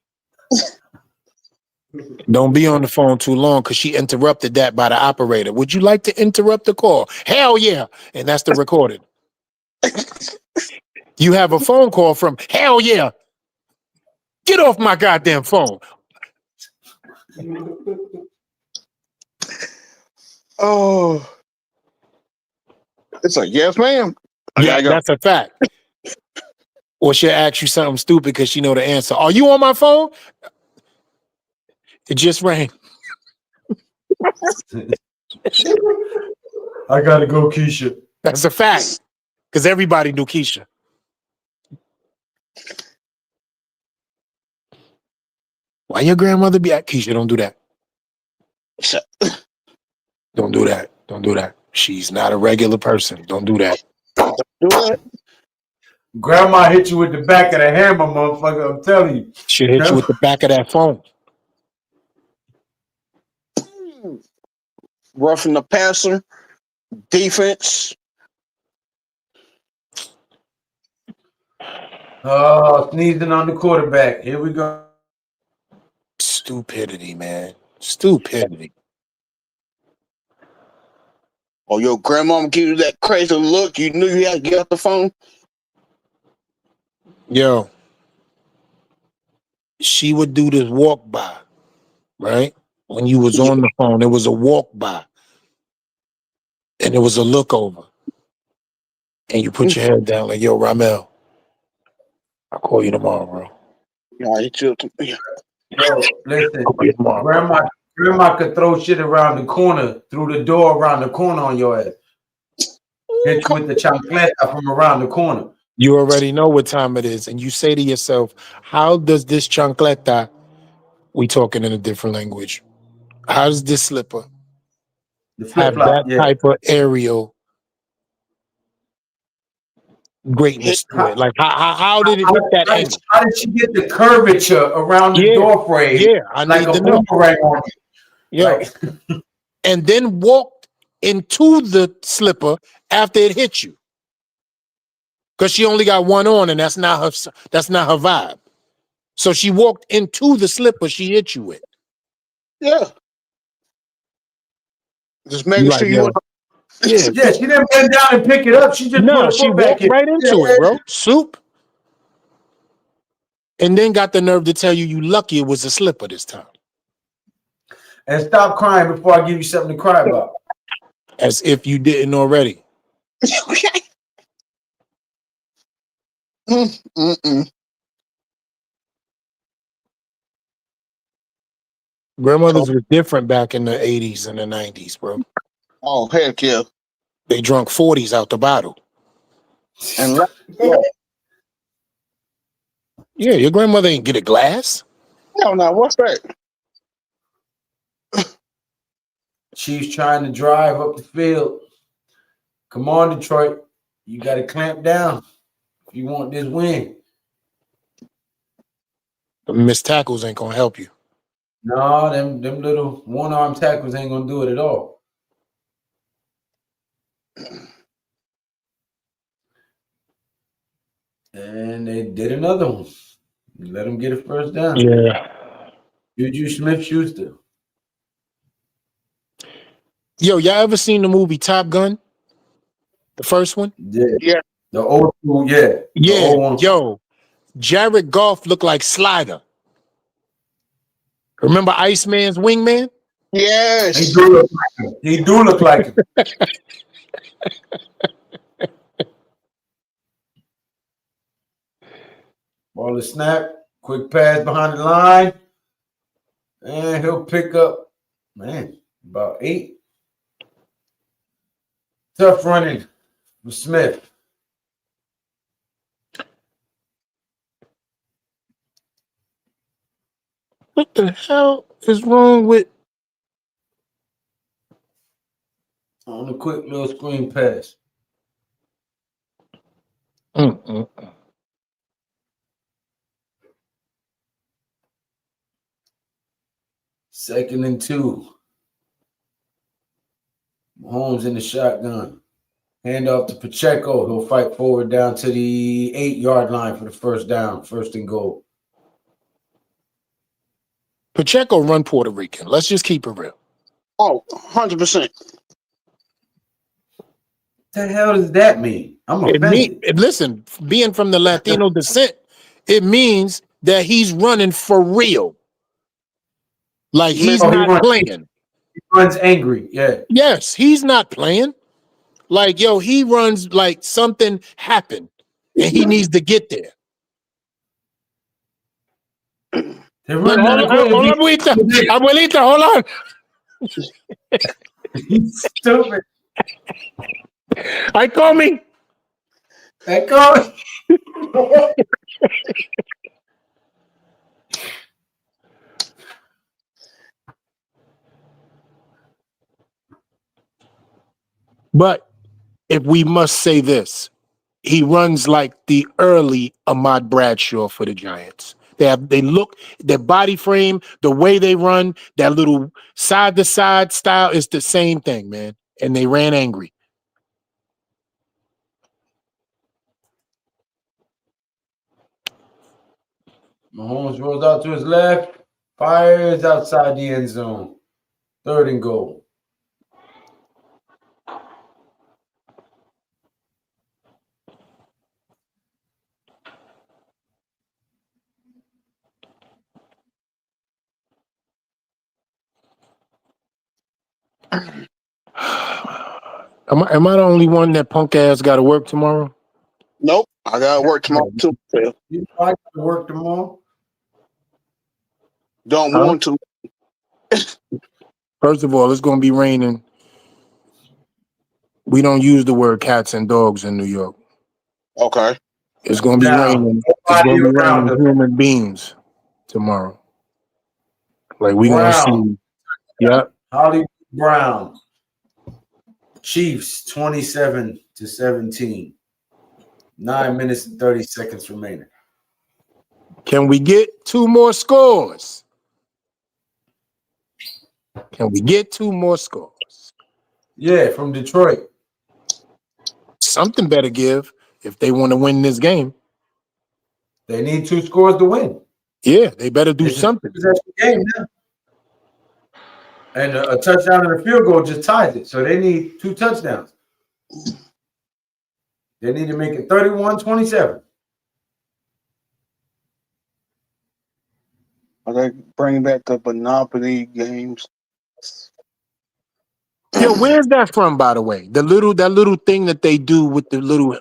Don't be on the phone too long because she interrupted that by the operator. Would you like to interrupt the call? Hell yeah. And that's the recording. You have a phone call from hell yeah. Get off my goddamn phone. Oh. It's like, yes, ma'am. Yeah, that's a fact. Or she'll ask you something stupid because she know the answer. Are you on my phone? It just rang. I gotta go, Keisha. That's a fact. Because everybody knew Keisha. Why your grandmother be at Keisha? Don't do that. Don't do that. Don't do that. She's not a regular person. Don't do that. Grandma hit you with the back of the hammer, motherfucker. I'm telling you. She'll hit you with the back of that phone. roughing the passer, defense. Oh, sneezing on the quarterback. Here we go. Stupidity, man. Stupidity. Or your grandmama give you that crazy look. You knew you had to get off the phone. Yo, she would do this walk by, right? When you was on the phone, it was a walk by. And it was a look over. And you put your head down like, yo, Ramel, I'll call you tomorrow, bro. Yeah, he chilled. Yeah. Yo, listen, I'll call you tomorrow, bro. grandma could throw shit around the corner, through the door around the corner on your ass. Hit you with the chancleta from around the corner. You already know what time it is. And you say to yourself, how does this chancleta, we talking in a different language, how does this slipper The flip have flop, that yeah. type of aerial greatness to it? Like, how did it hit that angle? How did she get the curvature around the door frame? Yeah, I like need a to know. boomerang on it. Yo. Like, And then walked into the slipper after it hit you. Because she only got one on, and that's not her vibe. So she walked into the slipper she hit you with. Yeah. Just making sure you. Yeah, yeah, she didn't bend down and pick it up. She just put no, her she foot back walked in. right into it, bro. Soup. And then got the nerve to tell you lucky it was a slipper this time. And stop crying before I give you something to cry about. As if you didn't already. Grandmothers were different back in the 80s and the 90s, bro. Oh, heck yeah. They drunk 40s out the bottle. And Yeah, your grandmother ain't get a glass. no, what's that? She's trying to drive up the field. Come on, Detroit. You got to clamp down if you want this win. The missed tackles ain't gonna help you. No, them little one-arm tackles ain't gonna do it at all. And they did another one. Let them get a first down. Yeah. Juju Smith-Schuster. Yo, y'all ever seen the movie Top Gun? The first one? Yeah. The old school, yeah. Yeah. The old one. Yo, Jared Goff looked like Slider. Remember Iceman's wingman? Yes. He do look like him. Ball is snap. Quick pass behind the line. And he'll pick up, man, about 8. Tough running for Smith. What the hell is wrong with On a quick little screen pass. Second and 2. Mahomes in the shotgun. Hand off to Pacheco. He'll fight forward down to the 8-yard line for the first down. First and goal. Pacheco run Puerto Rican? Let's just keep it real. Oh, 100%. What the hell does that mean? I'm offended. Listen, being from the Latino descent, it means that he's running for real. Like he's not playing. He runs angry, yeah. Yes, he's not playing. Like, yo, he runs like something happened and he needs to get there. Hold on, abuelita, hold on. He's stupid. I call me. But if we must say this, he runs like the early Ahmad Bradshaw for the Giants. They look, their body frame, the way they run, that little side to side style is the same thing, man. And they ran angry. Mahomes rolls out to his left, fires outside the end zone. 3rd and goal. Am I the only one that punk ass got to work tomorrow? Nope. I got to work tomorrow too. You know, I got to work tomorrow. Don't Huh? want to. First of all, it's going to be raining. We don't use the word cats and dogs in New York. Okay. It's going to be raining. It's going to be raining human beings tomorrow. Like we going to see. Yep. Hollywood Brown. Chiefs 27-17. 9 minutes and 30 seconds remaining. Can we get 2 more scores? Can we get 2 more scores? Yeah, from Detroit. Something better give if they want to win this game. They need 2 scores to win. Yeah, they better do something. Possession game now. And a touchdown and a field goal just ties it. So they need 2 touchdowns. They need to make it 31-27. Are they bringing back the Monopoly games? Yo, where's that from, by the way? That little thing that they do with the little,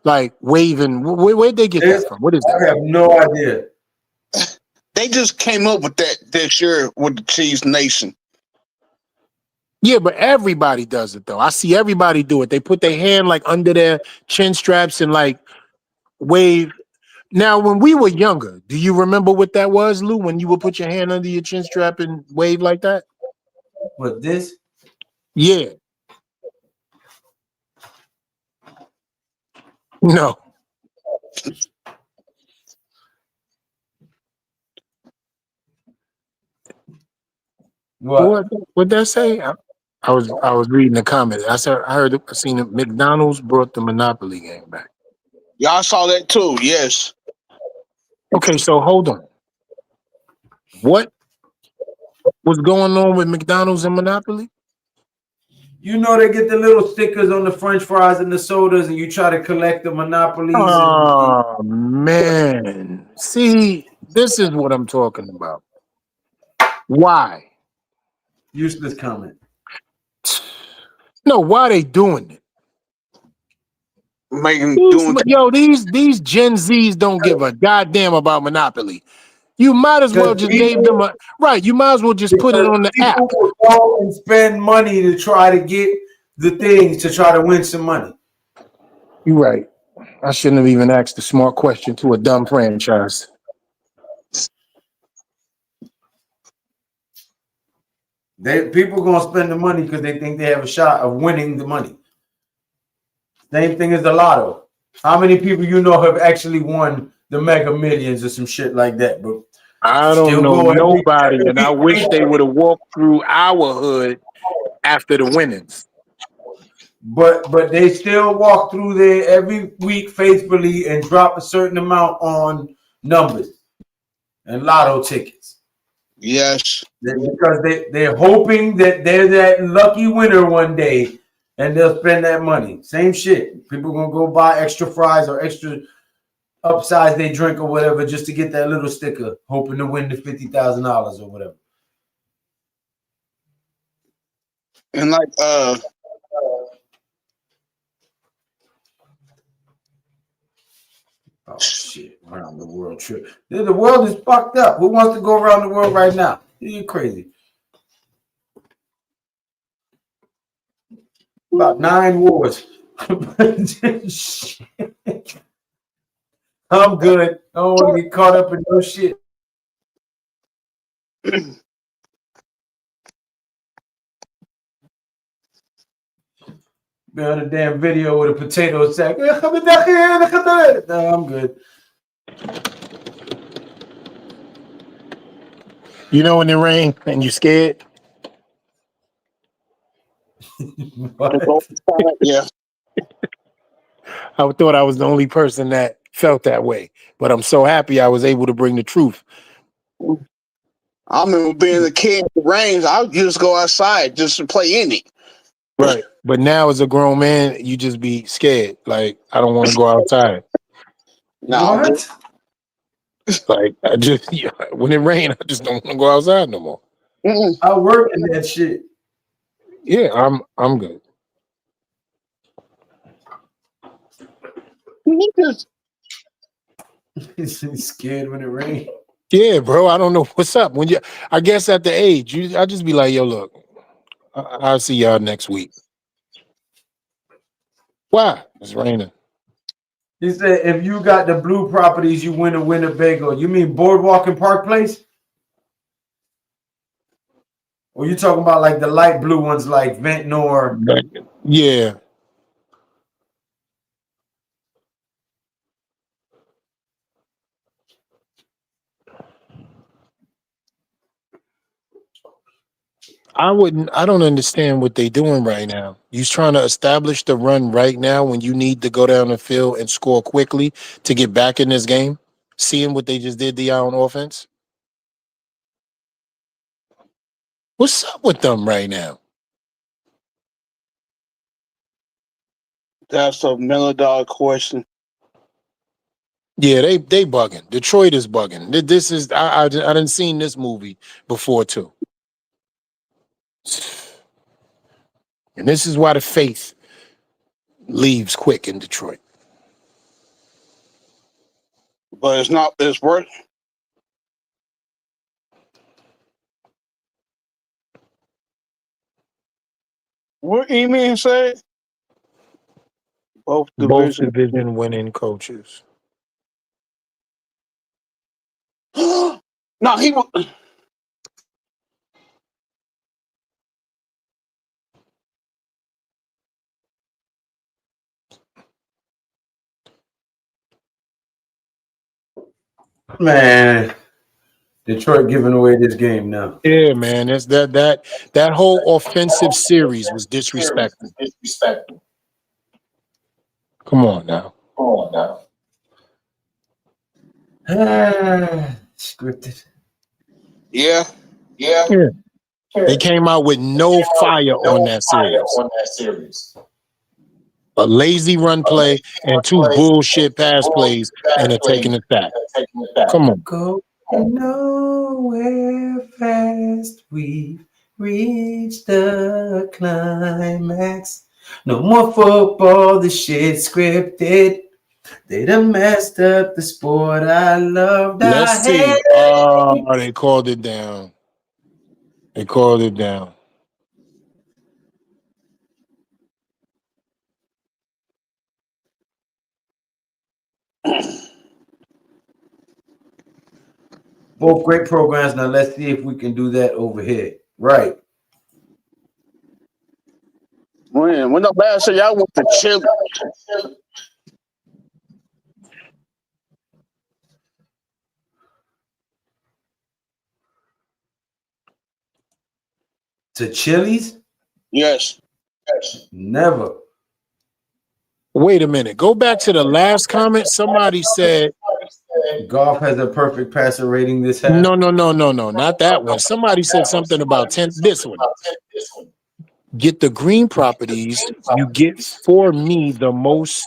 like, waving. Where'd they get that from? What is that? I have no idea. They just came up with that this year with the Cheese Nation. Yeah, but everybody does it, though. I see everybody do it. They put their hand, like, under their chin straps and, like, wave. Now, when we were younger, do you remember what that was, Lou, when you would put your hand under your chin strap and wave like that? What, this? Yeah. No. What'd that say? I was reading the comments. I seen that McDonald's brought the Monopoly game back. Y'all saw that too, yes. Okay, so hold on. What was going on with McDonald's and Monopoly? You know they get the little stickers on the French fries and the sodas, and you try to collect the Monopolies. Oh, man. See, this is what I'm talking about. Why? Useless comment. No, why they doing it? These Gen Zs don't give a goddamn about Monopoly. You might as well just gave them a right. You might as well just put it on the app. People will go and spend money to try to get the things to try to win some money. You're right. I shouldn't have even asked a smart question to a dumb franchise. People gonna spend the money because they think they have a shot of winning the money. Same thing as the lotto. How many people you know have actually won the Mega Millions or some shit like that? But I don't know nobody, and I wish they would have walked through our hood after the winnings. But they still walk through there every week faithfully and drop a certain amount on numbers and lotto tickets. Yes. Because they're hoping that they're that lucky winner one day and they'll spend that money. Same shit. People gonna go buy extra fries or extra upsize their drink or whatever just to get that little sticker, hoping to win the $50,000 or whatever. And like oh shit, around the world trip. The world is fucked up. Who wants to go around the world right now? You're crazy. About 9 wars. I'm good. I don't want to get caught up in no shit. Be on a damn video with a potato sack. No, I'm good. You know when it rain and you're scared? What? Yeah. I thought I was the only person that felt that way, but I'm so happy I was able to bring the truth. I remember being a kid in the rains. I would just go outside just to play in it. Right. But now as a grown man, you just be scared. Like, I don't want to go outside. Now I'm What? Like, I just, when it rains, I just don't want to go outside no more. I work in that shit. Yeah, I'm good. just He's scared when it rains. Yeah, bro. I don't know what's up. When I guess at the age, I just be like, yo, look, I'll see y'all next week. Why? It's raining. He said, if you got the blue properties, you win a Winnebago. You mean Boardwalk and Park Place? Or you talking about like the light blue ones like Ventnor? Yeah. I don't understand what they're doing right now. You're trying to establish the run right now when you need to go down the field and score quickly to get back in this game. Seeing what they just did to y'all on offense. What's up with them right now? that's a $1 million question. Yeah, they bugging. Detroit is bugging. This is I didn't seen this movie before too. And this is why the faith leaves quick in Detroit. But it's not. It's worth. What E-Man said? Both Both division. division winning coaches. No, he was. Man, Detroit giving away this game now. Yeah, man. That's that whole offensive series was disrespectful. Come on now. Scripted. Yeah. Yeah. They came out with no fire on that series. A lazy run play and two bullshit pass plays and a taking a sack. Come on. Go nowhere fast. We've reached the climax. No more football. The shit scripted. They done messed up the sport I loved. Let's I see. hate. Oh, they called it down. They called it down. Both great programs. Now let's see if we can do that over here. Right. When the last year y'all went to Chile. To Chili's? Yes. Never. Wait a minute. Go back to the last comment. Somebody said, Golf has a perfect passer rating this half. no, not that one. Somebody said something about 10. This one. Get the green properties. You get for me the most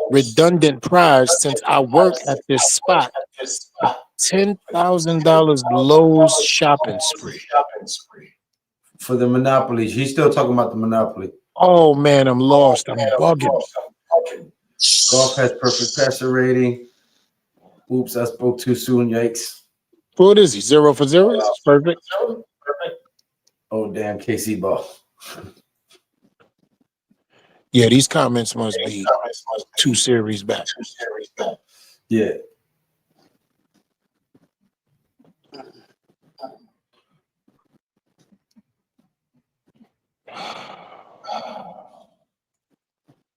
redundant prize since I work at this spot. $10,000 Lowe's shopping spree. For the Monopoly. He's still talking about the Monopoly. Oh man, I'm lost. I'm bugging. Golf has perfect passer rating. Oops, I spoke too soon. Yikes. What is he? 0 for 0? Perfect. Oh, damn. KC ball. Yeah, these comments must be 2 series back. Yeah.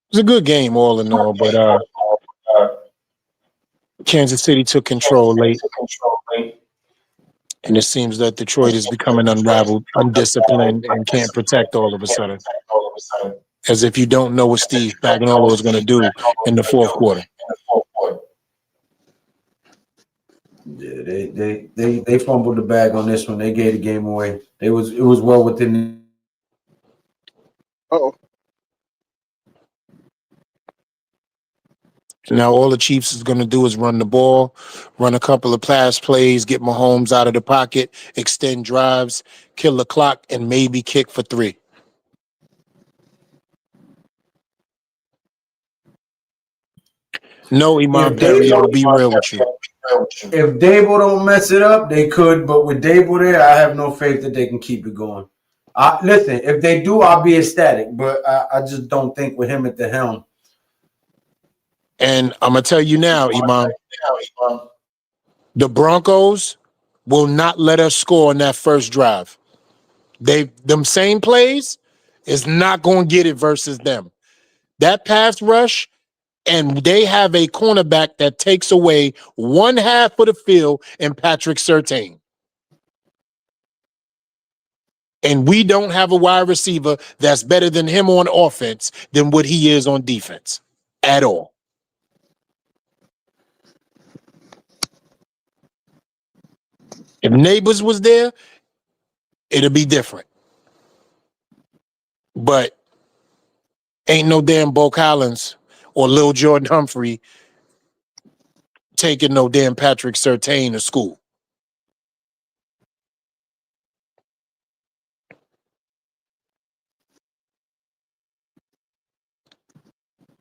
It's a good game all in all, but Kansas City took control late. And it seems that Detroit is becoming unraveled, undisciplined, and can't protect all of a sudden. As if you don't know what Steve Spagnuolo is going to do in the fourth quarter. Yeah, they fumbled the bag on this one. They gave the game away. It was well within. Oh, Now all the Chiefs is going to do is run the ball, run a couple of pass plays, get Mahomes out of the pocket, extend drives, kill the clock, and maybe kick for 3. No, Imam Perry, I'll be real with you. If Dable don't mess it up, they could. But with Dable there, I have no faith that they can keep it going. Listen, if they do, I'll be ecstatic. But I just don't think with him at the helm. And I'm going to tell you now, Imam, the Broncos will not let us score on that first drive. Them same plays is not going to get it versus them. That pass rush, and they have a cornerback that takes away one half of the field in Patrick Surtain. And we don't have a wide receiver that's better than him on offense than what he is on defense at all. If Neighbors was there, it'd be different. But ain't no damn Bo Collins or Lil Jordan Humphrey taking no damn Patrick Surtain to school.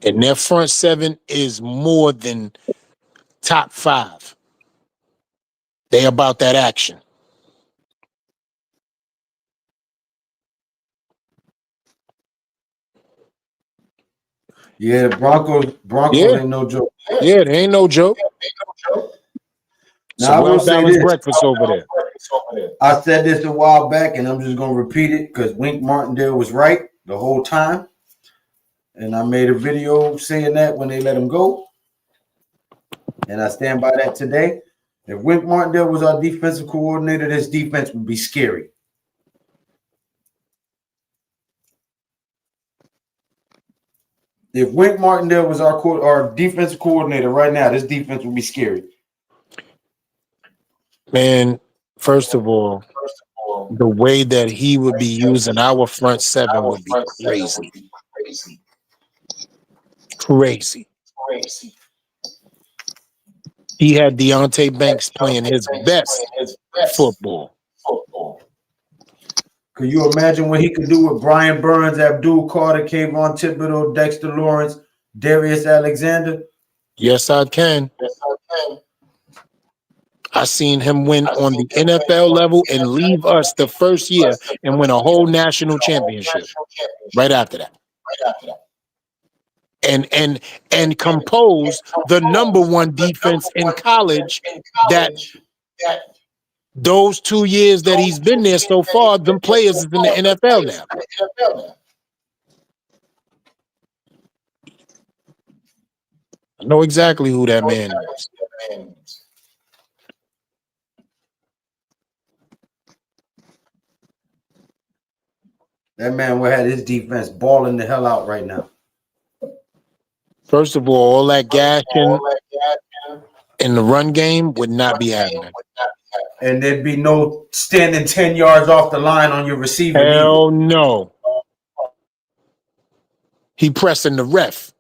And their front 7 is more than top 5. They about that action. Yeah, the Broncos ain't no joke. Yeah, it ain't no joke. Now, I will say well-balanced this. breakfast over there. I said this a while back, and I'm just going to repeat it because Wink Martindale was right the whole time. And I made a video saying that when they let him go. And I stand by that today. If Wink Martindale was our defensive coordinator, this defense would be scary. If Wink Martindale was our defensive coordinator right now, this defense would be scary. Man, first of all, the way that he would be using our front 7 would be crazy. Crazy. He had Deontay Banks playing his best football. Could you imagine what he could do with Brian Burns, Abdul Carter, Kayvon Thibodeau, Dexter Lawrence, Darius Alexander? Yes, I can. I seen him win on the NFL level and leave us the first year and win a whole national championship right after that. And compose the number 1 defense in college that those 2 years that he's been there so far, them players is in the NFL now. I know exactly who that man is. That man would have his defense balling the hell out right now. First of all that gashing in the run game would not be happening. And there'd be no standing 10 yards off the line on your receiver. Hell no. He pressing the ref.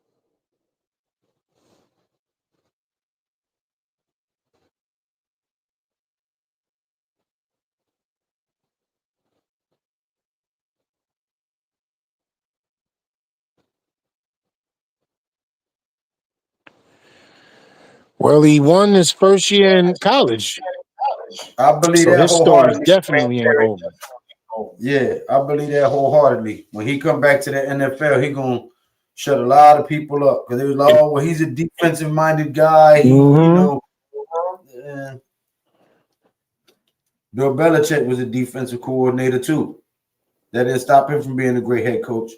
Well, he won his first year in college. I believe So that his story wholeheartedly. definitely ain't over. Yeah, I believe that wholeheartedly. When he come back to the NFL, he gonna shut a lot of people up because they was like, "Oh, well, he's a defensive-minded guy." Bill Belichick was a defensive coordinator too. That didn't stop him from being a great head coach.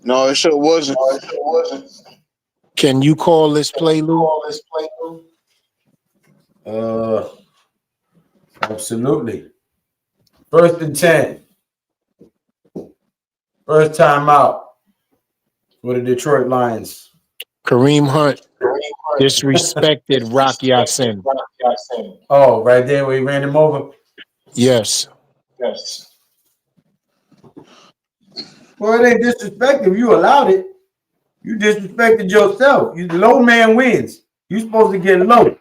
no, it sure wasn't. Can you call this play, Lou? Absolutely. 1st and 10. First time out for the Detroit Lions. Kareem Hunt disrespected Rock Ya-Sin. Oh, right there where he ran him over. Yes. Well, it ain't disrespectful. You allowed it. You disrespected yourself. You low man wins. You supposed to get low.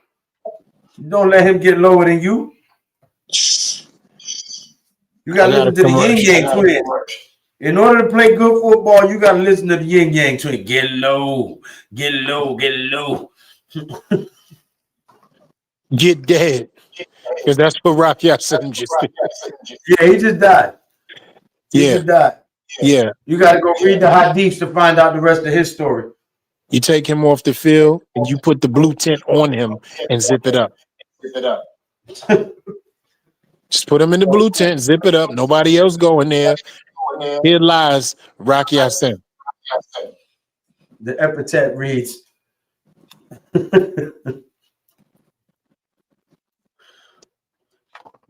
You don't let him get lower than you. You gotta listen to the Yin Yang Twins. In order to play good football, you gotta listen to the Yin Yang Twins. Get low, get low, get low. Get dead. Because that's what Rock Ya-Sin just did. Yeah, he just died. He just died. Yeah. You gotta go read the hadiths to find out the rest of his story. You take him off the field and you put the blue tint on him and zip it up. Just put him in the blue tent, zip it up. Nobody else go in there. Here lies Rock Ya-Sin. The epithet reads,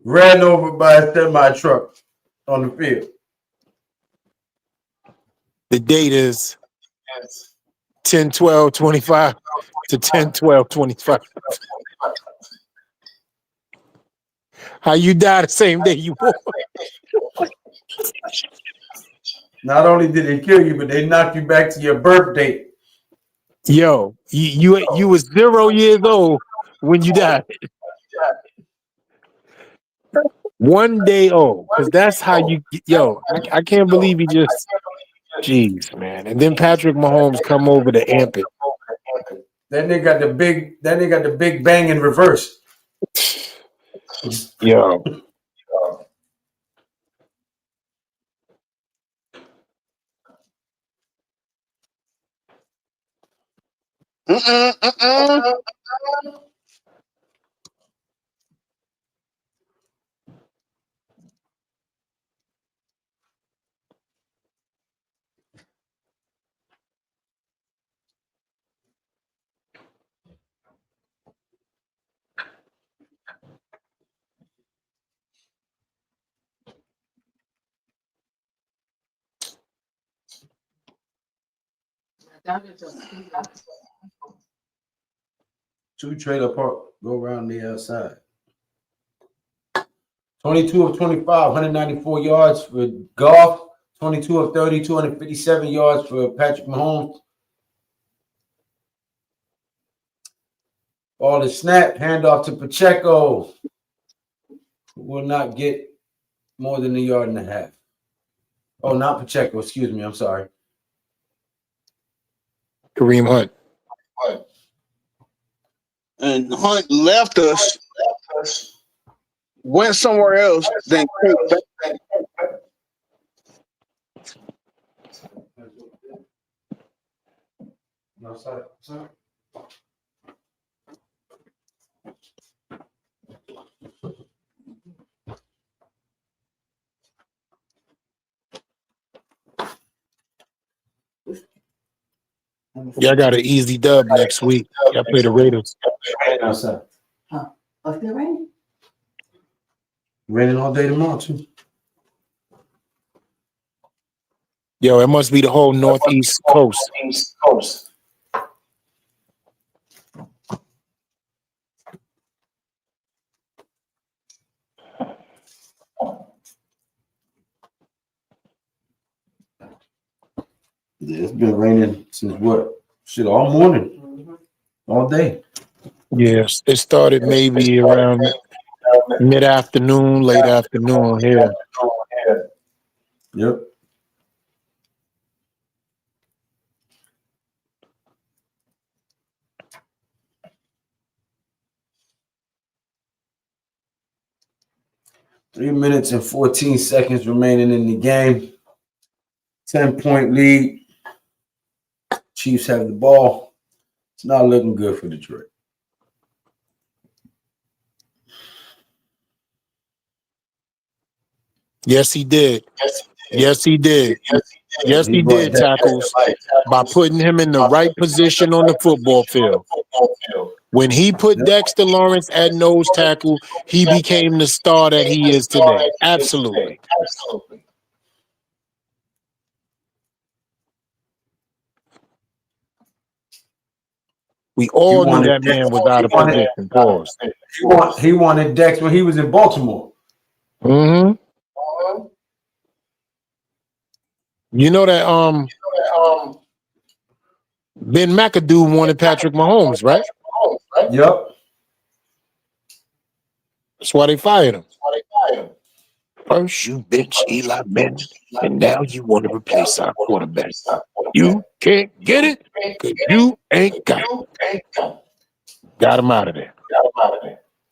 ran over by a semi-truck on the field. The date is 10/12/25 to 10/12/25. How you die the same day you born? Not only did they kill you, but they knocked you back to your birth date. Yo, you was 0 years old when you died. 1 day old, because that's how you. Yo, I can't believe he just. Jeez, man. And then Patrick Mahomes come over to amp it. Then they got the big bang in reverse. Yo. Two trailer park, go around the outside. 22 of 25, 194 yards for Goff. 22 of 30, 257 yards for Patrick Mahomes. Ball is snapped, handoff to Pacheco. Will not get more than 1.5 yards. Oh, not Pacheco, excuse me, I'm sorry. Kareem Hunt. And Hunt left us, went somewhere else, then came back. No, sorry. Y'all got an easy dub next week. Y'all play the Raiders. Outside. Oh, still raining? Raining all day tomorrow, too. Yo, it must be the whole Northeast coast. Yeah, it's been raining since what? Shit, all morning. All day. Yes, it started maybe around mid-afternoon, late afternoon here. Yep. Three minutes and 14 seconds remaining in the game. 10-point lead. Chiefs have the ball. It's not looking good for Detroit. Yes, he did. Yes, he did. Yes, he did, Tackles, by putting him in the right position on the football field. When he put Dexter Lawrence at nose tackle, he became the star that he is today. Absolutely. We all knew that man was out of position. Pause. He wanted Dex when he was in Baltimore. Mm-hmm. You know that Ben McAdoo wanted Patrick Mahomes, right? Yep. That's why they fired him. First you bench Eli Manning, and now you want to replace our quarterback. You can't get it because you ain't got it. Got him out of there.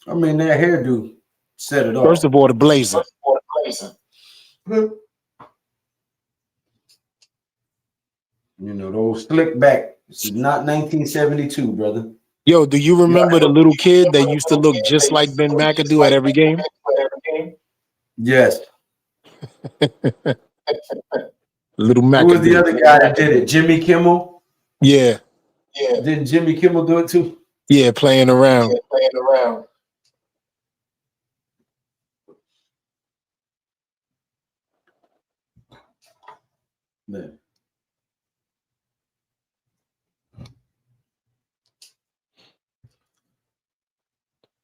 I mean, that hairdo set it off. First of all, the blazer. You know, those slick back. This is not 1972, brother. Yo, do you remember the little kid that used to look just like Ben McAdoo at every game? Yes. Little McAdoo. Who was the other guy that did it? Jimmy Kimmel? Yeah. Didn't Jimmy Kimmel do it too? Yeah, playing around. Man.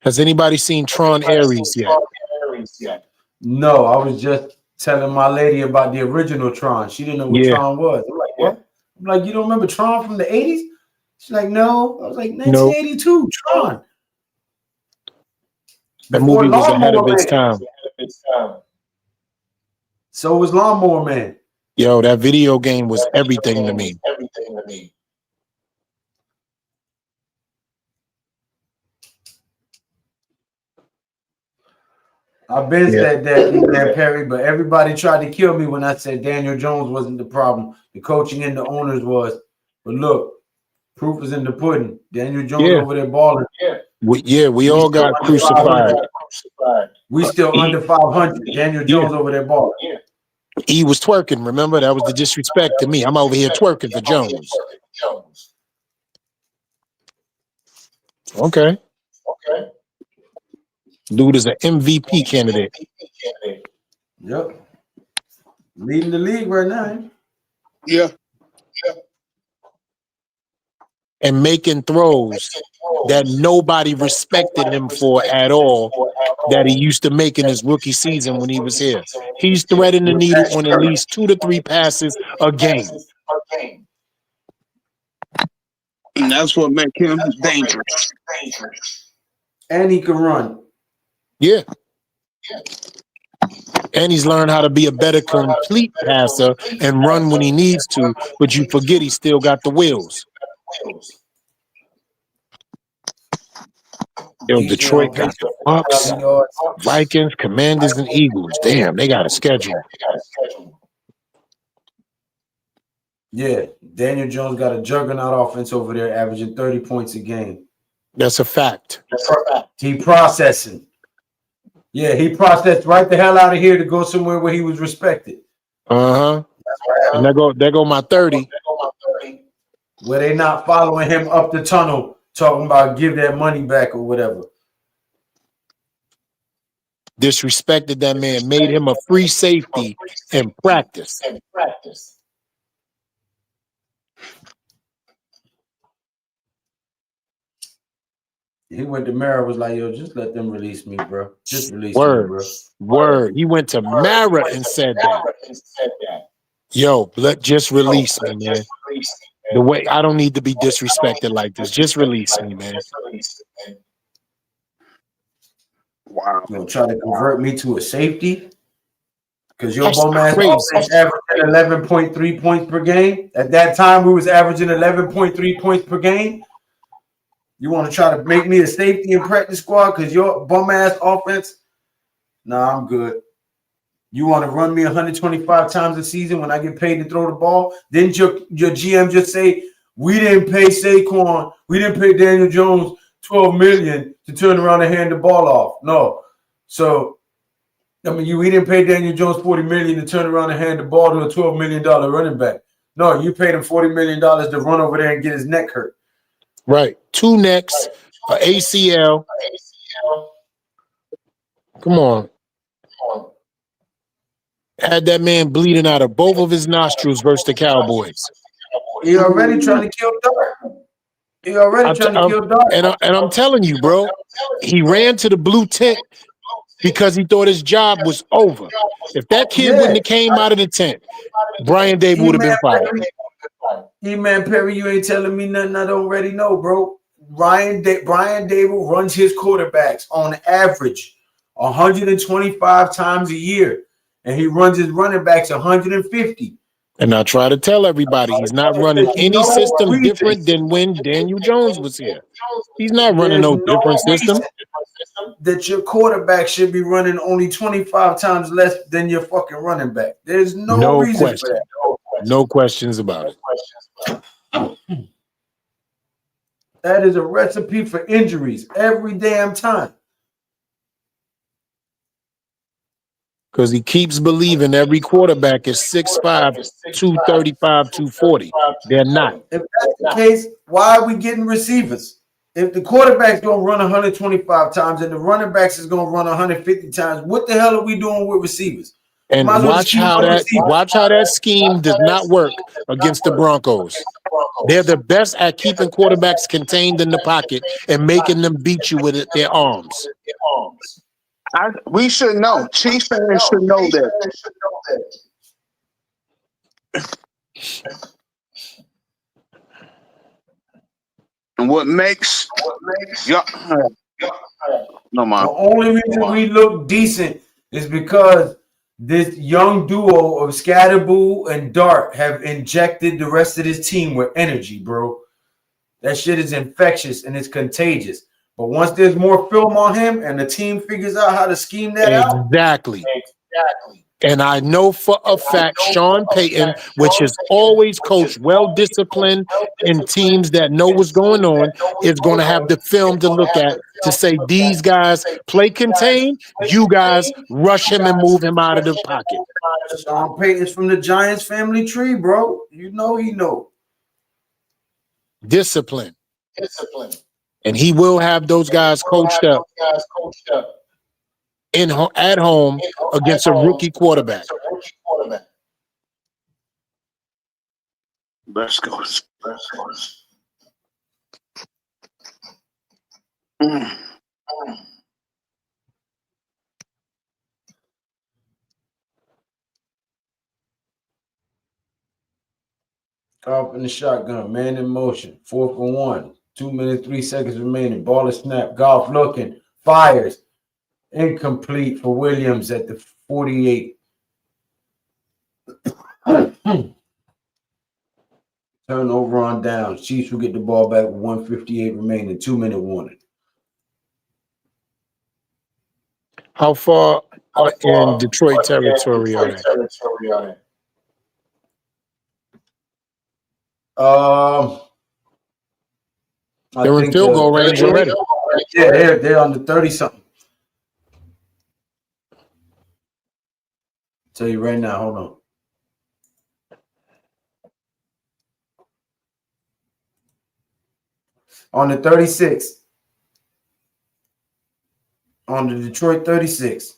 Has anybody seen Tron Ares yet? No, I was just telling my lady about the original Tron. She didn't know what Tron was. I'm like, what? I'm like, you don't remember Tron from the 80s? She's like, no. I was like, 1982, Tron. That movie was ahead of its time. So was Lawnmower Man. Yo, that video game was everything to me. I've been said that, Perry, but everybody tried to kill me when I said Daniel Jones wasn't the problem. The coaching and the owners was. But look, proof is in the pudding. Daniel Jones over there balling. We all got crucified. We still under 500. Daniel Jones over there balling. He was twerking, remember? That was the disrespect to me. I'm over here twerking for Jones. Okay. Dude is an MVP candidate. Yep. Leading the league right now. Yeah. And making throws that nobody respected him for at all, that he used to make in his rookie season when he was here. He's threading the needle on at least 2 to 3 passes a game. And that's what makes him dangerous. And he can run. Yeah. And he's learned how to be a better complete passer and run when he needs to, but you forget he still got the wheels. Yo, Detroit got the Bucks, Vikings, Commanders, and Eagles. Damn, they got a schedule. Yeah, Daniel Jones got a juggernaut offense over there, averaging 30 points a game. That's a fact. He processing. Yeah, he processed right the hell out of here to go somewhere where he was respected. And there go my 30. Where they not following him up the tunnel, talking about give that money back or whatever. Disrespected that man, made him a free safety in practice. He went to Mara, was like, yo, just let them release me, bro. Just release me, bro. Word. He went to Mara and said that. Yo, just release me, man. The way I don't need to be disrespected like this. Just release me, man. Wow. You gonna try to convert me to a safety? Because your That's bum ass offense averaging 11.3 points per game. At that time, we was averaging 11.3 points per game. You want to try to make me a safety in practice squad because your bum ass offense? Nah, I'm good. You want to run me 125 times a season when I get paid to throw the ball? Didn't your GM just say we didn't pay Saquon, we didn't pay Daniel Jones $12 million to turn around and hand the ball off? No. So I mean, we didn't pay Daniel Jones $40 million to turn around and hand the ball to a $12 million running back. No, you paid him $40 million to run over there and get his neck hurt. Right. 2 necks, a ACL. Come on. Had that man bleeding out of both of his nostrils versus the Cowboys. He already trying to kill Dart. He already trying to kill Dart. And I'm telling you, bro, he ran to the blue tent because he thought his job was over. If that kid wouldn't have came out of the tent, Brian Dable would have been fired. Man, Perry, you ain't telling me nothing I don't already know, bro. Brian Dable runs his quarterbacks on average 125 times a year, and he runs his running backs 150. And I try to tell everybody he's not running any system different than when Daniel Jones was here. He's not running no different system. That your quarterback should be running only 25 times less than your fucking running back. There's no reason for that. No questions about it. That is a recipe for injuries every damn time. Because he keeps believing every quarterback is 6'5", 235, 240. They're not. If that's the case, why are we getting receivers? If the quarterback's going to run 125 times and the running backs is going to run 150 times, what the hell are we doing with receivers? And watch how that scheme does not work against the Broncos. They're the best at keeping quarterbacks contained in the pocket and making them beat you with their arms. We should know. Chiefs fans should know that. And what makes no man. The only reason we look decent is because this young duo of Scatterboo and Dart have injected the rest of this team with energy, bro. That shit is infectious and it's contagious. But once there's more film on him and the team figures out how to scheme that out. Exactly. And I know for a fact Sean Payton, which has always coached well-disciplined in teams that know what's going on, is going to have the film to look at to say, these guys play contain, you guys rush him and move him out of the pocket. Sean Payton's from the Giants family tree, bro. You know he know. Discipline. And he will have those guys coached up at home against a rookie quarterback. Let's go. Off in the shotgun, man in motion, 4th and 1, 2 minutes, 3 seconds remaining. Ball is snapped. Goff looking, fires. Incomplete for Williams at the 48. Turnover on down. Chiefs will get the ball back with 1:58 remaining. 2-minute warning. How far in Detroit territory are they? They're in field goal range already. Yeah, they're on the 30-something. Tell you right now, hold on. On the 36. On the Detroit 36.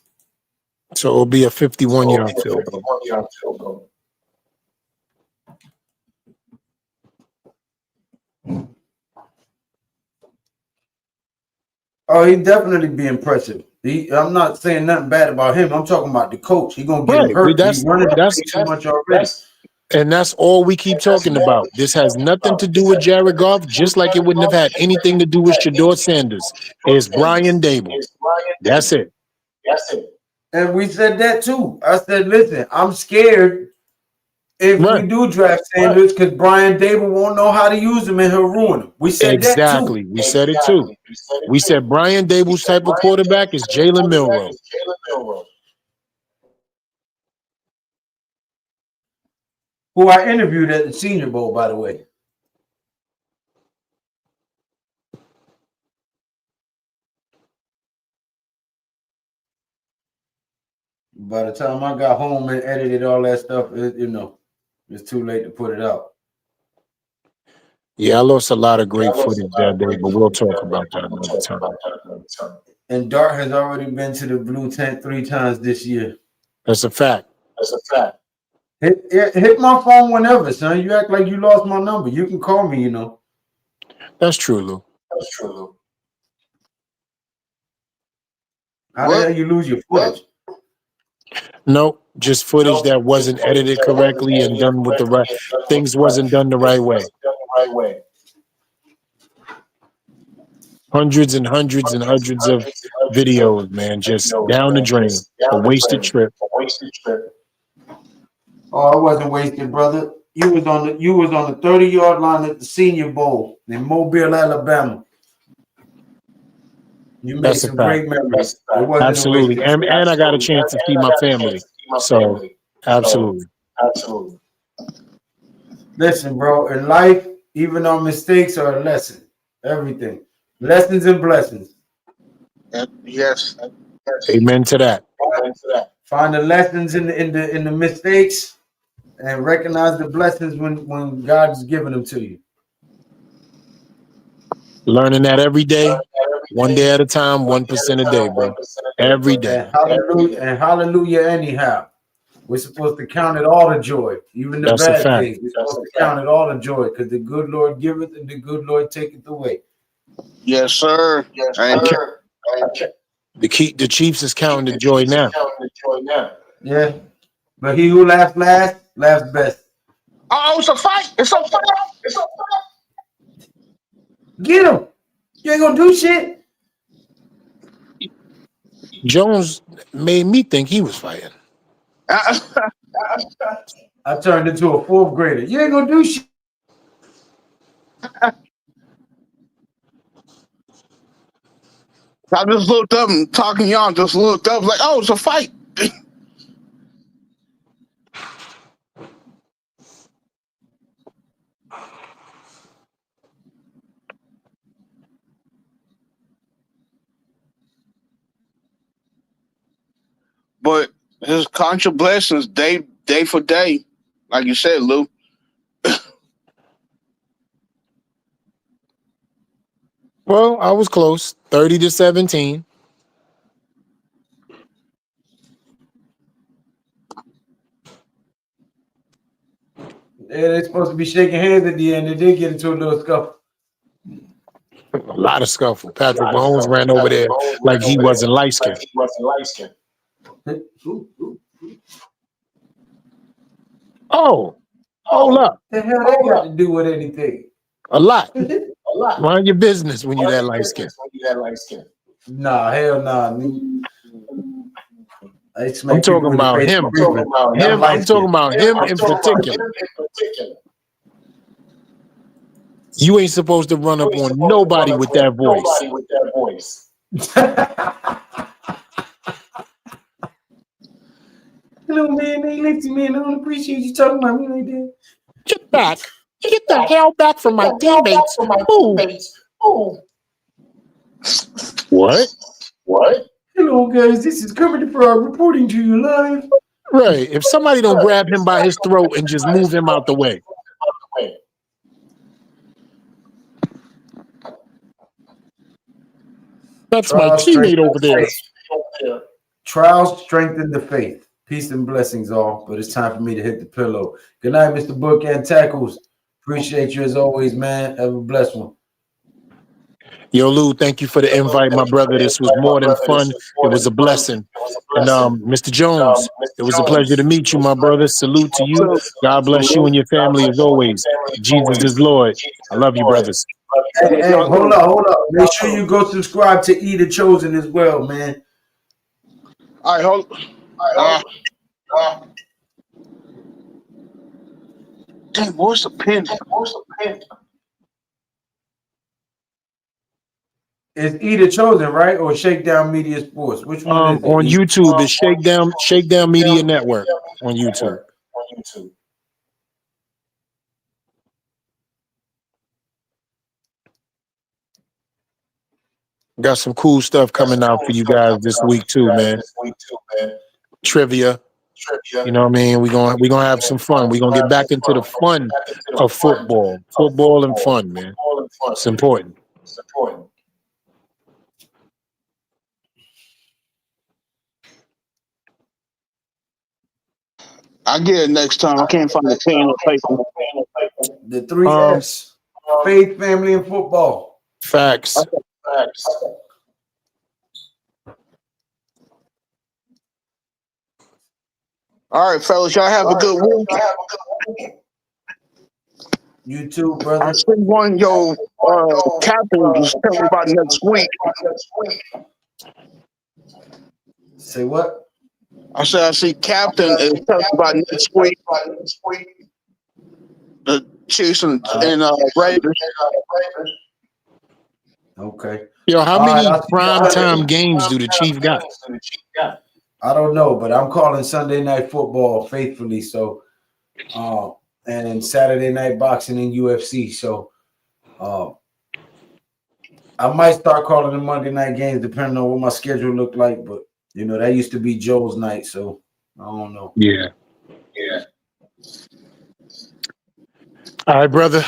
So it'll be a 51-yard field goal. Oh, he'd definitely be impressive. I'm not saying nothing bad about him. I'm talking about the coach. He's gonna get him hurt. He's running too much already. And that's all we keep talking about. This has nothing to do with Jared Goff, just like it wouldn't have had anything to do with Shedeur Sanders. It's Brian Dable. That's it. And we said that too. I said, listen, I'm scared if we do draft Sanders because Brian Dable won't know how to use him and he'll ruin him. We said that too. We said it too. We said Brian Dable's type of quarterback is Jalen Milroe. Who I interviewed at the Senior Bowl, by the way. By the time I got home and edited all that stuff, it's too late to put it out. Yeah, I lost a lot of great footage that day, but we'll talk about that another time. And Dart has already been to the blue tent 3 times this year. That's a fact. Hit my phone whenever, son. You act like you lost my number. You can call me, you know. That's true, Lou. How the hell you lose your footage? Nope, just footage that wasn't edited correctly and done with the right things wasn't done the right way. Hundreds and hundreds and hundreds of videos, man, just down the drain. A wasted trip. Oh, I wasn't wasted, brother. You was on the 30-yard line at the Senior Bowl in Mobile, Alabama. You made That's a some fact. great memories. It wasn't Absolutely. a wasted trip. And I got a chance to see my family. So absolutely. Listen, bro, in life, even our mistakes are a lesson. Everything. Lessons and blessings. Yes. Amen to that. Find the lessons in the mistakes and recognize the blessings when God's giving them to you. Learning that every day, one day at a time, 1% a day, bro. Every day. And hallelujah anyhow. We're supposed to count it all the joy, even the That's a bad fact. things. We're supposed to count it all the joy because the good Lord giveth and the good Lord taketh away. Yes, sir. The Chiefs is counting the joy now. Yeah. But he who laughs last, laughs best. Oh, it's a fight. It's a fight. Get him. You ain't gonna do shit. Jones made me think he was fighting. I turned into a 4th grader. You ain't gonna do shit. I just looked up and talking y'all just looked up like, oh, it's a fight. But his contra blessings day for day, like you said, Lou. Well, I was close, 30-17. Yeah, they're supposed to be shaking hands at the end. They did get into a little scuffle. A lot of scuffle. Patrick Mahomes ran over there like he wasn't light skinned. Oh, hold up. The hell they got to do with anything? A lot. Mind your business when you're that light skinned. Nah, hell nah. I'm talking about him. I'm talking about him in particular. You ain't supposed to run up on nobody with that voice. Hello, man. Hey, listen, man. I don't appreciate you talking about me like that. Get back. Get the hell back from my teammates. Ooh. What? Hello, guys. This is Kermit the Frog reporting to you live. Right. If somebody don't grab him by his throat and just move him out the way. That's my teammate over there. Trials strengthen the faith. Peace and blessings, all. But it's time for me to hit the pillow. Good night, Mr. Book and Tackles. Appreciate you as always, man. Have a blessed one. Yo, Lou, thank you for the invite, my brother. This was more than fun. It was a blessing. And Mr. Jones, it was a pleasure to meet you, my brother. Salute to you. God bless you and your family as always. Jesus is Lord. I love you, brothers. Hey, hold up. Make sure you go subscribe to E The Chosen as well, man. All right, hold. Damn, what's the pin? It's E The Chosen, right? Or Shakedown Media Sports? Which one is it? On YouTube, it's Shakedown Media Network on YouTube. Got some cool stuff coming out for you guys this week too, man. Trivia, You know what I mean? We're gonna have some fun. We're gonna get back into the fun of football. Football and fun, man. It's important. I get it next time. I can't find the pen or paper. The 3 F's: faith, family, and football. Facts. All right, fellas, y'all have a good week. You too, I brother. see one of your captains was telling me about next week. Say what? I said I see Captain is telling about next week. The Chiefs and Raiders. Okay. Yo, how All right, many I'll see y'all prime time Sunday. games do the Chief got? I don't know, but I'm calling Sunday night football faithfully. So, and Saturday night boxing and UFC. So, I might start calling the Monday night games depending on what my schedule look like. But you know, that used to be Joe's night, so I don't know. Yeah. All right, brother.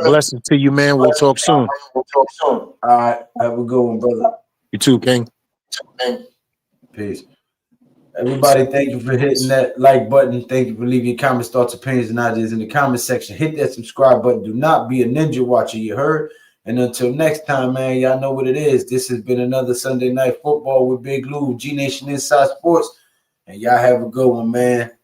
Blessings to you, man. We'll talk soon. All right, have a good one, brother. You too, King. Peace. Everybody, thank you for hitting that like button. Thank you for leaving your comments, thoughts, opinions, and ideas in the comment section. Hit that subscribe button. Do not be a ninja watcher, you heard? And until next time, man, y'all know what it is. This has been another Sunday Night Football with Big Lou, G Nation Inside Sports. And y'all have a good one, man.